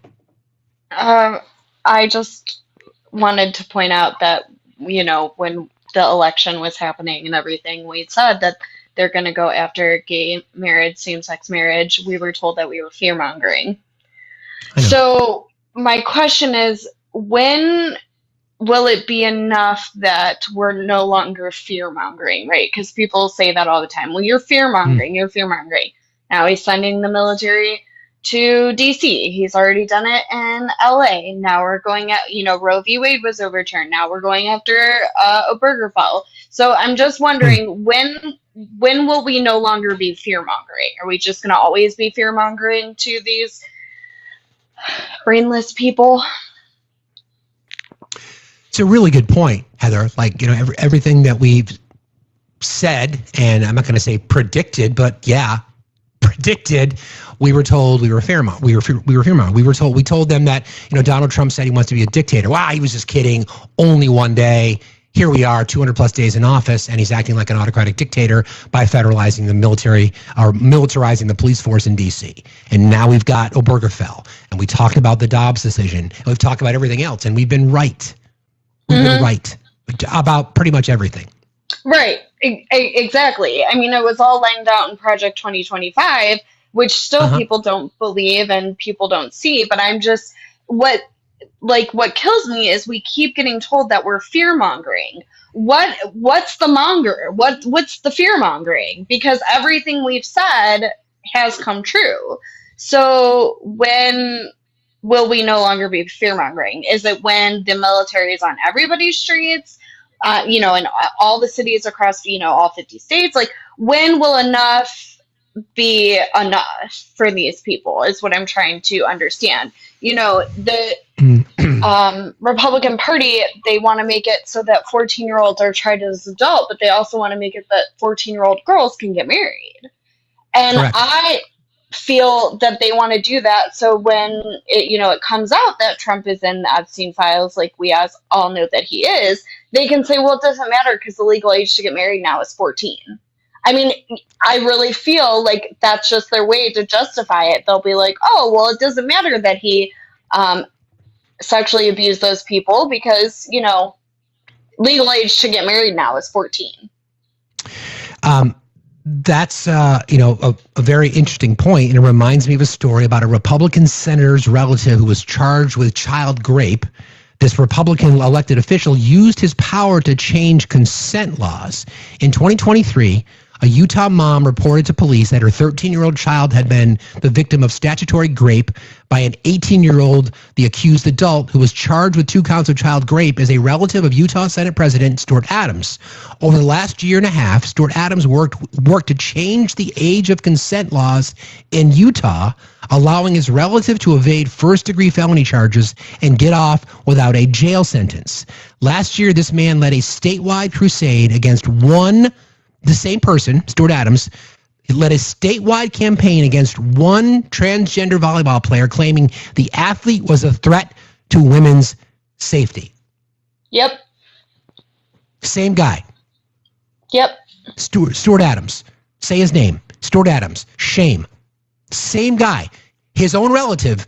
I just wanted to point out that, when the election was happening and everything, we said that they're going to go after gay marriage, same-sex marriage. We were told that we were fear-mongering. So my question is, when will it be enough that we're no longer fear-mongering, right? Because people say that all the time. Well, you're fear-mongering, you're fear-mongering. Now he's sending the military to D.C. He's already done it in L.A. Now we're going at, Roe v. Wade was overturned. Now we're going after Obergefell. So I'm just wondering, when will we no longer be fear-mongering? Are we just going to always be fear-mongering to these brainless people? It's a really good point, Heather. Like, everything that we've said, and I'm not going to say predicted, but yeah, predicted, we were told we were fear-mongering. We told them that, Donald Trump said he wants to be a dictator. Wow, he was just kidding. Only one day. Here we are, 200 plus days in office, and he's acting like an autocratic dictator by federalizing the military or militarizing the police force in D.C. And now we've got Obergefell, and we talked about the Dobbs decision, and we've talked about everything else, and we've been right. We've been right about pretty much everything. Right, exactly. I mean, it was all lined out in Project 2025, which still people don't believe and people don't see. But I'm just, what like what kills me is we keep getting told that we're fear mongering. What's the monger? What's the fear mongering? Because everything we've said has come true. So when will we no longer be fear mongering? Is it when the military is on everybody's streets? In all the cities across, all 50 states? Like, when will enough be enough for these people is what I'm trying to understand. The Republican Party, they want to make it so that 14-year-olds are tried as adults, but they also want to make it that 14-year-old girls can get married. And Correct. I feel that they want to do that so when it comes out that Trump is in the Epstein files, like we all know that he is, they can say, well, it doesn't matter because the legal age to get married now is 14. I mean, I really feel like that's just their way to justify it. They'll be like, oh, well, it doesn't matter that he sexually abused those people because, legal age to get married now is 14. That's a very interesting point, and it reminds me of a story about a Republican senator's relative who was charged with child rape. This Republican elected official used his power to change consent laws. In 2023, a Utah mom reported to police that her 13-year-old child had been the victim of statutory rape by an 18-year-old, the accused adult, who was charged with 2 counts of child rape as a relative of Utah Senate President Stuart Adams. Over the last year and a half, Stuart Adams worked to change the age of consent laws in Utah, allowing his relative to evade first-degree felony charges and get off without a jail sentence. Last year, this man led a statewide crusade against the same person, Stuart Adams, led a statewide campaign against one transgender volleyball player, claiming the athlete was a threat to women's safety. Yep. Same guy. Yep. Stuart Adams. Say his name. Stuart Adams. Shame. Same guy. His own relative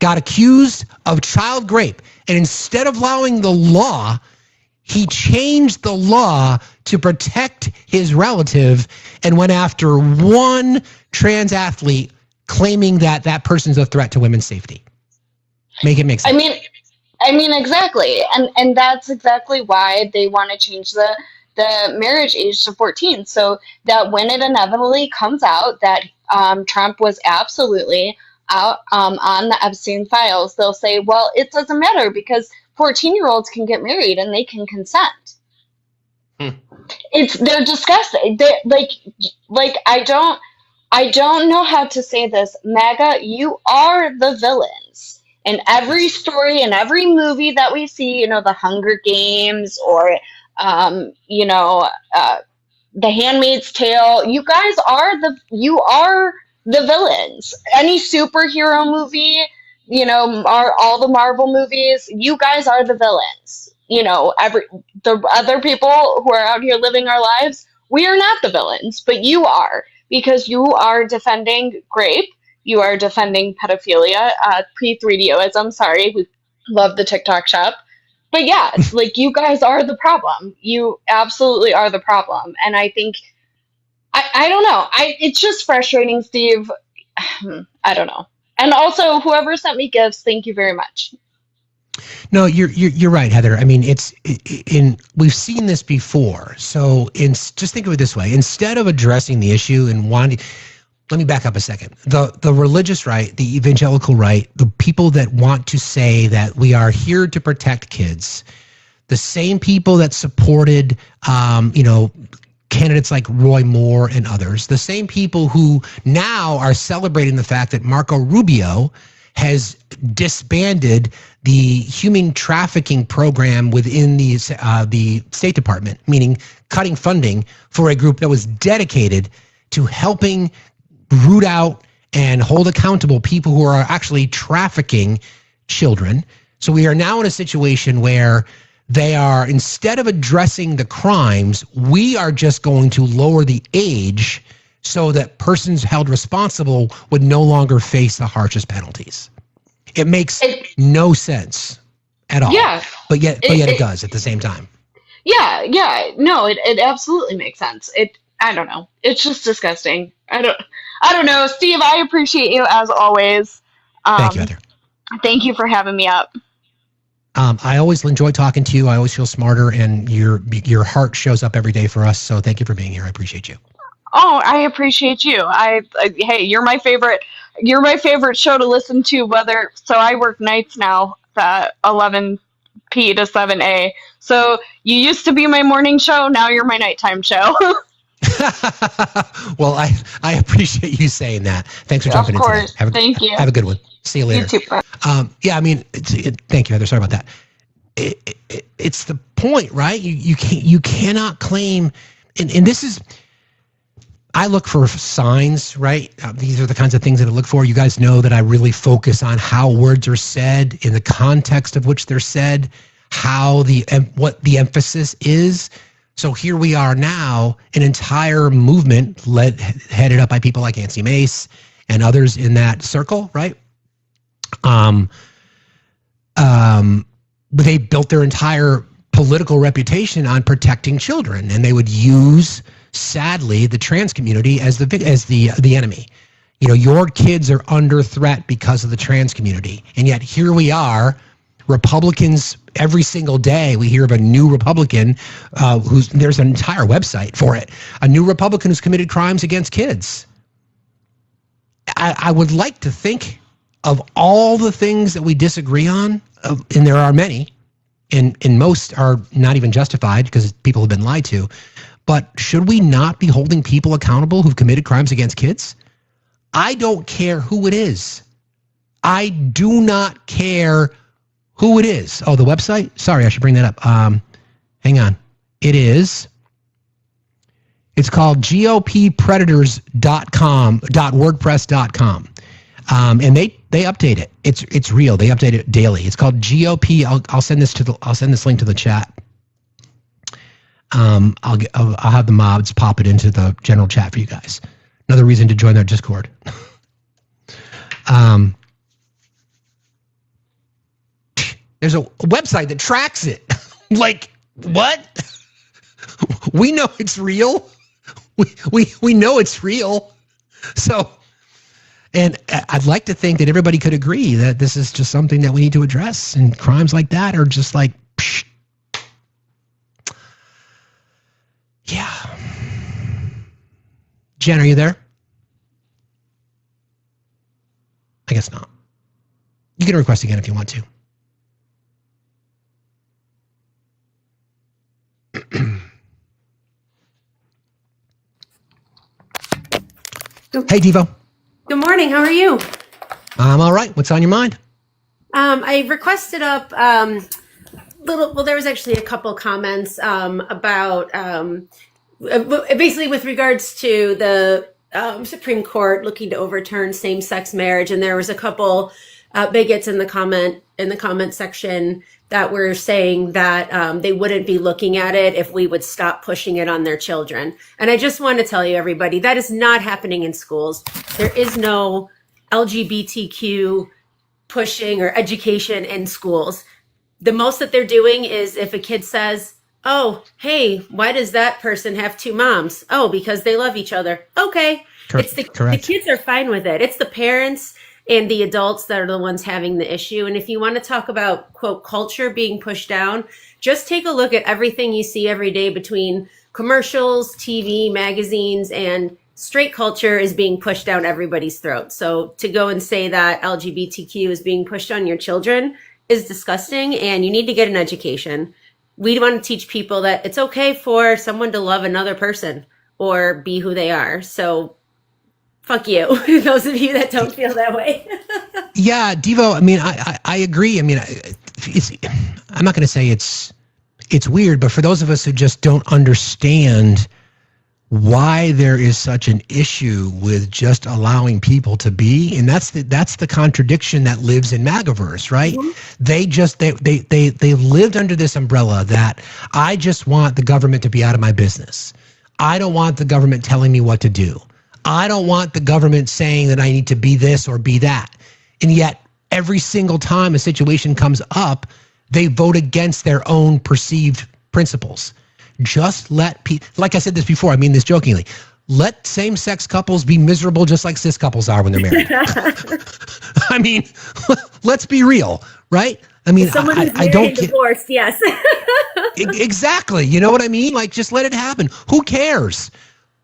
got accused of child rape, and instead of allowing the law, he changed the law to protect his relative and went after one trans athlete, claiming that that person's a threat to women's safety. Make it make sense. I mean, exactly. And that's exactly why they want to change the marriage age to 14. So that when it inevitably comes out that Trump was absolutely out on the Epstein files, they'll say, well, it doesn't matter because 14-year-olds can get married and they can consent. They're disgusting. I don't know how to say this. MAGA, you are the villains. In every story, in every movie that we see, the Hunger Games or, The Handmaid's Tale, you guys are the villains. Any superhero movie, all the Marvel movies, you guys are the villains. The other people who are out here living our lives, we are not the villains, but you are, because you are defending rape, you are defending pedophilia, P3DOism, sorry, we love the TikTok shop. But yeah, you guys are the problem. You absolutely are the problem. And I think, I don't know. It's just frustrating, Steve. I don't know. And also, whoever sent me gifts, thank you very much. No, you're right, Heather. I mean, we've seen this before. So just think of it this way: instead of addressing the issue and wanting, let me back up a second. The religious right, the evangelical right, the people that want to say that we are here to protect kids, the same people that supported, candidates like Roy Moore and others, the same people who now are celebrating the fact that Marco Rubio has disbanded the human trafficking program within the State Department, meaning cutting funding for a group that was dedicated to helping root out and hold accountable people who are actually trafficking children. So we are now in a situation where they are, instead of addressing the crimes, we are just going to lower the age so that persons held responsible would no longer face the harshest penalties. It makes no sense at all. Yeah. But yet it does at the same time. Yeah. No, it absolutely makes sense. I don't know. It's just disgusting. I don't know. Steve, I appreciate you as always. Thank you, Heather. Thank you for having me up. I always enjoy talking to you. I always feel smarter, and your heart shows up every day for us. So thank you for being here. I appreciate you. Oh, I appreciate you. Hey, you're my favorite. You're my favorite show to listen to. So I work nights now, 11 p to 7 a. So you used to be my morning show. Now you're my nighttime show. Well, I appreciate you saying that. Thanks for jumping in today. Thank you. Have a good one. See you later. You too. Bye. Yeah, I mean, thank you, Heather. Sorry about that. It's the point, right? You cannot claim, and this is. I look for signs, right? These are the kinds of things that I look for. You guys know that I really focus on how words are said, in the context of which they're said, what the emphasis is. So here we are now, an entire movement headed up by people like Nancy Mace and others in that circle, right? They built their entire political reputation on protecting children, and they would use, sadly, the trans community as the enemy. You know, your kids are under threat because of the trans community, and yet here we are, Republicans. Every single day we hear of a new Republican there's an entire website for it. A new Republican who's committed crimes against kids. I would like to think of all the things that we disagree on, and there are many, and most are not even justified because people have been lied to. But should we not be holding people accountable who've committed crimes against kids? I don't care who it is. I do not care who it is. Oh, the website? Sorry, I should bring that up. Hang on. It's called goppredators.com.wordpress.com. And they update it. It's real. They update it daily. It's called GOP. I'll send this link to the chat. I'll have the mods pop it into the general chat for you guys. Another reason to join their Discord. There's a website that tracks it. Like, what? We know it's real. We know it's real. So, and I'd like to think that everybody could agree that this is just something that we need to address, and crimes like that are just like, psh. Yeah. Jen, are you there? I guess not. You can request again if you want to. Hey, Devo. Good morning. How are you? I'm all right. What's on your mind? I requested up there was actually a couple comments about basically with regards to the Supreme Court looking to overturn same-sex marriage, and there was a couple bigots in the comment section that were saying that they wouldn't be looking at it if we would stop pushing it on their children. And I just want to tell you, everybody, that is not happening in schools. There is no LGBTQ pushing or education in schools. The most that they're doing is if a kid says, oh, hey, why does that person have two moms? Oh, because they love each other. Okay. Correct. The kids are fine with it. It's the parents and the adults that are the ones having the issue. And if you want to talk about, quote, culture being pushed down, just take a look at everything you see every day between commercials, TV, magazines, and straight culture is being pushed down everybody's throat. So to go and say that LGBTQ is being pushed on your children is disgusting, and you need to get an education. We want to teach people that it's okay for someone to love another person or be who they are. So fuck you, those of you that don't feel that way. Yeah, Devo, I mean, I agree. I mean, I'm not going to say it's weird, but for those of us who just don't understand why there is such an issue with just allowing people to be, and that's the contradiction that lives in MAGAverse, right? Mm-hmm. They lived under this umbrella that I just want the government to be out of my business. I don't want the government telling me what to do. I don't want the government saying that I need to be this or be that. And yet, every single time a situation comes up, they vote against their own perceived principles. Just let people, like I said this before, I mean this jokingly, let same-sex couples be miserable just like cis couples are when they're married. I mean, let's be real, right? I mean, someone who's I don't get divorced. Yes. exactly. You know what I mean? Like, just let it happen. Who cares?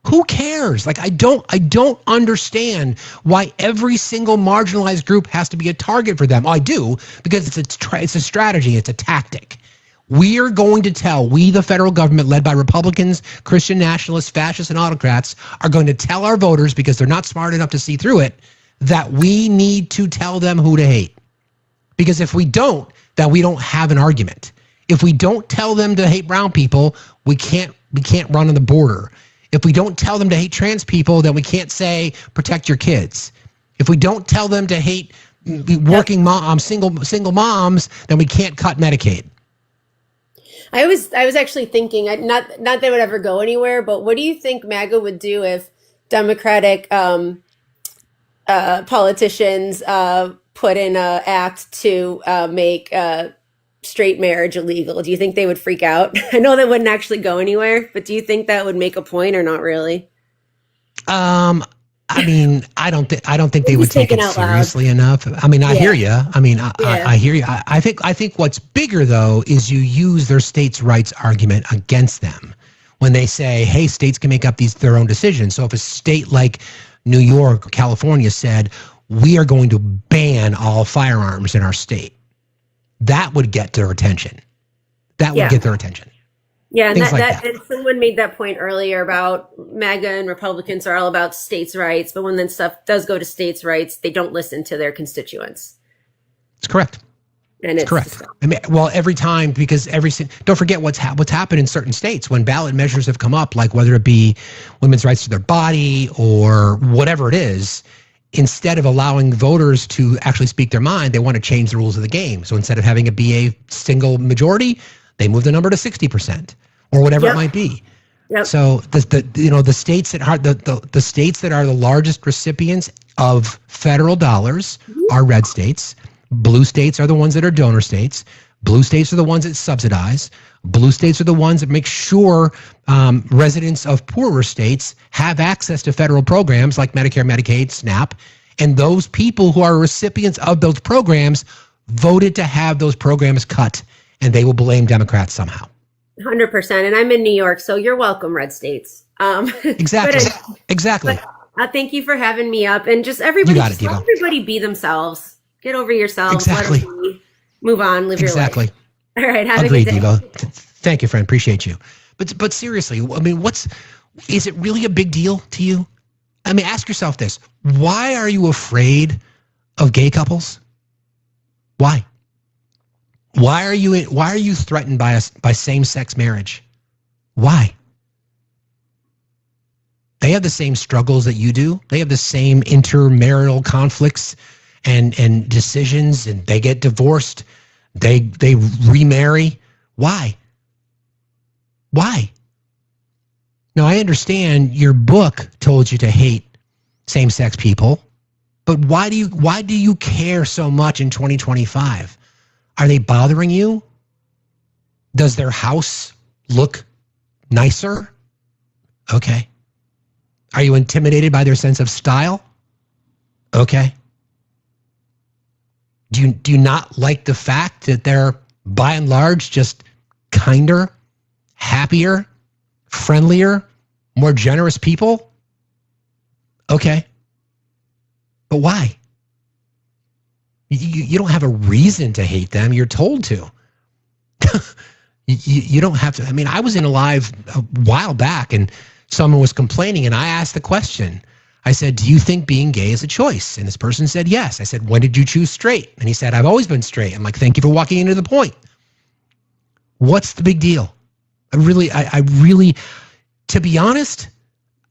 Who cares? Like, I don't understand why every single marginalized group has to be a target for them. I do, because it's a strategy. It's a tactic. We are going to tell, we, the federal government led by Republicans, Christian nationalists, fascists, and autocrats, are going to tell our voters, because they're not smart enough to see through it, that we need to tell them who to hate. Because if we don't, then we don't have an argument. If we don't tell them to hate brown people, we can't run on the border. If we don't tell them to hate trans people, then we can't say protect your kids. If we don't tell them to hate working moms, single moms, then we can't cut Medicaid. I was actually thinking, not that it would ever go anywhere, but what do you think MAGA would do if Democratic politicians put in an act to make straight marriage illegal? Do you think they would freak out? I know that wouldn't actually go anywhere, but do you think that would make a point or not really? I mean, I don't think they would take it seriously enough. I mean, I hear you. I mean, I hear you. I think what's bigger though is you use their states' rights argument against them when they say, "Hey, states can make up their own decisions." So if a state like New York or California said, "We are going to ban all firearms in our state," that would get their attention. That would get their attention. Yeah, and Things like that. and someone made that point earlier about MAGA and Republicans are all about states' rights, but when then stuff does go to states' rights, they don't listen to their constituents. It's correct. And it's correct. I mean, well, every time, because don't forget what's happened in certain states when ballot measures have come up, like whether it be women's rights to their body or whatever it is. Instead of allowing voters to actually speak their mind, they want to change the rules of the game. So instead of having it be a single majority, they move the number to 60% or whatever it might be. So the states that are the states that are the largest recipients of federal dollars are red states. Blue states are the ones that are donor states. Blue states are the ones that subsidize. Blue states are the ones that make sure residents of poorer states have access to federal programs like Medicare, Medicaid, SNAP. And those people who are recipients of those programs voted to have those programs cut, and they will blame Democrats somehow. 100%. And I'm in New York, so you're welcome, red states. Exactly. Exactly. But, thank you for having me up. And just everybody, let everybody be themselves. Get over yourselves. Exactly. Let them be. Move on. Live your life. Exactly. All right. Have Agreed, a good day. Devo. Thank you, friend. Appreciate you. But seriously, I mean, is it really a big deal to you? I mean, ask yourself this. Why are you afraid of gay couples? Why? Why are you threatened by same-sex marriage? Why? They have the same struggles that you do. They have the same intermarital conflicts and decisions, and they get divorced. They remarry. Why? Why? Now, I understand your book told you to hate same-sex people, but why do you care so much in 2025? Are they bothering you? Does their house look nicer? Okay. Are you intimidated by their sense of style? Okay. Do you not like the fact that they're, by and large, just kinder, happier, friendlier, more generous people? Okay. But why? You don't have a reason to hate them. You're told to. You don't have to. I mean, I was in a live a while back and someone was complaining and I asked the question. I said, do you think being gay is a choice? And this person said, yes. I said, when did you choose straight? And he said, I've always been straight. I'm like, thank you for walking into the point. What's the big deal? I really, to be honest,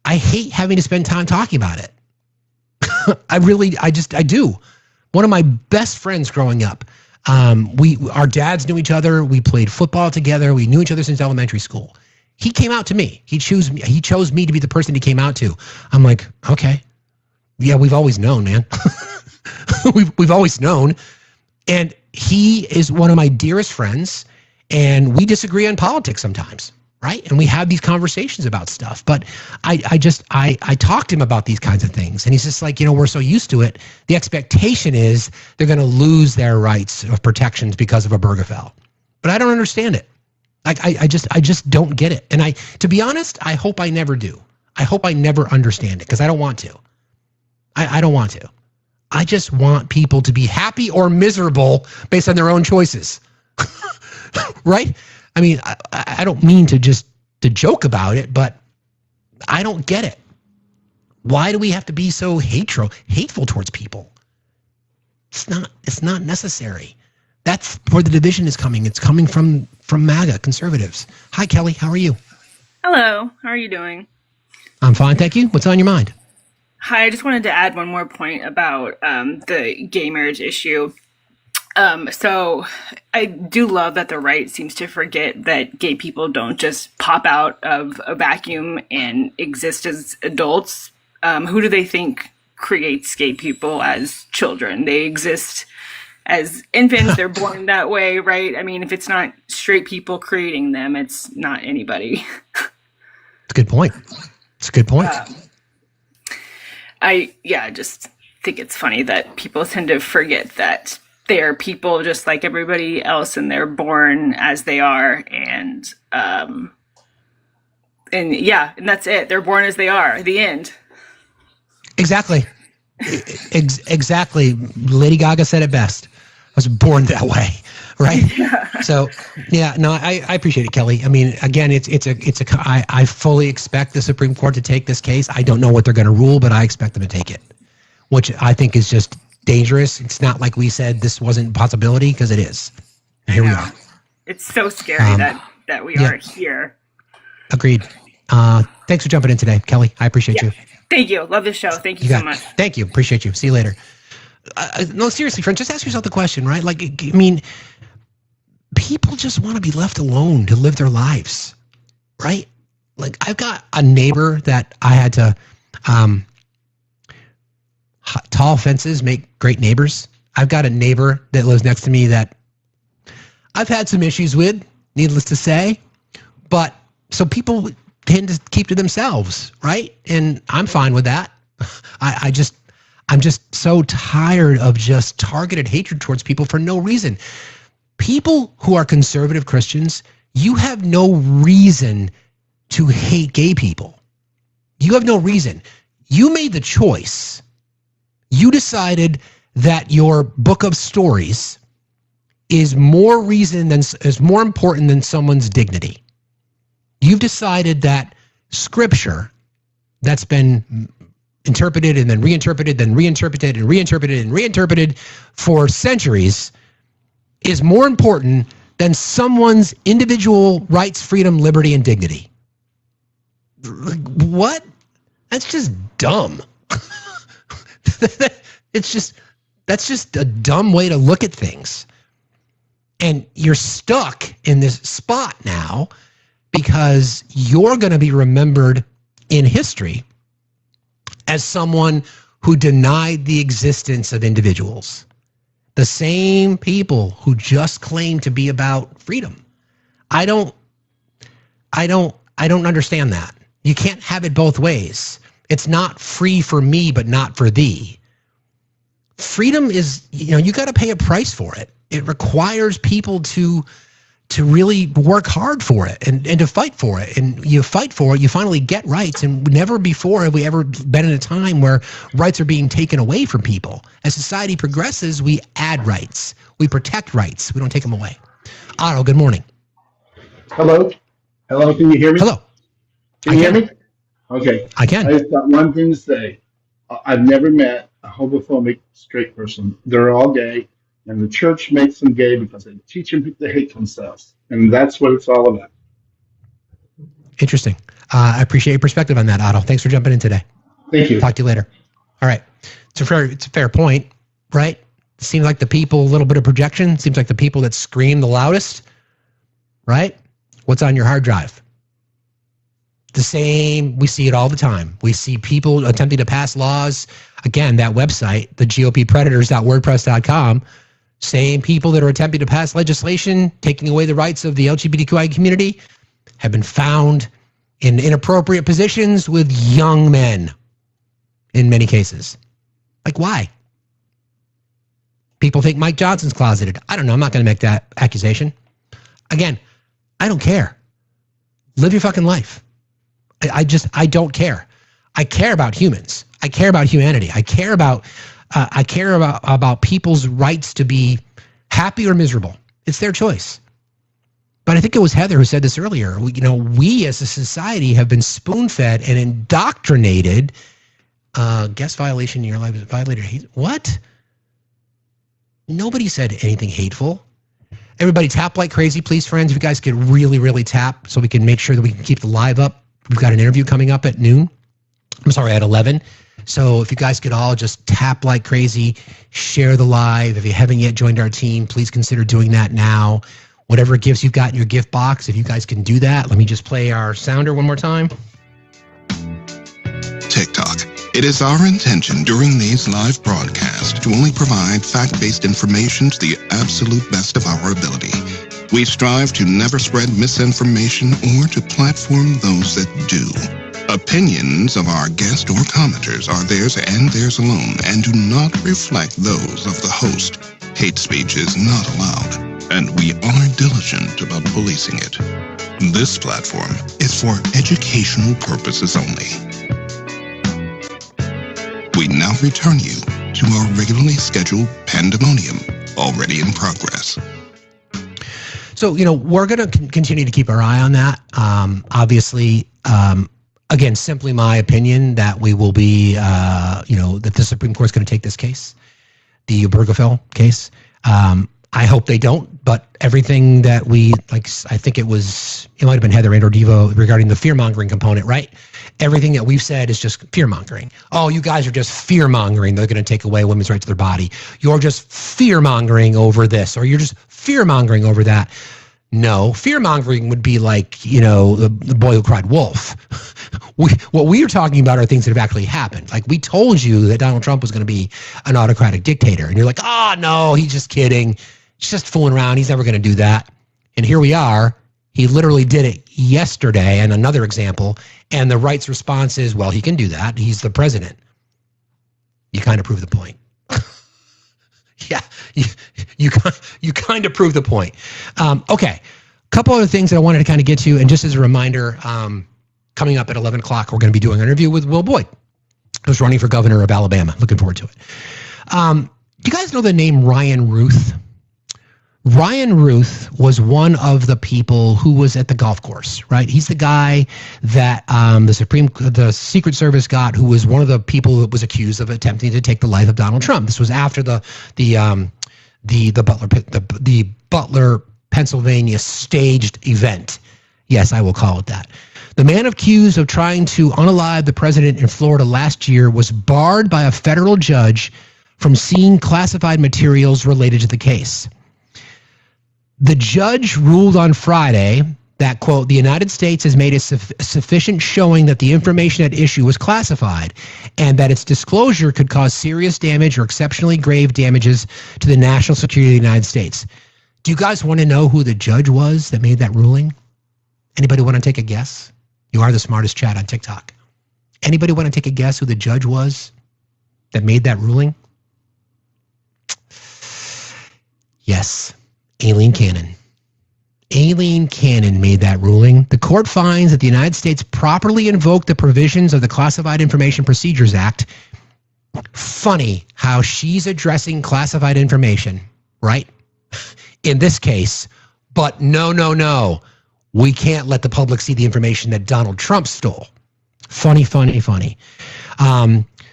I hate having to spend time talking about it. I do. One of my best friends growing up, our dads knew each other. We played football together. We knew each other since elementary school. He came out to me. He chose me to be the person he came out to. I'm like, okay. Yeah, we've always known, man. we've always known. And he is one of my dearest friends. And we disagree on politics sometimes. right? And we have these conversations about stuff. But I talked to him about these kinds of things. And he's just like, we're so used to it. The expectation is they're going to lose their rights of protections because of a Obergefell. But I don't understand it. I just don't get it. And to be honest, I hope I never do. I hope I never understand it because I don't want to. I don't want to. I just want people to be happy or miserable based on their own choices. Right? I mean, I don't mean to joke about it, but I don't get it. Why do we have to be so hateful towards people? It's not necessary. That's where the division is coming. It's coming from MAGA conservatives. Hi, Kelly. How are you? Hello. How are you doing? I'm fine, thank you. What's on your mind? Hi. I just wanted to add one more point about the gay marriage issue. So I do love that the right seems to forget that gay people don't just pop out of a vacuum and exist as adults. Who do they think creates gay people as children? They exist as infants. They're born that way, right? I mean, if it's not straight people creating them, it's not anybody. It's a good point. It's a good point. I just think it's funny that people tend to forget that they are people just like everybody else, and they're born as they are, and that's it. They're born as they are. The end. Exactly. Exactly. Lady Gaga said it best. I was born that way, right? So, I appreciate it, Kelly. I mean, again, I fully expect the Supreme Court to take this case. I don't know what they're going to rule, but I expect them to take it, which I think is just dangerous. It's not like we said this wasn't a possibility, because it is. And here we are. It's so scary that we are here. Agreed. Thanks for jumping in today, Kelly. I appreciate you. Thank you. Love the show. Thank you so much. Thank you. Appreciate you. See you later. No, seriously, friend, just ask yourself the question, right? Like, I mean, people just want to be left alone to live their lives, right? Like, I've got a neighbor that I had to, tall fences make great neighbors. I've got a neighbor that lives next to me that I've had some issues with, needless to say, but so people tend to keep to themselves, right? And I'm fine with that. I'm just so tired of just targeted hatred towards people for no reason. People who are conservative Christians, you have no reason to hate gay people. You have no reason. You made the choice. You decided that your book of stories is more important than someone's dignity. You've decided that scripture that's been interpreted and then reinterpreted, then reinterpreted and reinterpreted and reinterpreted for centuries is more important than someone's individual rights, freedom, liberty, and dignity. What? That's just dumb. That's just a dumb way to look at things. And you're stuck in this spot now because you're going to be remembered in history as someone who denied the existence of individuals. The same people who just claim to be about freedom. I don't understand that. You can't have it both ways. It's not free for me, but not for thee. Freedom is, you got to pay a price for it. It requires people to really work hard for it and to fight for it. And you fight for it, you finally get rights. And never before have we ever been in a time where rights are being taken away from people. As society progresses, we add rights. We protect rights. We don't take them away. Otto, good morning. Hello? Hello, can you hear me? Hello. Can you hear me? Okay. I can. I just got one thing to say. I've never met a homophobic straight person. They're all gay. And the church makes them gay because they teach them to hate themselves. And that's what it's all about. Interesting. I appreciate your perspective on that, Otto. Thanks for jumping in today. Thank you. Talk to you later. All right. It's a fair point, right? Seems like the people, a little bit of projection, seems like the people that scream the loudest, right? What's on your hard drive? The same, we see it all the time. We see people attempting to pass laws. Again, that website, the GOPpredators.wordpress.com, same people that are attempting to pass legislation, taking away the rights of the LGBTQI community, have been found in inappropriate positions with young men in many cases. Like, why? People think Mike Johnson's closeted. I don't know. I'm not going to make that accusation. Again, I don't care. Live your fucking life. I don't care. I care about humans. I care about humanity. I care about people's rights to be happy or miserable. It's their choice. But I think it was Heather who said this earlier. We as a society have been spoon-fed and indoctrinated. Guest violation in your life, violated hate. What? Nobody said anything hateful. Everybody tap like crazy, please, friends. If you guys could really, really tap so we can make sure that we can keep the live up. We've got an interview coming up at noon. I'm sorry, at 11. So if you guys could all just tap like crazy, share the live. If you haven't yet joined our team, please consider doing that now. Whatever gifts you've got in your gift box, if you guys can do that. Let me just play our sounder one more time. TikTok. It is our intention during these live broadcasts to only provide fact-based information to the absolute best of our ability. We strive to never spread misinformation or to platform those that do. Opinions of our guests or commenters are theirs and theirs alone and do not reflect those of the host. Hate speech is not allowed, and we are diligent about policing it. This platform is for educational purposes only. We now return you to our regularly scheduled pandemonium, already in progress. So, we're going to continue to keep our eye on that. Obviously, again, simply my opinion that we will be, that the Supreme Court is going to take this case, the Obergefell case. I hope they don't, but everything that I think it might have been Heather and or Devo regarding the fear-mongering component, right? Everything that we've said is just fear-mongering. Oh, you guys are just fear-mongering. They're going to take away women's right to their body. You're just fear-mongering over this, or you're just fear-mongering over that. No, fear-mongering would be like, the boy who cried wolf. What we are talking about are things that have actually happened. Like, we told you that Donald Trump was going to be an autocratic dictator, and you're like, oh, no, he's just kidding. He's just fooling around. He's never going to do that. And here we are. He literally did it yesterday, and another example. And the right's response is, well, he can do that. He's the president. You kind of prove the point. Yeah, you kind of prove the point. Okay, a couple other things that I wanted to kind of get to, and just as a reminder, coming up at 11 o'clock, we're going to be doing an interview with Will Boyd, who's running for governor of Alabama. Looking forward to it. Do you guys know the name Ryan Ruth? Ryan Ruth was one of the people who was at the golf course, right? He's the guy that the Secret Service got, who was one of the people that was accused of attempting to take the life of Donald Trump. This was after the Butler, Pennsylvania staged event. Yes, I will call it that. The man accused of trying to unalive the president in Florida last year was barred by a federal judge from seeing classified materials related to the case. The judge ruled on Friday that, quote, the United States has made a sufficient showing that the information at issue was classified and that its disclosure could cause serious damage or exceptionally grave damages to the national security of the United States. Do you guys want to know who the judge was that made that ruling? Anybody want to take a guess? You are the smartest chat on TikTok. Anybody want to take a guess who the judge was that made that ruling? Yes. Aileen Cannon. Aileen Cannon made that ruling. The court finds that the United States properly invoked the provisions of the Classified Information Procedures Act. Funny how she's addressing classified information, right? In this case, but no. We can't let the public see the information that Donald Trump stole. Funny.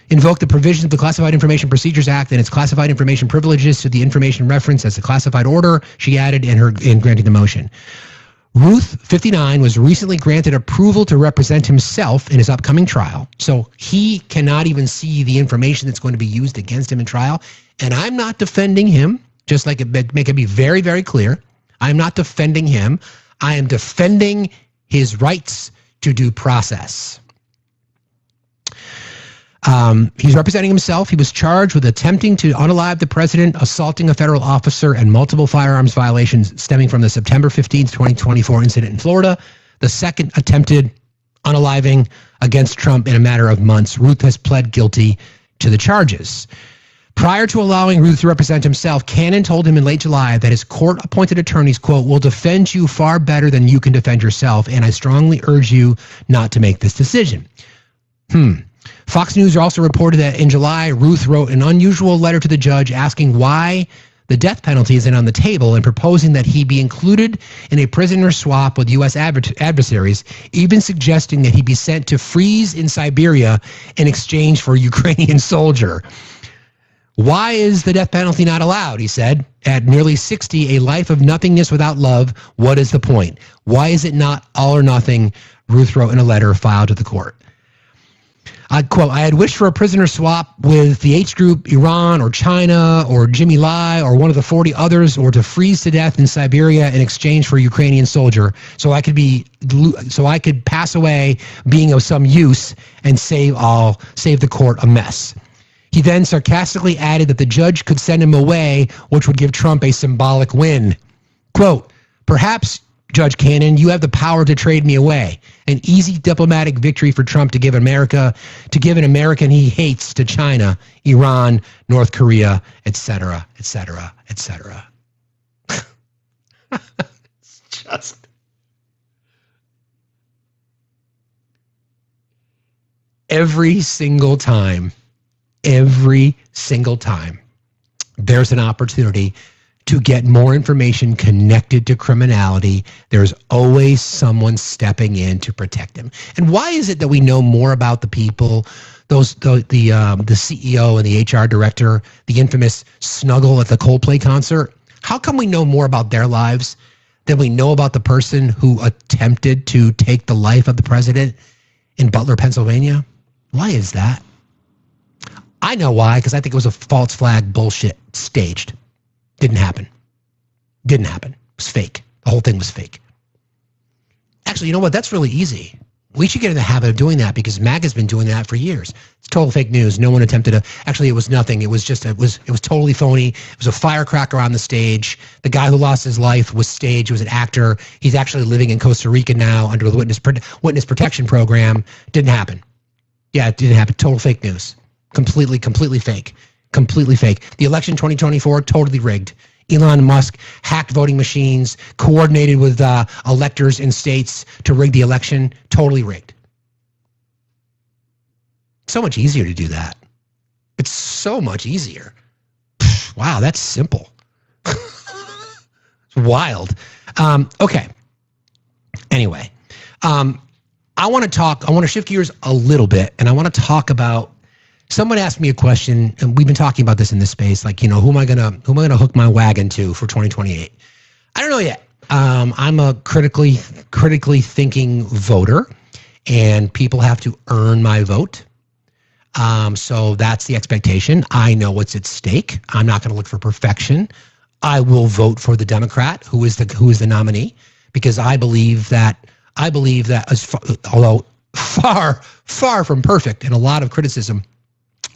Invoke the provisions of the Classified Information Procedures Act and its classified information privileges to the information referenced as a classified order, she added in granting the motion. Ruth, 59, was recently granted approval to represent himself in his upcoming trial, so he cannot even see the information that's going to be used against him in trial. And I'm not defending him, just like make it be very, very clear. I'm not defending him. I am defending his rights to due process. He's representing himself. He was charged with attempting to unalive the president, assaulting a federal officer, and multiple firearms violations stemming from the September 15th, 2024 incident in Florida. the second attempted unaliving against Trump in a matter of months. Ruth has pled guilty to the charges. Prior to allowing Ruth to represent himself, Cannon told him in late July that his court-appointed attorneys, quote, will defend you far better than you can defend yourself, and I strongly urge you not to make this decision. Fox News also reported that in July, Ruth wrote an unusual letter to the judge asking why the death penalty isn't on the table and proposing that he be included in a prisoner swap with U.S. adversaries, even suggesting that he be sent to freeze in Siberia in exchange for a Ukrainian soldier. Why is the death penalty not allowed? He said. At nearly 60, a life of nothingness without love, what is the point? Why is it not all or nothing? Ruth wrote in a letter filed to the court. I quote, I had wished for a prisoner swap with the H group, Iran or China or Jimmy Lai or one of the 40 others, or to freeze to death in Siberia in exchange for a Ukrainian soldier, so I could pass away being of some use and save the court a mess. He then sarcastically added that the judge could send him away, which would give Trump a symbolic win. Quote, perhaps, Judge Cannon, you have the power to trade me away. An easy diplomatic victory for Trump to give an American he hates to China, Iran, North Korea, etc., etc., etc. It's just... Every single time, there's an opportunity to get more information connected to criminality, there's always someone stepping in to protect him. And why is it that we know more about the people, the CEO and the HR director, the infamous snuggle at the Coldplay concert? How come we know more about their lives than we know about the person who attempted to take the life of the president in Butler, Pennsylvania? Why is that? I know why, because I think it was a false flag bullshit staged. Didn't happen. It was fake. The whole thing was fake. Actually, you know what? That's really easy. We should get in the habit of doing that because MAGA's been doing that for years. It's total fake news. No one attempted to. Actually, it was nothing. It was totally phony. It was a firecracker on the stage. The guy who lost his life was staged. He was an actor. He's actually living in Costa Rica now under the witness protection program. Didn't happen. Yeah, it didn't happen. Total fake news. Completely fake. Completely fake. The election 2024, totally rigged. Elon Musk hacked voting machines, coordinated with electors in states to rig the election. Totally rigged. So much easier to do that. It's so much easier. Wow, that's simple. It's wild. Okay. Anyway, I want to shift gears a little bit, and I want to talk about. Someone asked me a question, and we've been talking about this in this space, like, who am I gonna hook my wagon to for 2028? I don't know yet. I'm a critically thinking voter, and people have to earn my vote. So that's the expectation. I know what's at stake. I'm not going to look for perfection. I will vote for the Democrat who is the nominee, because I believe that although far from perfect and a lot of criticism,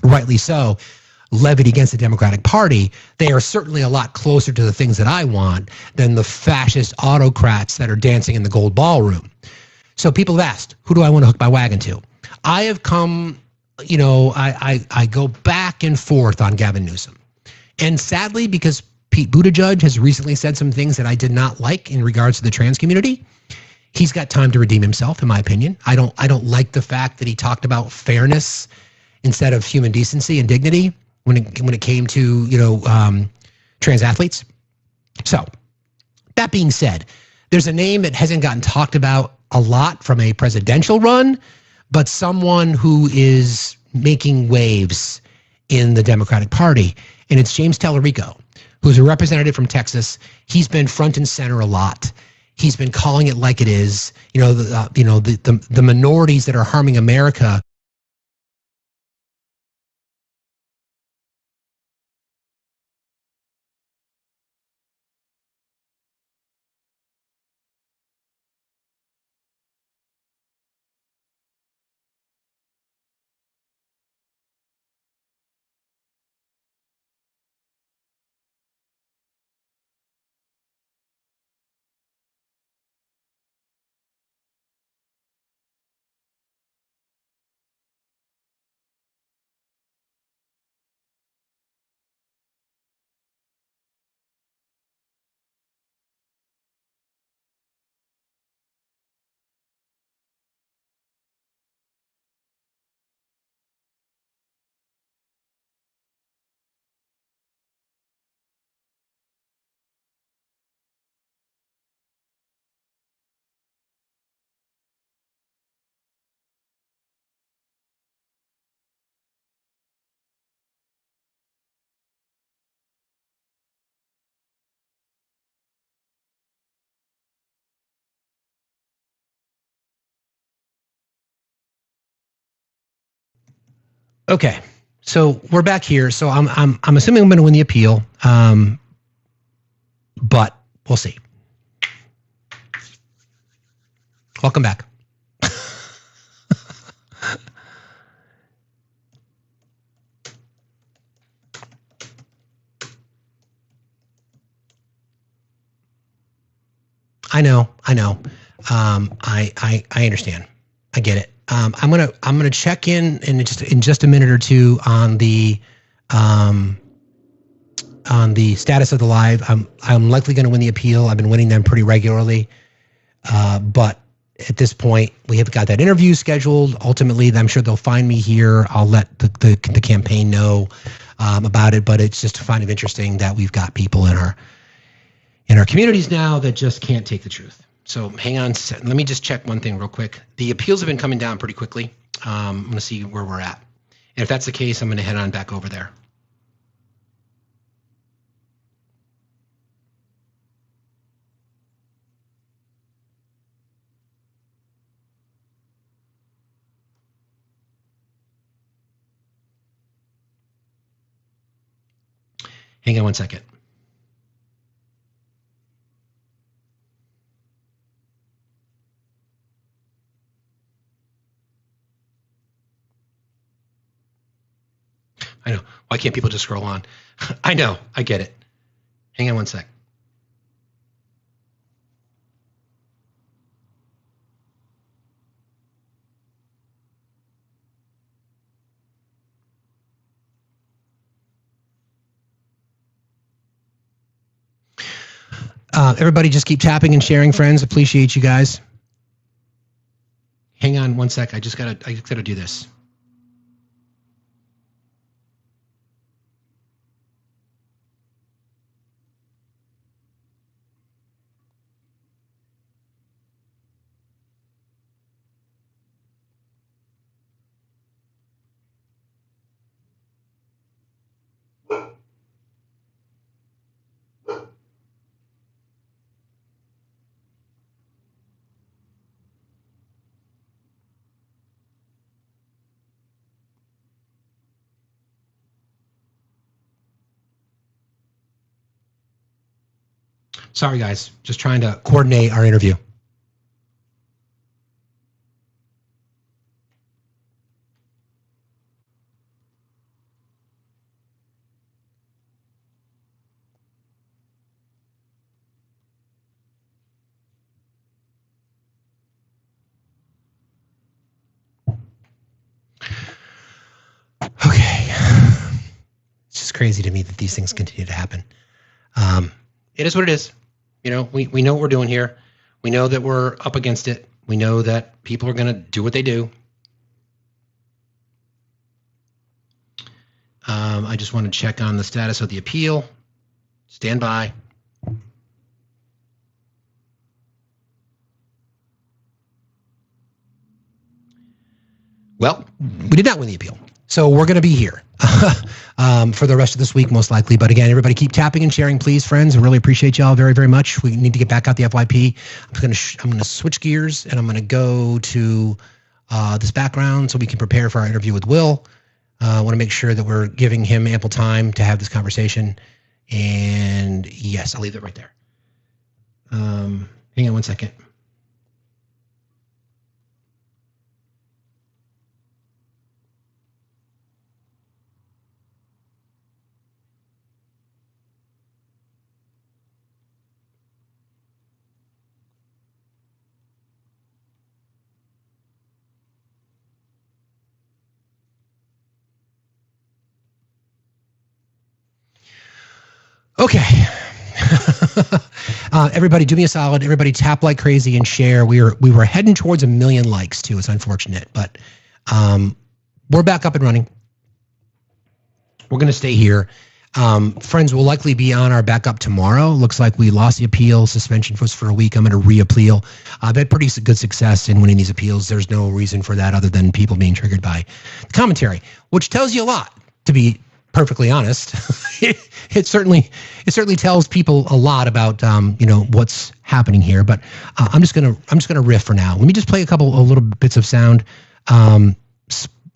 rightly so, levied against the Democratic Party, they are certainly a lot closer to the things that I want than the fascist autocrats that are dancing in the gold ballroom. So people have asked, who do I want to hook my wagon to? I have come, I go back and forth on Gavin Newsom. And sadly, because Pete Buttigieg has recently said some things that I did not like in regards to the trans community, he's got time to redeem himself, in my opinion. I don't like the fact that he talked about fairness instead of human decency and dignity when it came to trans athletes. So that being said, there's a name that hasn't gotten talked about a lot from a presidential run, but someone who is making waves in the Democratic Party, and it's James Tallarico, who's a representative from Texas. He's been front and center a lot. He's been calling it like it is. The minorities that are harming America Okay, so we're back here. So I'm assuming I'm going to win the appeal, but we'll see. Welcome back. I know. I understand. I get it. I'm gonna check in just a minute or two on the status of the live. I'm likely going to win the appeal. I've been winning them pretty regularly, but at this point we have got that interview scheduled. Ultimately, I'm sure they'll find me here. I'll let the campaign know about it. But it's just kind of interesting that we've got people in our communities now that just can't take the truth. So hang on, let me just check one thing real quick. The appeals have been coming down pretty quickly. I'm going to see where we're at. And if that's the case, I'm going to head on back over there. Hang on one second. I know. Why can't people just scroll on? I know. I get it. Hang on one sec. Everybody just keep tapping and sharing, friends. Appreciate you guys. Hang on one sec. I just gotta do this. Sorry, guys. Just trying to coordinate our interview. Okay. It's just crazy to me that these things continue to happen. It is what it is. You know, we know what we're doing here. We know that we're up against it. We know that people are going to do what they do. I just want to check on the status of the appeal. Stand by. Well, we did not win the appeal. So we're going to be here for the rest of this week, most likely. But again, everybody keep tapping and sharing, please, friends. I really appreciate y'all very, very much. We need to get back out the FYP. I'm going to switch gears, and I'm going to go to this background so we can prepare for our interview with Will. I want to make sure that we're giving him ample time to have this conversation. And yes, I'll leave it right there. Hang on one second. Okay. Everybody do me a solid. Everybody tap like crazy and share. We were heading towards 1 million likes too. It's unfortunate, but we're back up and running. We're going to stay here. Friends, will likely be on our backup tomorrow. Looks like we lost the appeal. Suspension was for a week. I'm going to re-appeal. I've had pretty good success in winning these appeals. There's no reason for that other than people being triggered by the commentary, which tells you a lot, to be perfectly honest. It certainly tells people a lot about what's happening here. But I'm just gonna riff for now. Let me just play a little bits of sound.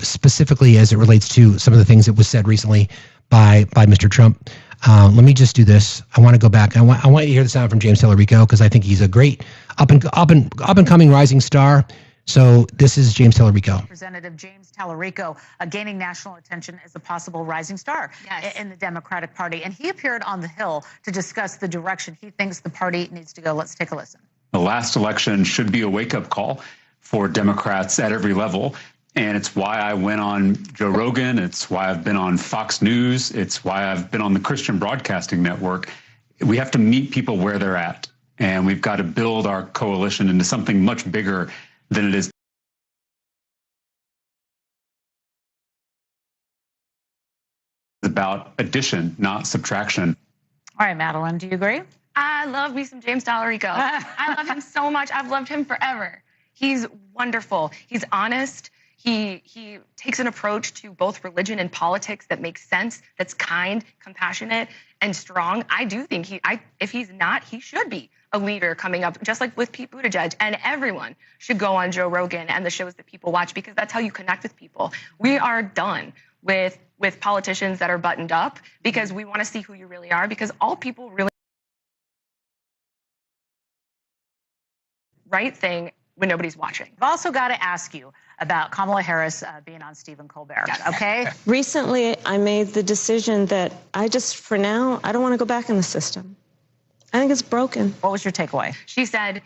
specifically as it relates to some of the things that was said recently by Mr. Trump. Let me just do this. I want to go back. I want you to hear the sound from James Tellerico because I think he's a great up and coming rising star. So this is James Tellerico. Representative James Tellerico gaining national attention as a possible rising star in the Democratic Party. And he appeared on the Hill to discuss the direction he thinks the party needs to go. Let's take a listen. The last election should be a wake-up call for Democrats at every level. And it's why I went on Joe Rogan. It's why I've been on Fox News. It's why I've been on the Christian Broadcasting Network. We have to meet people where they're at. And we've got to build our coalition into something much bigger than it is. About addition, not subtraction. All right, Madeline, do you agree? I love me some James Tellerico. I love him so much. I've loved him forever. He's wonderful. He's honest. He takes an approach to both religion and politics that makes sense, that's kind, compassionate, and strong. I do think if he's not, he should be a leader coming up, just like with Pete Buttigieg. And everyone should go on Joe Rogan and the shows that people watch because that's how you connect with people. We are done with politicians that are buttoned up because we want to see who you really are, because all people really right thing when nobody's watching. I've also got to ask you about Kamala Harris being on Stephen Colbert, okay? Recently, I made the decision that for now, I don't want to go back in the system. I think it's broken. What was your takeaway? She said,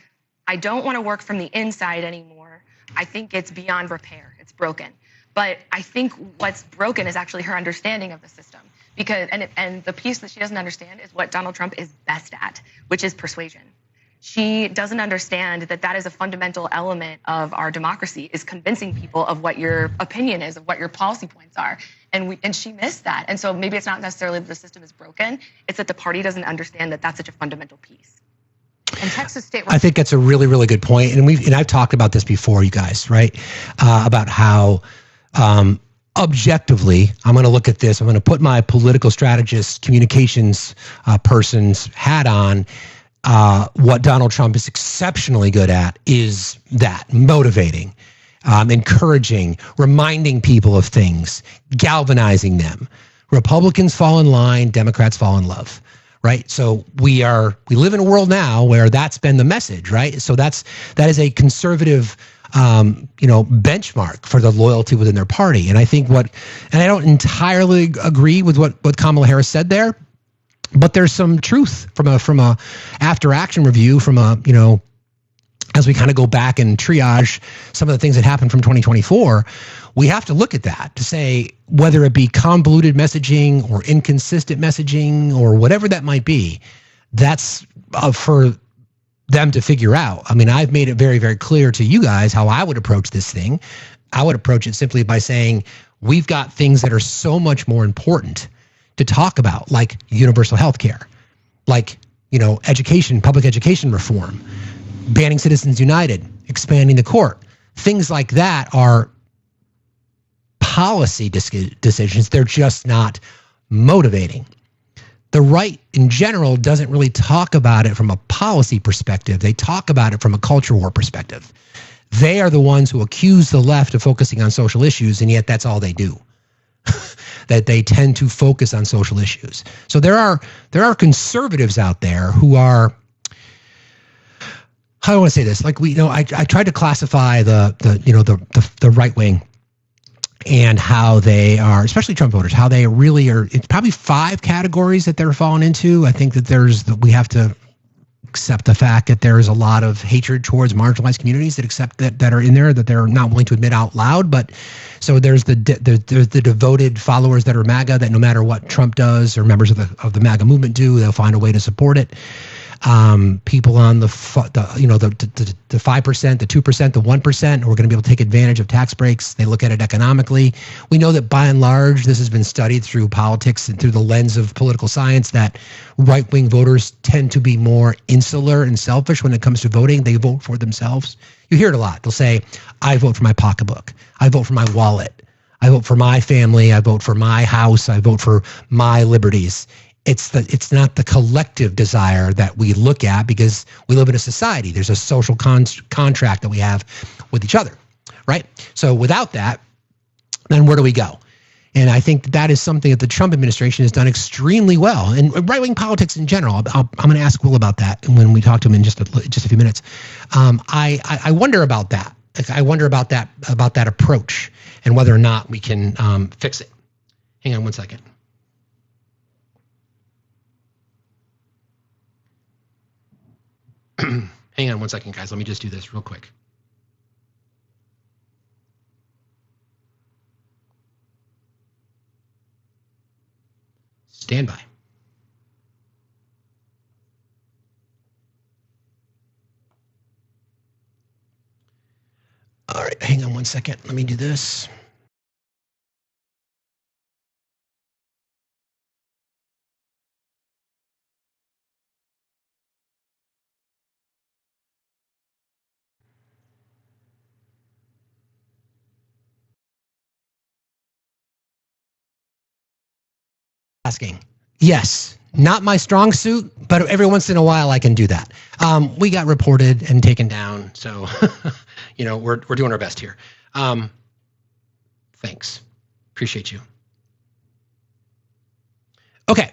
I don't want to work from the inside anymore. I think it's beyond repair. It's broken. But I think what's broken is actually her understanding of the system. Because and the piece that she doesn't understand is what Donald Trump is best at, which is persuasion. She doesn't understand that is a fundamental element of our democracy, is convincing people of what your opinion is, of what your policy points are. And she missed that. And so maybe it's not necessarily that the system is broken, it's that the party doesn't understand that that's such a fundamental piece. And Texas State. I think that's a really, really good point. And I've talked about this before, you guys, right? About how objectively, I'm going to look at this. I'm going to put my political strategist, communications person's hat on. What Donald Trump is exceptionally good at is that motivating, encouraging, reminding people of things, galvanizing them. Republicans fall in line, Democrats fall in love, right? So we live in a world now where that's been the message, right? So that is a conservative benchmark for the loyalty within their party. And I think and I don't entirely agree with what Kamala Harris said there, but there's some truth from a after action review, as we kind of go back and triage some of the things that happened from 2024, we have to look at that to say whether it be convoluted messaging or inconsistent messaging or whatever that might be, that's for them to figure out. I mean, I've made it very, very clear to you guys how I would approach this thing. I would approach it simply by saying, we've got things that are so much more important to talk about, like universal health care, like, education, public education reform, banning Citizens United, expanding the court. Things like that are policy decisions. They're just not motivating. The right in general doesn't really talk about it from a policy perspective. They talk about it from a culture war perspective. They are the ones who accuse the left of focusing on social issues, and yet that's all they do. That they tend to focus on social issues. So there are conservatives out there who are, how do I want to say this? Like I tried to classify the right wing and how they are, especially Trump voters, how they really are. It's probably 5 categories that they're falling into. I think that we have to accept the fact that there is a lot of hatred towards marginalized communities that are in there that they're not willing to admit out loud. But so there's the devoted followers that are MAGA, that no matter what Trump does or members of the MAGA movement do, they'll find a way to support it. People on the 5%, the 2%, the 1% who are going to be able to take advantage of tax breaks. They look at it economically. We know that by and large, this has been studied through politics and through the lens of political science, that right-wing voters tend to be more insular and selfish when it comes to voting. They vote for themselves. You hear it a lot. They'll say, I vote for my pocketbook. I vote for my wallet. I vote for my family. I vote for my house. I vote for my liberties. It's not the collective desire that we look at, because we live in a society. There's a social contract that we have with each other, right? So without that, then where do we go? And I think that is something that the Trump administration has done extremely well. And right-wing politics in general, I'm going to ask Will about that when we talk to him in just a few minutes. I wonder about that. I wonder about that approach and whether or not we can fix it. Hang on one second. Hang on one second, guys. Let me just do this real quick. Stand by. All right, hang on one second. Let me do this. Asking. Yes, not my strong suit, but every once in a while I can do that. We got reported and taken down, so we're doing our best here. Thanks, appreciate you. Okay,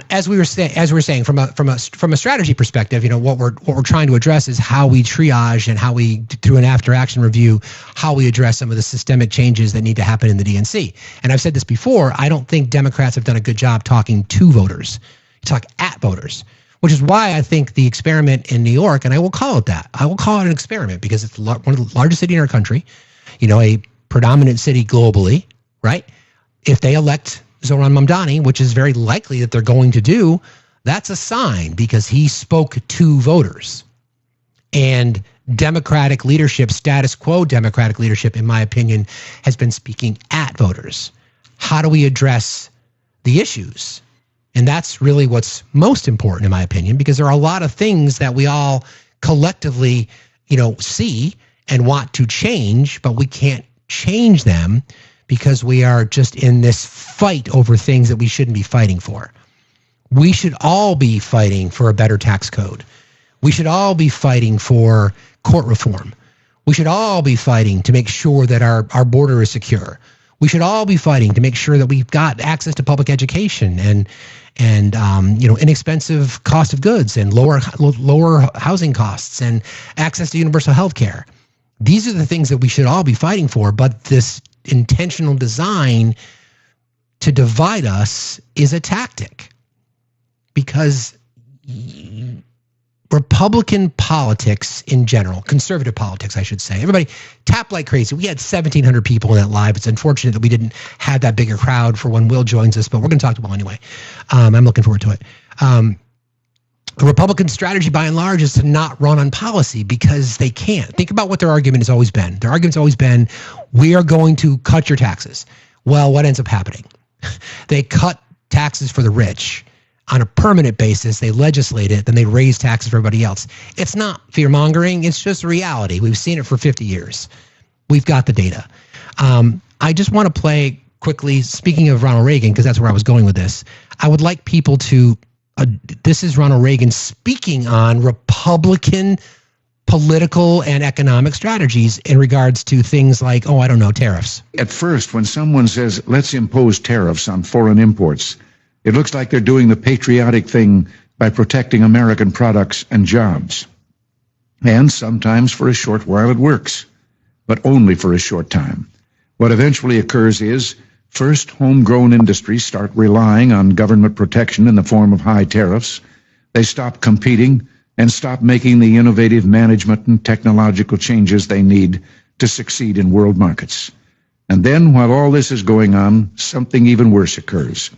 as we were saying, from a strategy perspective, what we're trying to address is how we triage and how we, through an after action review, how we address some of the systemic changes that need to happen in the DNC. And I've said this before, I don't think Democrats have done a good job talking to voters. You talk at voters, which is why I think the experiment in New York, and I will call it that. I will call it an experiment because it's one of the largest cities in our country, a predominant city globally, right? If they elect Zoran Mamdani, which is very likely that they're going to do, that's a sign because he spoke to voters. And Democratic leadership, status quo Democratic leadership, in my opinion, has been speaking at voters. How do we address the issues? And that's really what's most important, in my opinion, because there are a lot of things that we all collectively, see and want to change, but we can't change them because we are just in this fight over things that we shouldn't be fighting for. We should all be fighting for a better tax code. We should all be fighting for court reform. We should all be fighting to make sure that our border is secure. We should all be fighting to make sure that we've got access to public education and inexpensive cost of goods and lower housing costs and access to universal health care. These are the things that we should all be fighting for, but this intentional design to divide us is a tactic because Republican politics in general, conservative politics, I should say, everybody tapped like crazy. We had 1,700 people in that live. It's unfortunate that we didn't have that bigger crowd for when Will joins us, but we're going to talk to Will anyway. I'm looking forward to it. The Republican strategy, by and large, is to not run on policy because they can't. Think about what their argument has always been. Their argument's always been, we are going to cut your taxes. Well, what ends up happening? They cut taxes for the rich on a permanent basis. They legislate it, then they raise taxes for everybody else. It's not fear-mongering. It's just reality. We've seen it for 50 years. We've got the data. I just want to play quickly, speaking of Ronald Reagan, because that's where I was going with this. I would like people to this is Ronald Reagan speaking on Republican political and economic strategies in regards to things like, tariffs. At first, when someone says, let's impose tariffs on foreign imports, it looks like they're doing the patriotic thing by protecting American products and jobs. And sometimes for a short while it works, but only for a short time. What eventually occurs is, first, homegrown industries start relying on government protection in the form of high tariffs. They stop competing and stop making the innovative management and technological changes they need to succeed in world markets. And then, while all this is going on, something even worse occurs.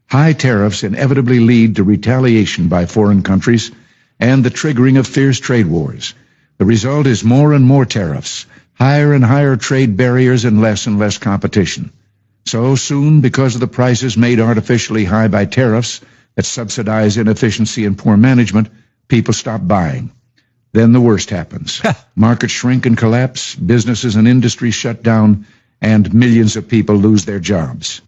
High tariffs inevitably lead to retaliation by foreign countries and the triggering of fierce trade wars. The result is more and more tariffs, higher and higher trade barriers, and less competition. So soon, because of the prices made artificially high by tariffs that subsidize inefficiency and poor management, people stop buying. Then the worst happens. Markets shrink and collapse, businesses and industries shut down, and millions of people lose their jobs.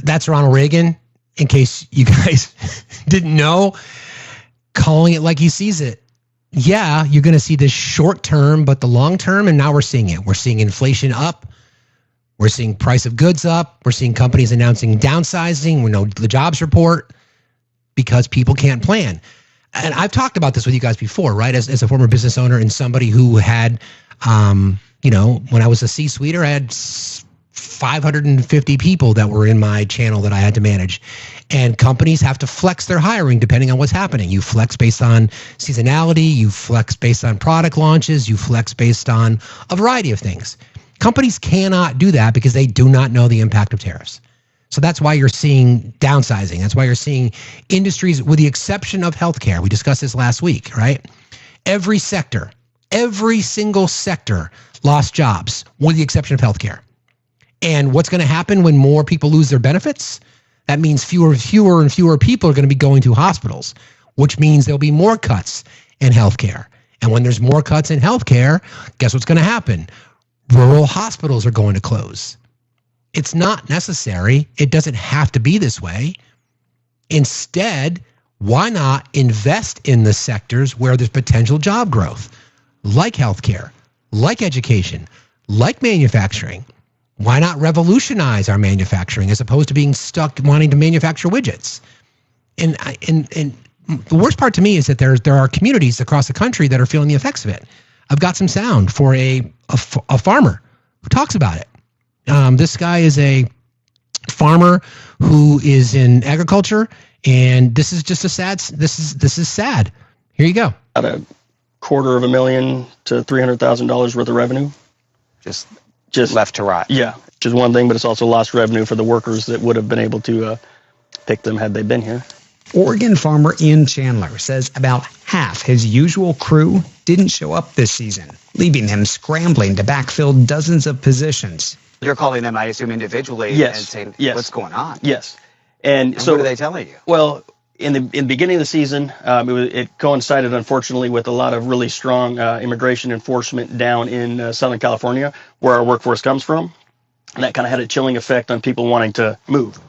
That's Ronald Reagan, in case you guys didn't know, calling it like he sees it. yeah, you're going to see this short term, but the long term, and now we're seeing it. We're seeing inflation up. We're seeing price of goods up. We're seeing companies announcing downsizing. We know the jobs report because people can't plan. And I've talked about this with you guys before, right? As a former business owner and somebody who had, when I was a C-suiter, I had 550 people that were in my channel that I had to manage. And companies have to flex their hiring depending on what's happening. You flex based on seasonality. You flex based on product launches. You flex based on a variety of things. Companies cannot do that because they do not know the impact of tariffs. So that's why you're seeing downsizing. That's why you're seeing industries, with the exception of healthcare. We discussed this last week, right? Every single sector lost jobs, with the exception of healthcare. And what's going to happen when more people lose their benefits? That means fewer and fewer people are going to be going to hospitals, which means there'll be more cuts in healthcare. And when there's more cuts in healthcare, guess what's going to happen? Rural hospitals are going to close. It's not necessary. It doesn't have to be this way. Instead, why not invest in the sectors where there's potential job growth, like healthcare, like education, like manufacturing? Why not revolutionize our manufacturing as opposed to being stuck wanting to manufacture widgets? And the worst part to me is that there are communities across the country that are feeling the effects of it. I've got some sound for a farmer who talks about it. This guy is a farmer who is in agriculture, and this is just this is sad. Here you go. About $250,000 to $300,000 worth of revenue. Just left to rot. Yeah, which is one thing, but it's also lost revenue for the workers that would have been able to pick them had they been here. Oregon farmer Ian Chandler says about half his usual crew didn't show up this season, leaving him scrambling to backfill dozens of positions. You're calling them, I assume, individually and saying, what's going on? Yes. And so what are they telling you? Well, in the beginning of the season, it coincided, unfortunately, with a lot of really strong immigration enforcement down in Southern California, where our workforce comes from. And that kind of had a chilling effect on people wanting to move.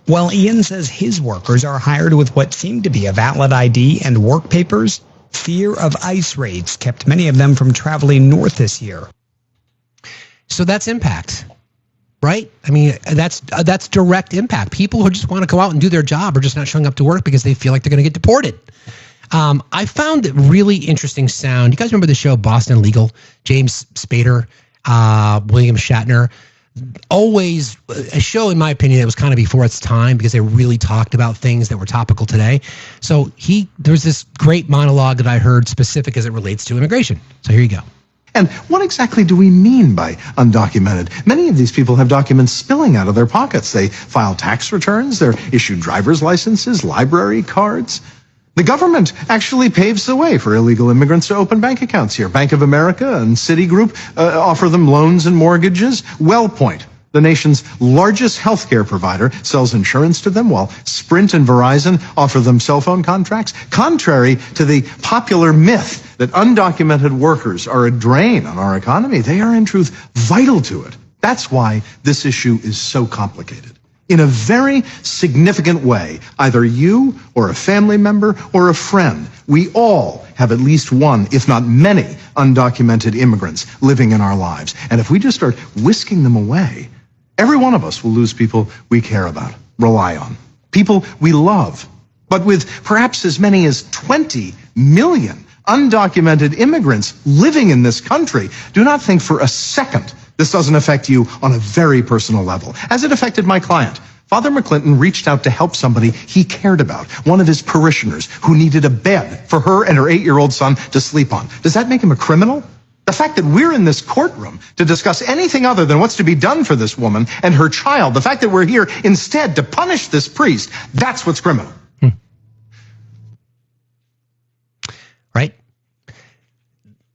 While Ian says his workers are hired with what seemed to be a valid ID and work papers, fear of ICE raids kept many of them from traveling north this year. So that's impact, right? I mean, that's direct impact. People who just want to go out and do their job are just not showing up to work because they feel like they're going to get deported. I found it really interesting sound. You guys remember the show Boston Legal? James Spader, William Shatner. Always a show, in my opinion, that was kind of before its time because they really talked about things that were topical today. So there's this great monologue that I heard specific as it relates to immigration. So here you go. And what exactly do we mean by undocumented? Many of these people have documents spilling out of their pockets. They file tax returns, they're issued driver's licenses, library cards. The government actually paves the way for illegal immigrants to open bank accounts here. Bank of America and Citigroup offer them loans and mortgages. WellPoint, the nation's largest healthcare provider, sells insurance to them, while Sprint and Verizon offer them cell phone contracts. Contrary to the popular myth that undocumented workers are a drain on our economy, they are in truth vital to it. That's why this issue is so complicated. In a very significant way, either you or a family member or a friend, we all have at least one, if not many, undocumented immigrants living in our lives. And if we just start whisking them away, every one of us will lose people we care about, rely on, people we love. But with perhaps as many as 20 million undocumented immigrants living in this country, do not think for a second this doesn't affect you on a very personal level, as it affected my client. Father McClinton reached out to help somebody he cared about, one of his parishioners who needed a bed for her and her 8-year-old son to sleep on. Does that make him a criminal? The fact that we're in this courtroom to discuss anything other than what's to be done for this woman and her child, the fact that we're here instead to punish this priest, that's what's criminal. Right?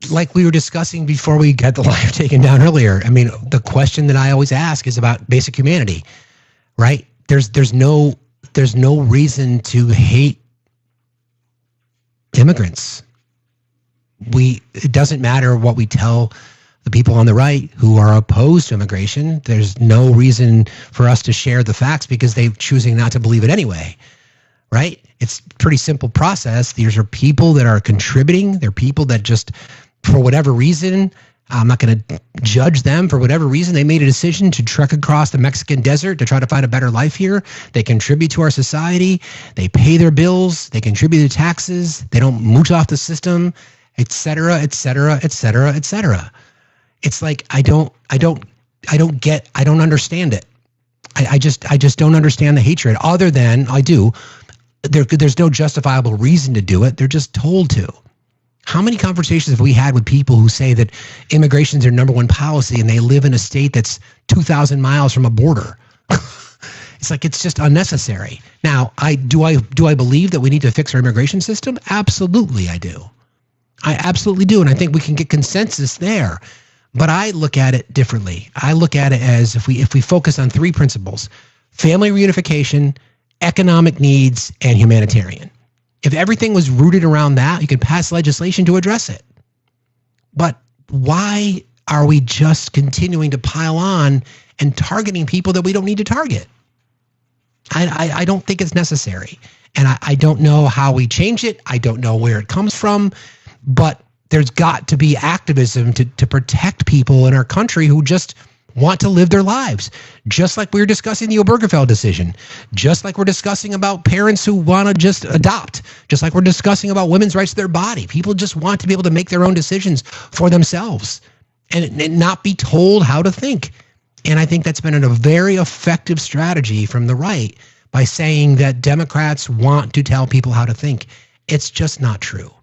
Like we were discussing before we got the live taken down earlier, I mean, the question that I always ask is about basic humanity, right? There's no reason to hate immigrants. It doesn't matter what we tell the people on the right who are opposed to immigration. There's no reason for us to share the facts because they're choosing not to believe it anyway, right? It's a pretty simple process. These are people that are contributing. They're people that just, for whatever reason, I'm not going to judge them. For whatever reason, they made a decision to trek across the Mexican desert to try to find a better life here. They contribute to our society. They pay their bills. They contribute to taxes. They don't mooch off the system, et cetera, et cetera, et cetera, et cetera. It's like, I don't understand it. I just don't understand the hatred, other than there's no justifiable reason to do it. They're just told to. How many conversations have we had with people who say that immigration is their number one policy and they live in a state that's 2,000 miles from a border? It's like, it's just unnecessary. Now, do I believe that we need to fix our immigration system? Absolutely, I do. I absolutely do, and I think we can get consensus there. But I look at it differently. I look at it as if we focus on three principles: family reunification, economic needs, and humanitarian. If everything was rooted around that, you could pass legislation to address it. But why are we just continuing to pile on and targeting people that we don't need to target? I don't think it's necessary. And I don't know how we change it. I don't know where it comes from. But there's got to be activism to protect people in our country who just want to live their lives, just like we were discussing the Obergefell decision, just like we're discussing about parents who want to just adopt, just like we're discussing about women's rights to their body. People just want to be able to make their own decisions for themselves and not be told how to think. And I think that's been a very effective strategy from the right by saying that Democrats want to tell people how to think. It's just not true.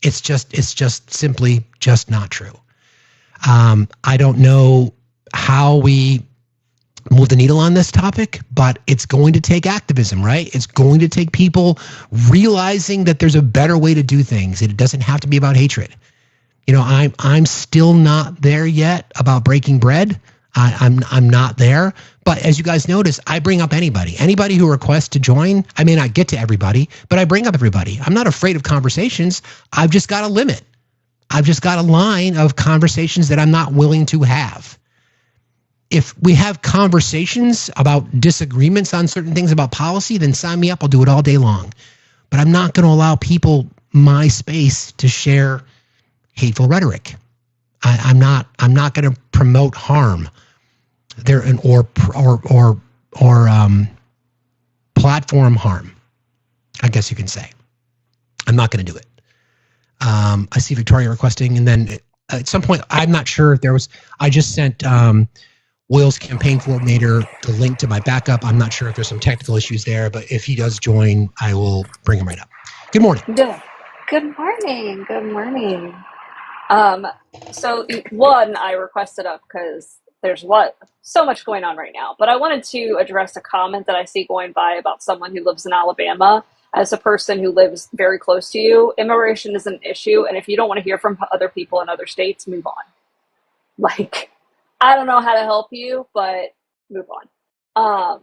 It's just simply just not true. I don't know how we move the needle on this topic, but it's going to take activism, right? It's going to take people realizing that there's a better way to do things. It doesn't have to be about hatred. You know, I'm still not there yet about breaking bread. I'm not there. But as you guys notice, I bring up anybody who requests to join. I may not get to everybody, but I bring up everybody. I'm not afraid of conversations. I've just got a limit. I've just got a line of conversations that I'm not willing to have. If we have conversations about disagreements on certain things about policy, then sign me up. I'll do it all day long. But I'm not going to allow people my space to share hateful rhetoric. I'm not going to promote harm there or platform harm, I guess you can say. I'm not going to do it. I see Victoria requesting, and then at some point, I'm not sure if there was. I just sent Will's campaign coordinator the link to my backup. I'm not sure if there's some technical issues there, but if he does join, I will bring him right up. Good morning. Good morning. Good morning. So one, I requested up because there's so much going on right now, but I wanted to address a comment that I see going by about someone who lives in Alabama. As a person who lives very close to you, immigration is an issue, and if you don't want to hear from other people in other states, move on. Like, I don't know how to help you, but move on.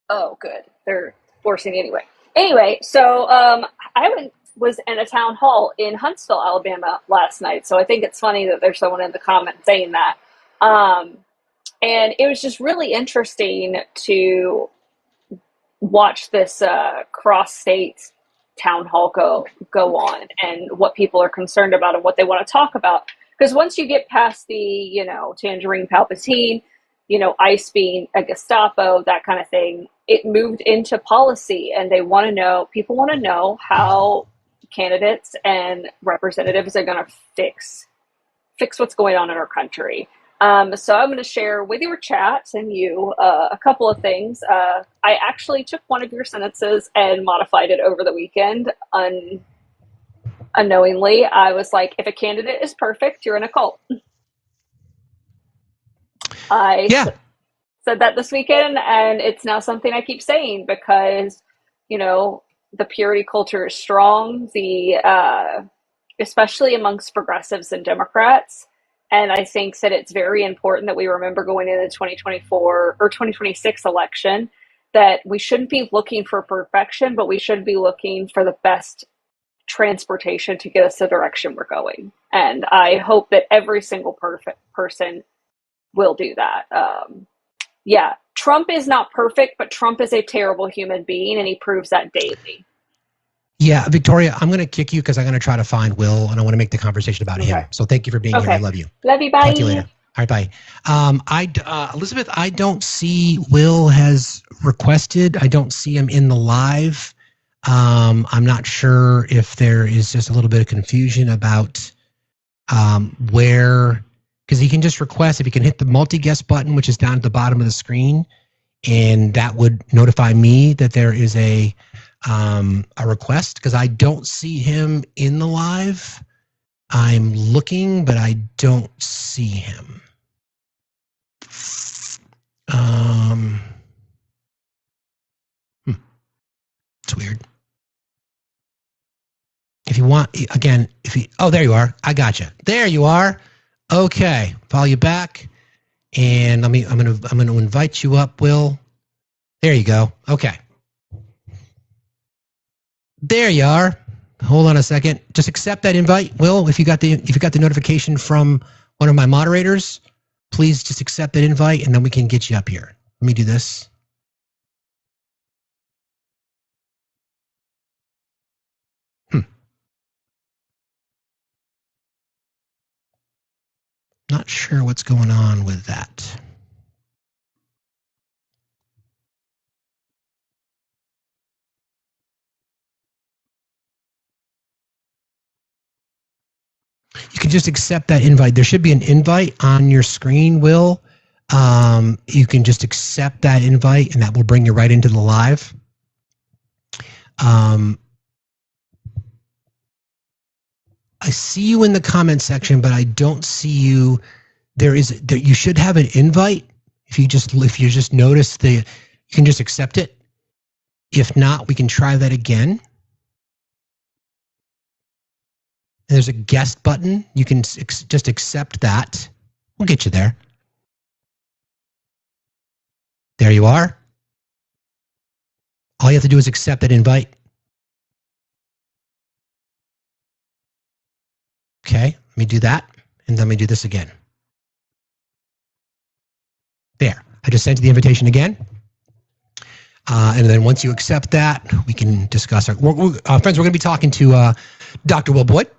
Oh, good. They're forcing anyway. Anyway, so I was in a town hall in Huntsville, Alabama last night, so I think it's funny that there's someone in the comments saying that. And it was just really interesting to watch this cross-state town hall go on and what people are concerned about and what they want to talk about. Because once you get past the, Tangerine Palpatine, ICE being a Gestapo, that kind of thing, it moved into policy, and people want to know how candidates and representatives are going to fix what's going on in our country. So I'm going to share with your chat and you a couple of things. I actually took one of your sentences and modified it over the weekend unknowingly. I was like, if a candidate is perfect, you're in a cult. Said that this weekend, and it's now something I keep saying because, the purity culture is strong, especially amongst progressives and Democrats. And I think that it's very important that we remember going into the 2024 or 2026 election that we shouldn't be looking for perfection, but we should be looking for the best transportation to get us the direction we're going. And I hope that every single person will do that. Trump is not perfect, but Trump is a terrible human being, and he proves that daily. Yeah, Victoria, I'm going to kick you because I'm going to try to find Will, and I want to make the conversation about him. So thank you for being here. I love you. Love you. Bye. Talk to you later. All right, bye. Elizabeth, I don't see Will has requested. I don't see him in the live. I'm not sure if there is just a little bit of confusion about where, because he can just request if he can hit the multi-guest button, which is down at the bottom of the screen, and that would notify me that there is a request, because I don't see him in the live. I'm looking, but I don't see him. It's weird. If you want, again, oh, there you are. I got you. There you are. Okay, follow you back, and I'm gonna invite you up, Will. There you go. Okay. There you are. Hold on a second. Just accept that invite, Will. If you got the notification from one of my moderators, please just accept that invite, and then we can get you up here. Let me do this. Not sure what's going on with that. You can just accept that invite. There should be an invite on your screen, Will. You can just accept that invite, and that will bring you right into the live. I see you in the comment section, but I don't see you. You should have an invite. If you just notice you can just accept it. If not, we can try that again. And there's a guest button. You can just accept that. We'll get you there. There you are. All you have to do is accept that invite. Okay, let me do that, and then let me do this again. There, I just sent you the invitation again. And then once you accept that, we can discuss friends, we're going to be talking to Dr. Will Boyd.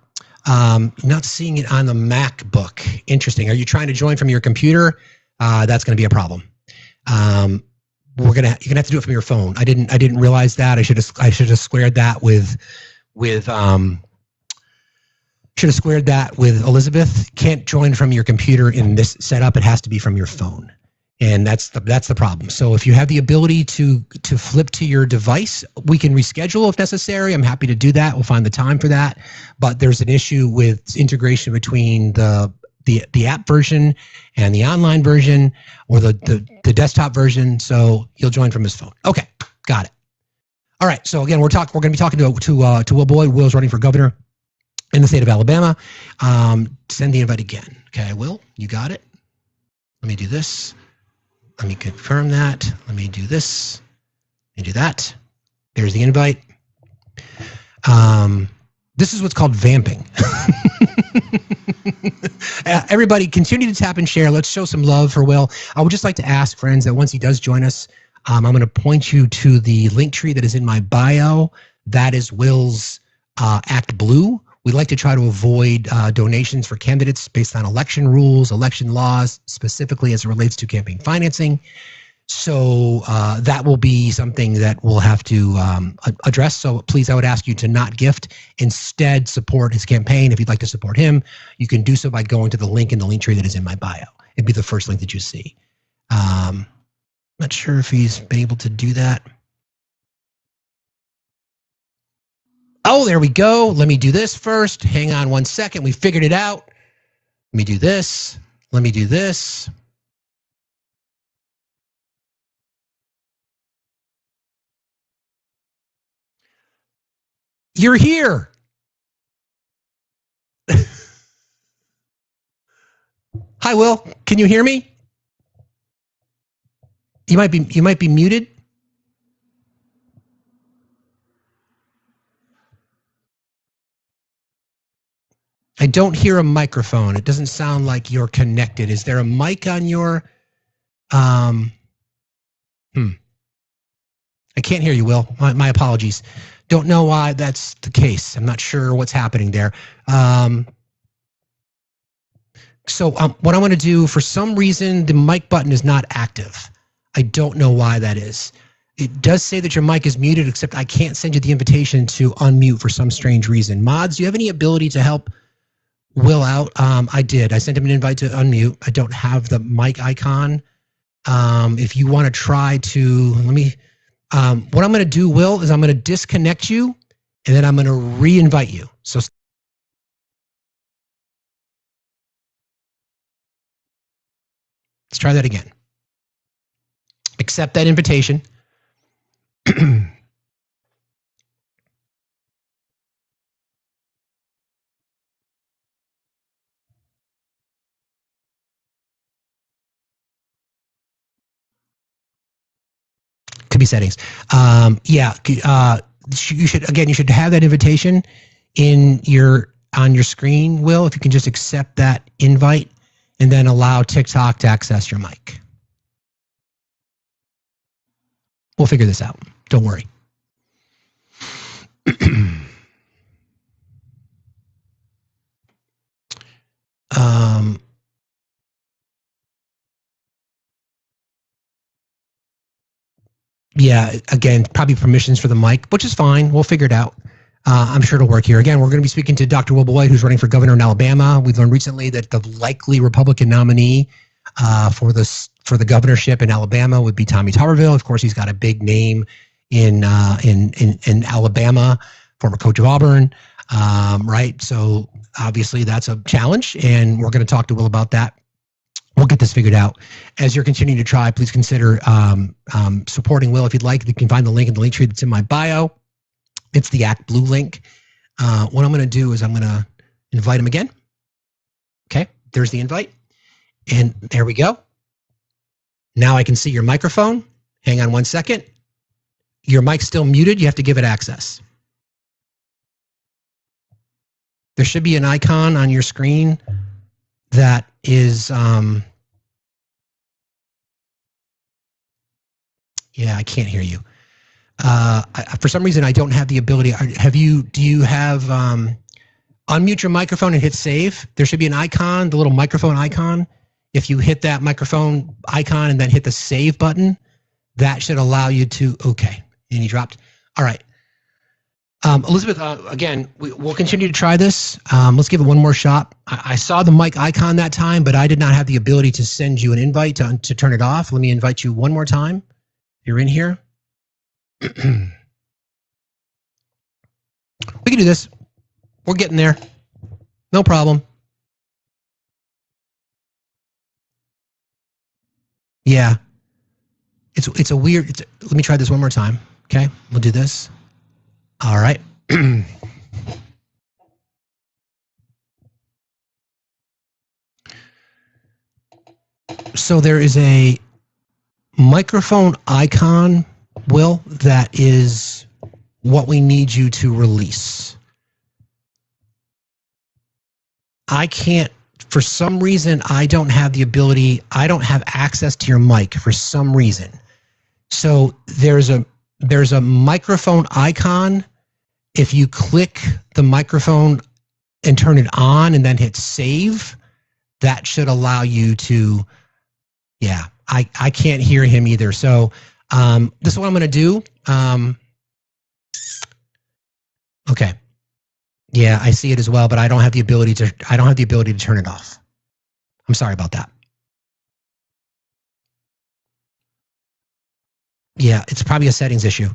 Not seeing it on the MacBook. Interesting. Are you trying to join from your computer? That's going to be a problem. You're going to have to do it from your phone. I didn't realize that. I should have squared that with Elizabeth. Can't join from your computer in this setup. It has to be from your phone. And that's the problem. So if you have the ability to flip to your device, we can reschedule if necessary. I'm happy to do that. We'll find the time for that. But there's an issue with integration between the app version and the online version, or the desktop version. So he'll join from his phone. Okay, got it. All right. So again, we're going to be talking to Will Boyd. Will's running for governor in the state of Alabama. Send the invite again. Okay, Will, you got it. Let me do this. Let me confirm that. Let me do this. Let me do that. There's the invite. This is what's called vamping. Everybody, continue to tap and share. Let's show some love for Will. I would just like to ask, friends, that once he does join us, I'm going to point you to the link tree that is in my bio. That is Will's Act Blue. We like to try to avoid donations for candidates based on election rules, election laws, specifically as it relates to campaign financing. So that will be something that we'll have to address. So please, I would ask you to not gift. Instead, support his campaign. If you'd like to support him, you can do so by going to the link in the link tree that is in my bio. It'd be the first link that you see. Not sure if he's been able to do that. Oh, there we go. Let me do this first. Hang on one second. We figured it out. Let me do this. Let me do this. You're here. Hi, Will. Can you hear me? You might be muted. I don't hear a microphone. It doesn't sound like you're connected. Is there a mic on your I can't hear you, Will. My apologies. Don't know why that's the case. I'm not sure what's happening there. So what I want to do, for some reason, the mic button is not active. I don't know why that is. It does say that your mic is muted, except I can't send you the invitation to unmute for some strange reason. Mods, do you have any ability to help Will out? I did. I sent him an invite to unmute. I don't have the mic icon. If you want to try to, let me, what I'm going to do, Will, is I'm going to disconnect you, and then I'm going to re-invite you. So let's try that again. Accept that invitation. Could be settings. Yeah. You should have that invitation on your screen, Will, if you can just accept that invite and then allow TikTok to access your mic. We'll figure this out. Don't worry. Yeah, again, probably permissions for the mic, which is fine. We'll figure it out. I'm sure it'll work here. Again, we're going to be speaking to Dr. Will Boyd, who's running for governor in Alabama. We've learned recently that the likely Republican nominee for the governorship in Alabama would be Tommy Tuberville. Of course, he's got a big name in Alabama, former coach of Auburn, right? So obviously that's a challenge, and we're going to talk to Will about that. We'll get this figured out. As you're continuing to try, please consider supporting Will if you'd like. You can find the link in the link tree that's in my bio. It's the Act Blue link. What I'm going to do is I'm going to invite him again. Okay, there's the invite. And there we go. Now I can see your microphone. Hang on one second. Your mic's still muted. You have to give it access. There should be an icon on your screen that is... yeah, I can't hear you. For some reason, I don't have the ability. Do you have unmute your microphone and hit save? There should be an icon, the little microphone icon. If you hit that microphone icon and then hit the save button, that should allow you to, okay. And you dropped. All right. Elizabeth, again, we'll continue to try this. Let's give it one more shot. I saw the mic icon that time, but I did not have the ability to send you an invite to turn it off. Let me invite you one more time. You're in here. We can do this. We're getting there. No problem. Yeah. It's a weird, let me try this one more time. Okay, we'll do this. All right. So there is a microphone icon, Will, that is what we need you to release. I can't, for some reason, I don't have the ability, I don't have access to your mic for some reason. So there's a microphone icon. If you click the microphone and turn it on and then hit save, that should allow you to, yeah, I can't hear him either. So this is what I'm going to do. Okay. Yeah, I see it as well, but I don't have the ability to turn it off. I'm sorry about that. Yeah, it's probably a settings issue.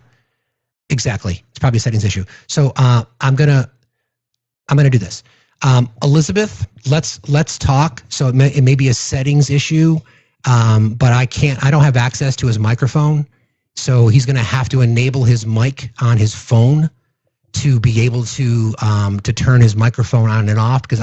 Exactly. It's probably a settings issue. So I'm gonna do this. Elizabeth, let's talk. So it may be a settings issue, but I don't have access to his microphone. So he's gonna have to enable his mic on his phone to be able to turn his microphone on and off, because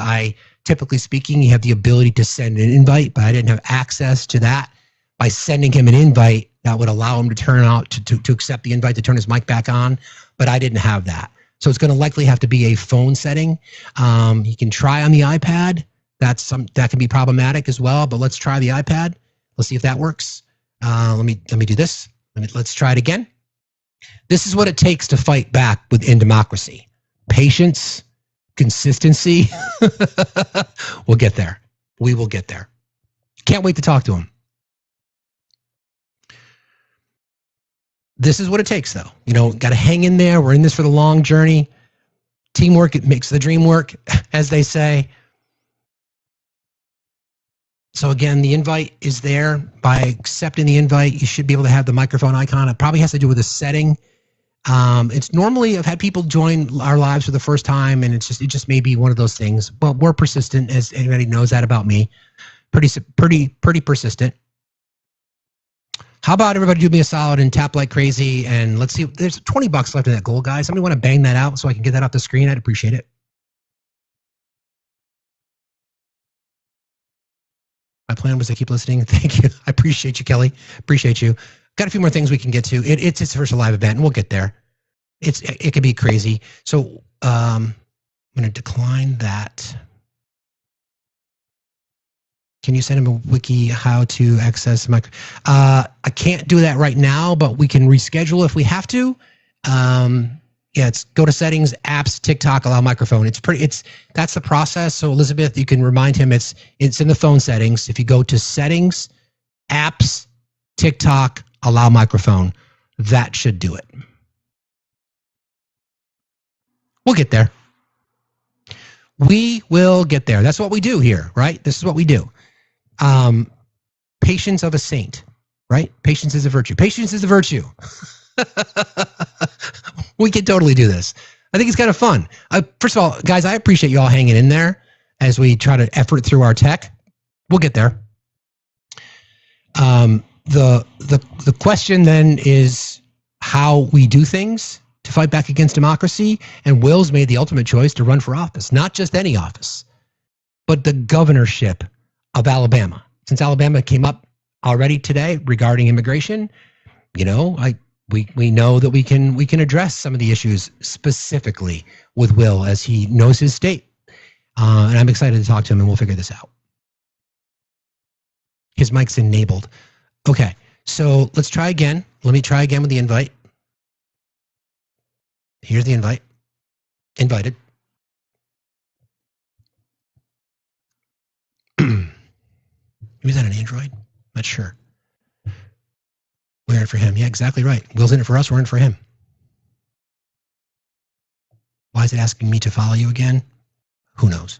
typically speaking, you have the ability to send an invite, but I didn't have access to that. By sending him an invite, that would allow him to turn out to accept the invite to turn his mic back on, but I didn't have that. So it's going to likely have to be a phone setting. He can try on the iPad. That can be problematic as well, but let's try the iPad. Let's see if that works. Let me do this. Let's try it again. This is what it takes to fight back within democracy. Patience, consistency. We'll get there. We will get there. Can't wait to talk to him. This is what it takes, though. Got to hang in there. We're in this for the long journey. Teamwork, it makes the dream work, as they say. So again, the invite is there. By accepting the invite, you should be able to have the microphone icon. It probably has to do with a setting. It's normally, I've had people join our lives for the first time, and it just may be one of those things. But we're persistent, as anybody knows that about me. Pretty persistent. How about everybody do me a solid and tap like crazy, and let's see. There's $20 left in that goal, guys. Somebody want to bang that out so I can get that off the screen? I'd appreciate it. My plan was to keep listening. Thank you. I appreciate you, Kelly. Appreciate you. Got a few more things we can get to. It's its first live event, and we'll get there. It could be crazy. So I'm going to decline that. Can you send him a wiki how to access my? I can't do that right now, but we can reschedule if we have to. It's go to settings, apps, TikTok, allow microphone. That's the process. So Elizabeth, you can remind him it's in the phone settings. If you go to settings, apps, TikTok, allow microphone, that should do it. We'll get there. We will get there. That's what we do here, right? This is what we do. Patience of a saint, right? Patience is a virtue. Patience is a virtue. We can totally do this. I think it's kind of fun. First of all, guys, I appreciate you all hanging in there as we try to effort through our tech. We'll get there. The question then is how we do things to fight back against democracy. And Will's made the ultimate choice to run for office, not just any office, but the governorship of Alabama. Since Alabama came up already today regarding immigration, we know that we can address some of the issues specifically with Will as he knows his state. And I'm excited to talk to him, and we'll figure this out. His mic's enabled. Okay, so let's try again. Let me try again with the invite. Here's the invite. Invited. Is that an Android? Not sure. We're in for him. Yeah, exactly right. Will's in it for us. We're in for him. Why is it asking me to follow you again? Who knows?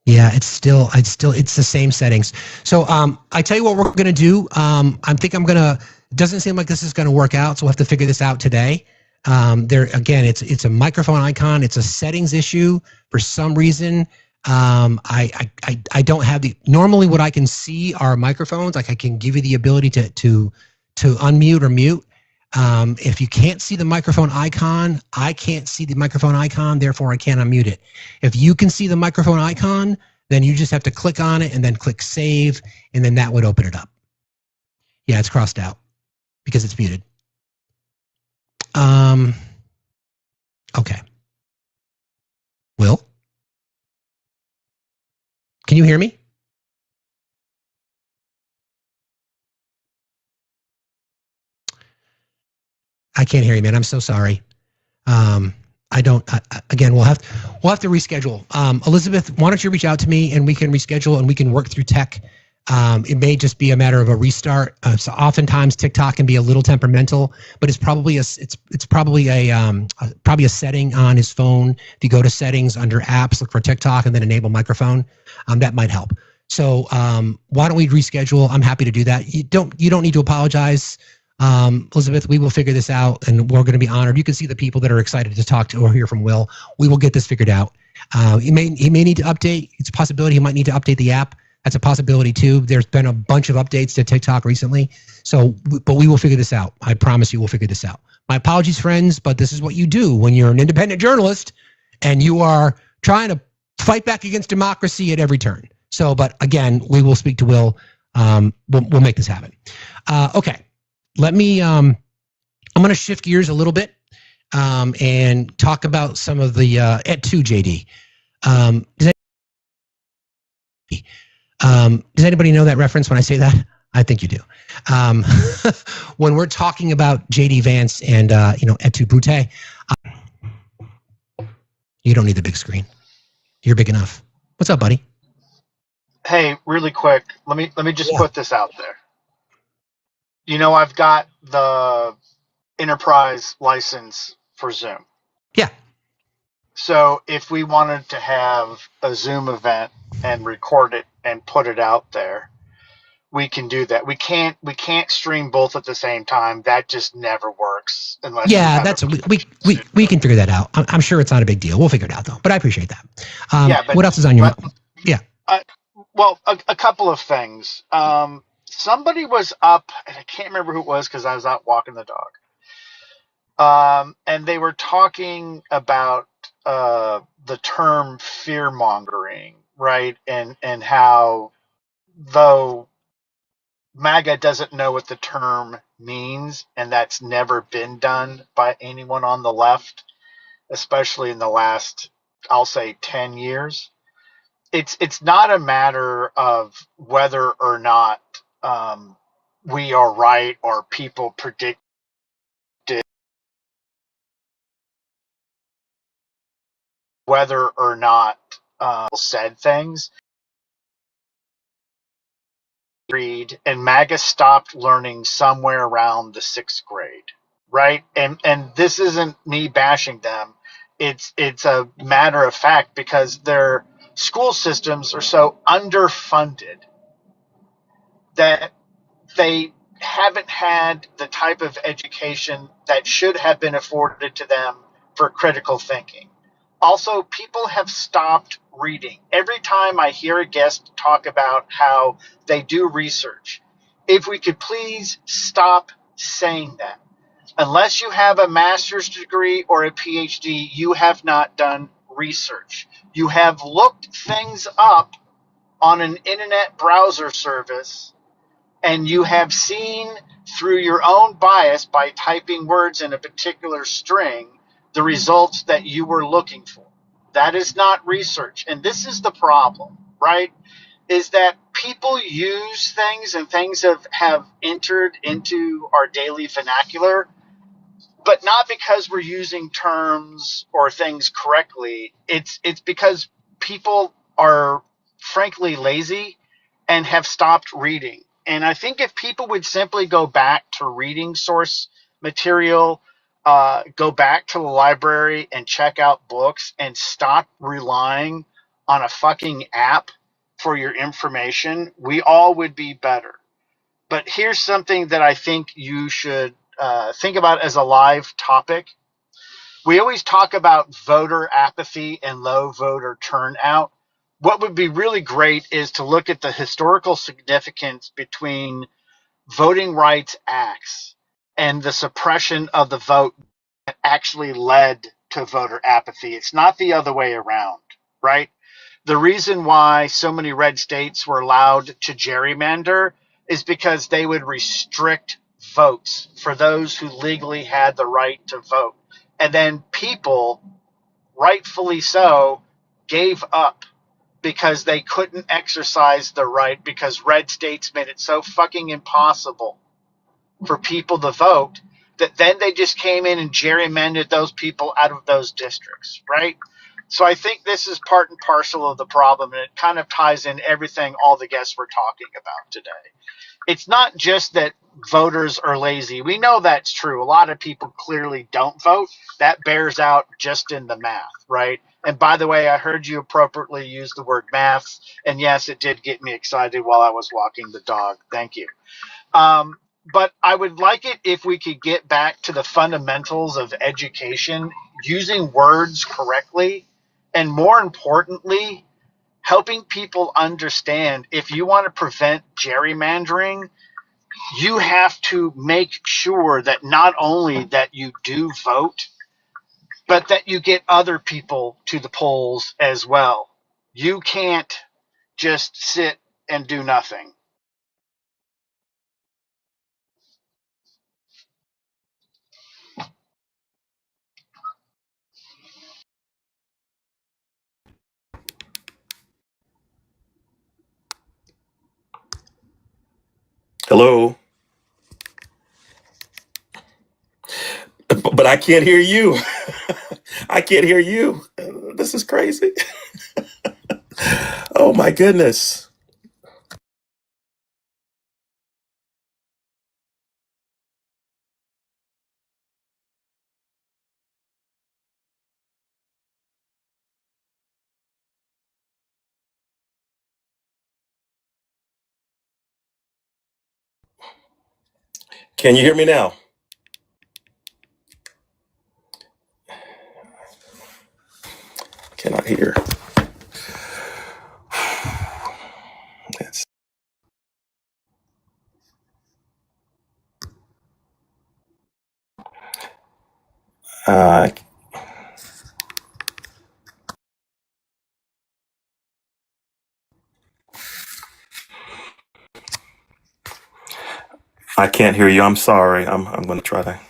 Yeah, it's the same settings. So I tell you what we're going to do. It doesn't seem like this is going to work out, so we'll have to figure this out today. It's a microphone icon. It's a settings issue for some reason. I don't have normally what I can see are microphones. Like I can give you the ability to unmute or mute. If you can't see the microphone icon, I can't see the microphone icon, therefore I can't unmute it. If you can see the microphone icon, then you just have to click on it and then click save, and then that would open it up. Yeah, it's crossed out because it's muted. Okay. Will? Can you hear me? I can't hear you, man. I'm so sorry. Again, we'll have to reschedule. Elizabeth, why don't you reach out to me and we can reschedule and we can work through tech. It may just be a matter of a restart. So oftentimes TikTok can be a little temperamental, but it's probably a setting on his phone. If you go to settings under apps, look for TikTok and then enable microphone, that might help. So why don't we reschedule? I'm happy to do that. You don't need to apologize. Elizabeth, we will figure this out and we're going to be honored. You can see the people that are excited to talk to or hear from Will. We will get this figured out. He may need to update. It's a possibility he might need to update the app. That's a possibility too. There's been a bunch of updates to TikTok recently. But we will figure this out. I promise you we'll figure this out. My apologies, friends, but this is what you do when you're an independent journalist and you are trying to fight back against democracy at every turn. So, but again, we will speak to Will. We'll make this happen. Okay. Let me, I'm going to shift gears a little bit and talk about some of the, at 2, JD. Does anybody know that reference when I say that? I think you do. When we're talking about J.D. Vance and, Et tu, Brute, you don't need the big screen. You're big enough. What's up, buddy? Hey, really quick, let me just put this out there. I've got the enterprise license for Zoom. Yeah. So if we wanted to have a Zoom event and record it and put it out there, we can do that. We can't stream both at the same time. That just never works unless we can figure that out. I'm sure it's not a big deal. We'll figure it out though. But I appreciate that. What else is on your mind? Yeah. Well, a couple of things. Somebody was up, and I can't remember who it was because I was out walking the dog. And they were talking about the term fear mongering, right? And how though MAGA doesn't know what the term means, and that's never been done by anyone on the left, especially in the last, I'll say, 10 years. It's not a matter of whether or not we are right or people predict whether or not said things. Read and MAGA stopped learning somewhere around the 6th grade, right? And this isn't me bashing them. It's a matter of fact because their school systems are so underfunded that they haven't had the type of education that should have been afforded to them for critical thinking. Also, people have stopped reading. Every time I hear a guest talk about how they do research, if we could please stop saying that. Unless you have a master's degree or a PhD, you have not done research. You have looked things up on an internet browser service, and you have seen through your own bias by typing words in a particular string the results that you were looking for. That is not research. And this is the problem, right? Is that people use things and things have entered into our daily vernacular, but not because we're using terms or things correctly. It's because people are frankly lazy and have stopped reading. And I think if people would simply go back to reading source material, go back to the library and check out books and stop relying on a fucking app for your information, we all would be better. But here's something that I think you should think about as a live topic. We always talk about voter apathy and low voter turnout. What would be really great is to look at the historical significance between voting rights acts and the suppression of the vote that actually led to voter apathy. It's not the other way around, right? The reason why so many red states were allowed to gerrymander is because they would restrict votes for those who legally had the right to vote. And then people, rightfully so, gave up because they couldn't exercise the right because red states made it so fucking impossible for people to vote that then they just came in and gerrymandered those people out of those districts, right? So I think this is part and parcel of the problem, and it kind of ties in everything all the guests were talking about today. It's not just that voters are lazy. We know that's true. A lot of people clearly don't vote. That bears out just in the math, right? And by the way, I heard you appropriately use the word maths, and yes, it did get me excited while I was walking the dog. Thank you. But I would like it if we could get back to the fundamentals of education, using words correctly, and more importantly, helping people understand if you want to prevent gerrymandering, you have to make sure that not only that you do vote, but that you get other people to the polls as well. You can't just sit and do nothing. Hello? But I can't hear you. I can't hear you. This is crazy. Oh my goodness. Can you hear me now? Cannot hear. It's, uh, I can't hear you. I'm sorry. I'm going to try to.